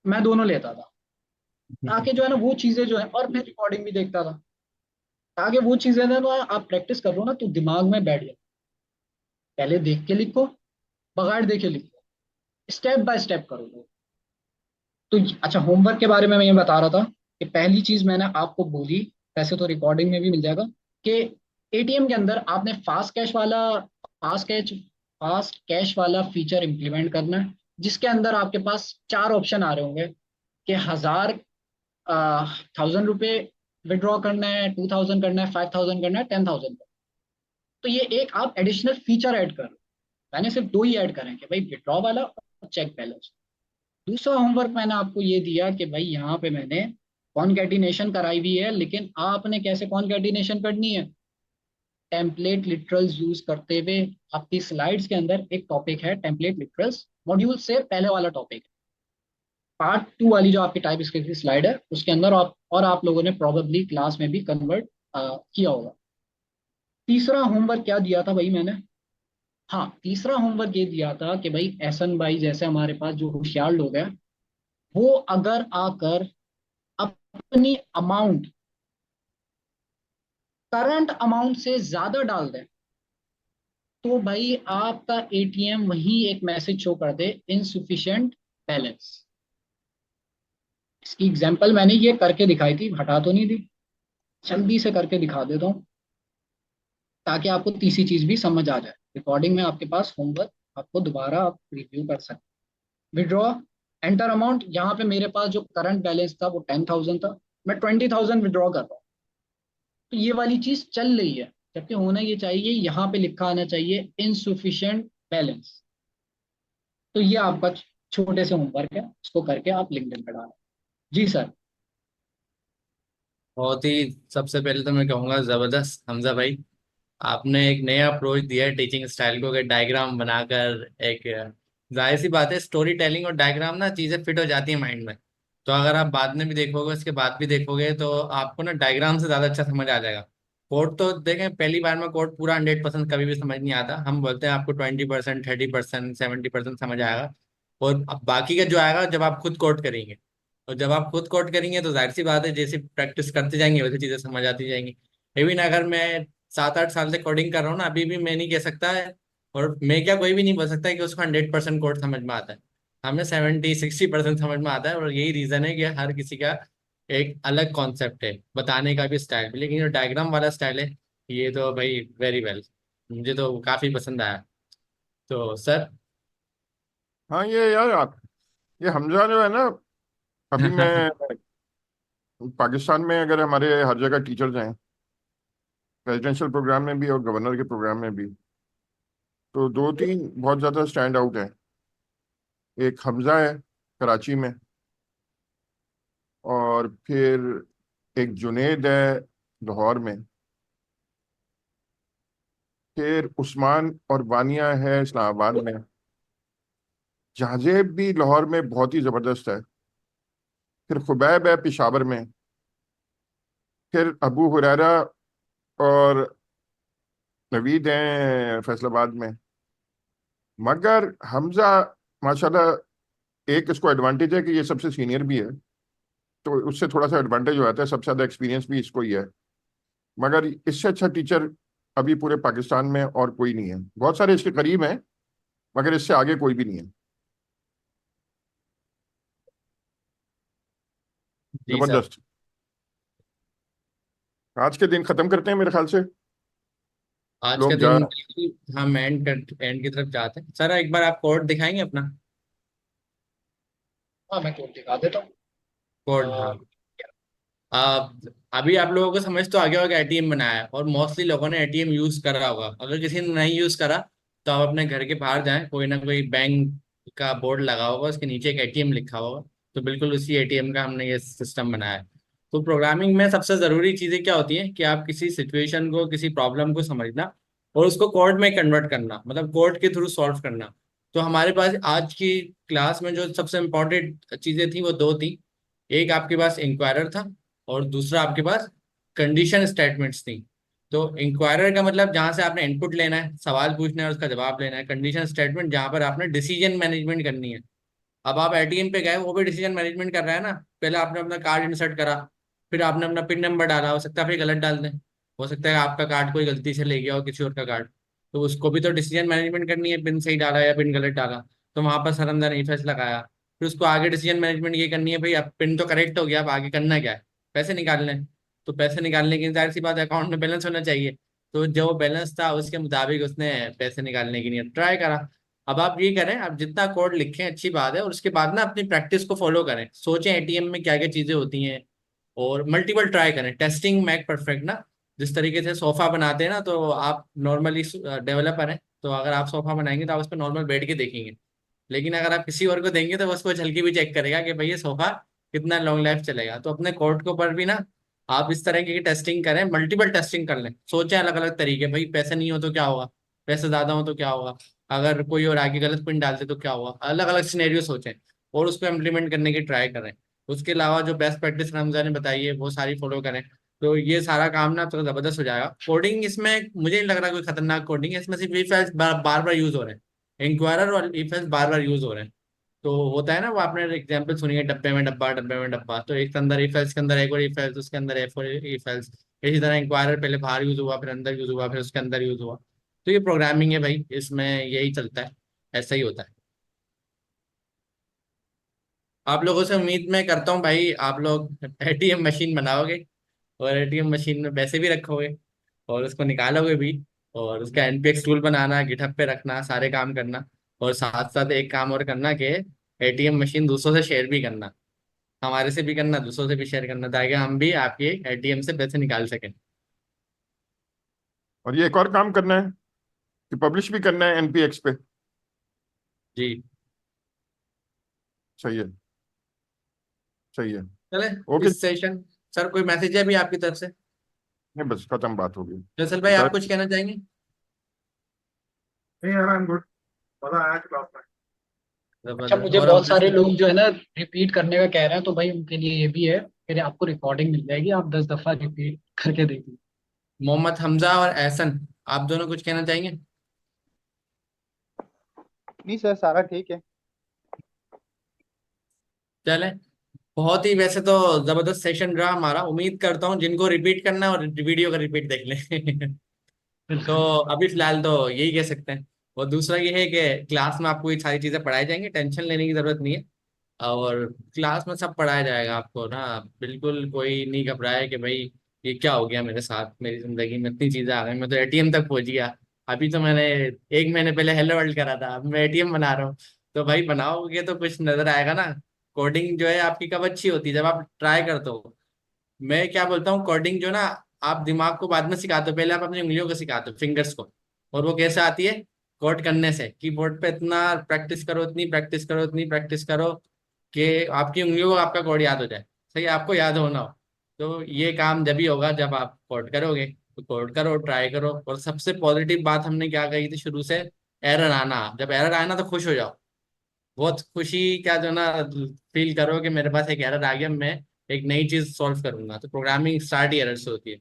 मैं दोनों लेता था ताकि जो है ना वो चीजें जो है, और मैं रिकॉर्डिंग भी देखता था ताकि वो चीजें ना, तो आप प्रैक्टिस कर लो ना तो दिमाग में बैठ जाए। पहले देख के लिखो, बगैर देखे लिखो, स्टेप बाय स्टेप करो। तो अच्छा, होमवर्क के बारे में मैं ये बता रहा था कि पहली चीज मैंने आपको बोली, वैसे तो रिकॉर्डिंग में भी मिल जाएगा, कि एटीएम के अंदर आपने फास्ट कैश वाला फीचर इंप्लीमेंट करना है, जिसके अंदर आपके पास चार ऑप्शन आ रहे होंगे कि 1000, 1000 रुपये विड्रॉ करना है, 2000 करना है, 5000 करना है, 10,000। तो ये एक आप एडिशनल फीचर ऐड कर, मैंने सिर्फ दो ही ऐड करें कि भाई विड्रॉ वाला और चेक बैलेंस। दूसरा होमवर्क मैंने आपको ये दिया कि भाई यहाँ पे मैंने कॉनकैटिनेशन कराई हुई है, लेकिन आपने कैसे कॉनकैटिनेशन करनी है, टेम्पलेट लिटरल्स यूज करते हुए। आपकी स्लाइड्स के अंदर एक टॉपिक है टेम्पलेट लिटरल्स, मॉड्यूल से पहले वाला टॉपिक, पार्ट 2 वाली जो आपकी टाइप स्क्रिप्ट की स्लाइड है उसके अंदर आप लोगों ने प्रोबेबली क्लास में भी कन्वर्ट किया होगा। तीसरा होमवर्क क्या दिया था भाई मैंने, हाँ तीसरा होमवर्क ये दिया था कि भाई एहसन भाई जैसे हमारे पास जो होशियार लोग हैं, वो अगर आकर अपनी अमाउंट करंट अमाउंट से ज्यादा डाल दें तो भाई आपका एटीएम वहीं एक मैसेज शो कर दे, इनसुफिशिएंट बैलेंस। इसकी एग्जांपल मैंने ये करके दिखाई थी, हटा तो नहीं दी, जल्दी से करके दिखा देता हूँ ताकि आपको तीसरी चीज भी समझ आ जाए। रिकॉर्डिंग में आपके पास होमवर्क, आपको दोबारा आप रिव्यू कर सकते हैं। विड्रॉ, एंटर अमाउंट, यहाँ पे मेरे पास जो करंट बैलेंस था वो 10,000 था, मैं 20,000 विड्रॉ कर रहा हूँ। तो ये वाली चीज चल रही है, जबकि होना ये चाहिए, यहाँ पे लिखा आना चाहिए इनसुफिशिएंट बैलेंस। तो ये आपका छोटे से होमवर्क है, इसको करके आप लिंक्डइन पे डालें। जी सर। बहुत ही, सबसे पहले तो मैं कहूँगा जबरदस्त हमजा भाई, आपने एक नया अप्रोच दिया है टीचिंग स्टाइल को, कि डायग्राम बनाकर एक, जाहिर सी बात है स्टोरी टेलिंग और डायग्राम ना चीजें फिट हो जाती है माइंड में। तो अगर आप बाद में भी देखोगे, उसके बाद भी देखोगे, तो आपको ना डायग्राम से ज्यादा अच्छा समझ आ जाएगा। कोड तो देखें, पहली बार में कोड पूरा 100% कभी भी समझ नहीं आता। हम बोलते हैं आपको 20%, 30%, 70% समझ आएगा, और अब बाकी का जो आएगा जब आप खुद कोड करेंगे। और जब आप खुद कोड करेंगे तो जाहिर सी बात है, जैसे प्रैक्टिस करते जाएंगे वैसे चीजें समझ आती जाएंगी। इवन अगर मैं 7-8 साल से कोडिंग कर रहा हूँ ना, अभी भी मैं नहीं कह सकता है, और मैं क्या कोई भी नहीं बोल सकता है कि उसको 100% कोड समझ में आता है। हमें 70-60% समझ में आता है, और यही रीजन है कि हर किसी का एक अलग कॉन्सेप्ट है, बताने का भी स्टाइल भी। लेकिन जो डायग्राम वाला स्टाइल है, ये तो भाई वेरी वेल, मुझे तो काफी पसंद आया। तो सर हाँ ये यार आप, ये हमजा जो है ना, अभी मैं पाकिस्तान में अगर हमारे हर जगह टीचर्स हैं, रेजिडेंशियल प्रोग्राम में भी और गवर्नर के प्रोग्राम में भी, तो दो तीन बहुत ज़्यादा स्टैंड आउट है। एक हमजा है कराची में, और फिर एक जुनेद है लाहौर में, फिर उस्मान और वानिया है इस्लामाबाद में, जहाजेब भी लाहौर में बहुत ही ज़बरदस्त है, फिर खुबैब है पेशावर में, फिर अबू हुरैरा और नवीद हैं फैसलाबाद में। मगर हमजा माशाल्लाह, एक इसको एडवांटेज है कि ये सबसे सीनियर भी है, तो उससे थोड़ा सा एडवांटेज हो जाता है, सबसे ज़्यादा एक्सपीरियंस भी इसको ही है। मगर इससे अच्छा टीचर अभी पूरे पाकिस्तान में और कोई नहीं है। बहुत सारे इसके करीब हैं, मगर इससे आगे कोई भी नहीं है। जी सर। जबरदस्त। आज के दिन खत्म करते हैं मेरे ख्याल से। आज का लोग जा दिन बिल्कुल हम एंड की तरफ जाते हैं। सर एक बार आप कोड दिखाएंगे अपना? हाँ, मैं कोड दिखा देता कोड, हाँ। हूँ। आप अभी आप लोगों को समझ तो आ गया होगा एटीएम बनाया है, और मोस्टली लोगों ने एटीएम यूज करा होगा। अगर किसी ने नहीं यूज करा तो आप अपने घर के बाहर जाएं, कोई ना कोई बैंक का बोर्ड लगा होगा, उसके नीचे एक एटीएम लिखा होगा, तो बिल्कुल उसी एटीएम का हमने ये सिस्टम बनाया है। तो प्रोग्रामिंग में सबसे जरूरी चीजें क्या होती हैं कि आप किसी सिचुएशन को, किसी प्रॉब्लम को समझना और उसको कोड में कन्वर्ट करना, मतलब कोड के थ्रू सॉल्व करना। तो हमारे पास आज की क्लास में जो सबसे इम्पोर्टेंट चीजें थी वो दो थी। एक आपके पास इंक्वायरर था, और दूसरा आपके पास कंडीशन स्टेटमेंट्स थी। तो इंक्वायरर का मतलब जहां से आपने इनपुट लेना है, सवाल पूछना है, उसका जवाब लेना है। कंडीशन स्टेटमेंट जहां पर आपने डिसीजन मैनेजमेंट करनी है। अब आप एटीएम पे गए, वो भी डिसीजन मैनेजमेंट कर रहा है ना। पहले आपने अपना कार्ड इंसर्ट करा, फिर आपने अपना पिन नंबर डाला, हो सकता है फिर गलत डाल दें, हो सकता है आपका कार्ड कोई गलती से ले गया हो किसी और का कार्ड, तो उसको भी तो डिसीजन मैनेजमेंट करनी है, पिन सही डाला या पिन गलत डाला। तो वहां पर सर अंदर ई फैस लगाया। फिर उसको आगे डिसीजन मैनेजमेंट ये करनी है, भाई अब पिन तो करेक्ट हो गया, अब आगे करना क्या है? पैसे निकालने हैं। तो पैसे निकालने की जाहिर सी बात है अकाउंट में बैलेंस होना चाहिए। तो जो बैलेंस था उसके मुताबिक उसने पैसे निकालने की लिए ट्राई करा। अब आप ये करें, आप जितना कोड लिखें अच्छी बात है, और उसके बाद ना अपनी प्रैक्टिस को फॉलो करें, सोचें एटीएम में क्या क्या चीजें होती हैं, और मल्टीपल ट्राई करें। टेस्टिंग मैक परफेक्ट ना। जिस तरीके से सोफा बनाते हैं ना, तो आप नॉर्मली डेवलपर हैं, तो अगर आप सोफा बनाएंगे तो आप उस पर नॉर्मल बैठ के देखेंगे। लेकिन अगर आप किसी और को देंगे तो वो उसको चल के भी चेक करेगा कि भाई ये सोफा कितना लॉन्ग लाइफ चलेगा। तो अपने कोड के ऊपर भी ना आप इस तरह की टेस्टिंग करें, मल्टीपल टेस्टिंग कर लें, सोचें अलग अलग तरीके, भाई पैसे नहीं हो तो क्या होगा, पैसे ज्यादा हो तो क्या होगा, अगर कोई और आगे गलत पिन डालते तो क्या होगा, अलग अलग सिनेरियो सोचें और उसको इम्प्लीमेंट करने की ट्राई करें। उसके अलावा जो बेस्ट प्रैक्टिस रमजान ने बताई है वो सारी फॉलो करें। तो ये सारा काम ना तो जबरदस्त हो जाएगा। कोडिंग इसमें मुझे नहीं लग रहा कोई खतरनाक कोडिंग है, इसमें सिर्फ if else bar bar use हो रहे हैं, इंक्वायरर और if else bar bar use हो रहे हैं। तो होता है ना, वो आपने एग्जांपल सुनी है, डब्बे में डब्बा, डब्बे में डब्बा, तो एक के अंदर if else के अंदर एक और if else, उसके अंदर एफ और if else। इसी तरह इंक्वायरर पहले बाहर यूज हुआ, फिर अंदर यूज हुआ, फिर उसके अंदर यूज हुआ। तो ये प्रोग्रामिंग है भाई, इसमें यही चलता है, ऐसा ही होता है। आप लोगों से उम्मीद मैं करता हूँ भाई, आप लोग एटीएम मशीन बनाओगे, और एटीएम मशीन में पैसे भी रखोगे, और उसको निकालोगे भी, और उसका एनपीएक्स टूल बनाना, गिटहब पे रखना, सारे काम करना। और साथ साथ एक काम और करना कि एटीएम मशीन दूसरों से शेयर भी करना, हमारे से भी करना, दूसरों से भी शेयर करना, ताकि हम भी आपके एटीएम से पैसे निकाल सकें। और ये एक और काम करना है कि पब्लिश भी करना है एनपीएक्स पे। जी। सही है, सही है। चले ओके। इस सेशन। सर कोई मैसेज है भी आपकी तरफ से? नहीं, बस खत्म, बात हो गई। फैसल भाई बता। आप कुछ कहना चाहेंगे? नहीं यार, आई एम गुड। मजा आया क्लास में। अच्छा, जबरदस्त। मुझे और बहुत सारे ऑब्वियसली लोग जो है ना रिपीट करने का कह रहे हैं, तो भाई उनके लिए ये भी है, फिर आपको रिकॉर्डिंग मिल जाएगी, आप 10 दफा रिपीट करके देखिए। मोहम्मद हमजा और एहसन, आप दोनों कुछ कहना चाहेंगे? नहीं सर, सारा ठीक है। चले, बहुत ही वैसे तो जबरदस्त सेशन रहा हमारा। उम्मीद करता हूँ जिनको रिपीट करना है और वीडियो का रिपीट देख लें। तो बिल्कुल। अभी फिलहाल तो यही कह सकते हैं। और दूसरा ये है कि क्लास में आपको ये सारी चीजें पढ़ाई जाएंगी, टेंशन लेने की जरूरत नहीं है। और क्लास में सब पढ़ाया जाएगा आपको ना, बिल्कुल कोई नहीं घबराए कि भाई ये क्या हो गया मेरे साथ, मेरी जिंदगी में इतनी चीजें आ गई, मैं तो एटीएम तक पहुंच गया। अभी तो मैंने 1 महीने पहले हेलो वर्ल्ड करा था, अब मैं एटीएम बना रहा हूँ। तो भाई बनाओगे तो कुछ नजर आएगा ना। कोडिंग जो है आपकी कब अच्छी होती है? जब आप ट्राई करते हो। मैं क्या बोलता हूँ, कोडिंग जो ना, आप दिमाग को बाद में सिखाते हो, पहले आप अपनी उंगलियों को सिखाते हो, फिंगर्स को। और वो कैसे आती है? कोड करने से, कीबोर्ड पे इतना प्रैक्टिस करो, इतनी प्रैक्टिस करो, इतनी प्रैक्टिस करो कि आपकी उंगलियों को आपका कोड याद हो जाए। सही, आपको याद होना हो। तो ये काम जब ही होगा जब आप कोड करोगे। तो कोड करो, ट्राई करो। और सबसे पॉजिटिव बात हमने क्या कही थी शुरू से, एरर आना। जब एरर आए ना तो खुश हो जाओ, बहुत खुशी क्या जो ना फील करो कि मेरे पास एक एरर आ गया, मैं एक नई चीज सॉल्व करूंगा। तो प्रोग्रामिंग स्टार्ट ही एरर से होती है।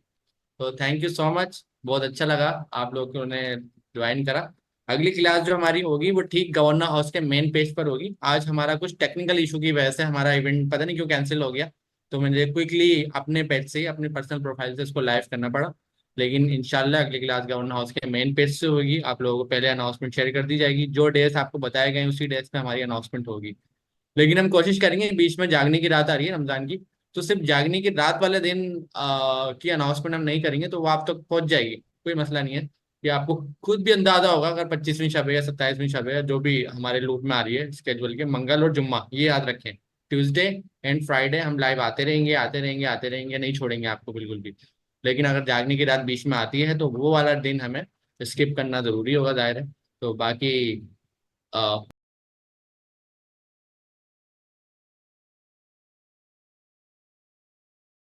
तो थैंक यू सो मच, बहुत अच्छा लगा आप लोगों ने ज्वाइन करा। अगली क्लास जो हमारी होगी वो ठीक गवर्नर हाउस के मेन पेज पर होगी। आज हमारा कुछ टेक्निकल इशू की वजह से हमारा इवेंट पता नहीं क्यों कैंसिल हो गया, तो मुझे क्विकली अपने पेज से ही, अपने पर्सनल प्रोफाइल से इसको लाइव करना पड़ा। लेकिन इंशाल्लाह अगली क्लास गवर्नर हाउस के मेन पेज से होगी। आप लोगों को पहले अनाउंसमेंट शेयर कर दी जाएगी, जो डेज आपको बताए गए उसी डेज पे हमारी अनाउंसमेंट होगी। लेकिन हम कोशिश करेंगे, बीच में जागने की रात आ रही है रमजान की, तो सिर्फ जागने की रात वाले दिन की अनाउंसमेंट हम नहीं करेंगे, तो वो आप तक पहुंच जाएगी, कोई मसला नहीं है। कि आपको खुद भी अंदाजा होगा, अगर 25वीं शब है या 27वीं शब है, जो भी हमारे लूप में आ रही है स्केड्यूल के, मंगल और जुम्मा, ये याद रखें, ट्यूसडे एंड फ्राइडे हम लाइव आते रहेंगे, आते रहेंगे, आते रहेंगे, नहीं छोड़ेंगे आपको बिल्कुल भी। लेकिन अगर जागने की रात बीच में आती है तो वो वाला दिन हमें स्किप करना जरूरी होगा, जाहिर है। तो बाकी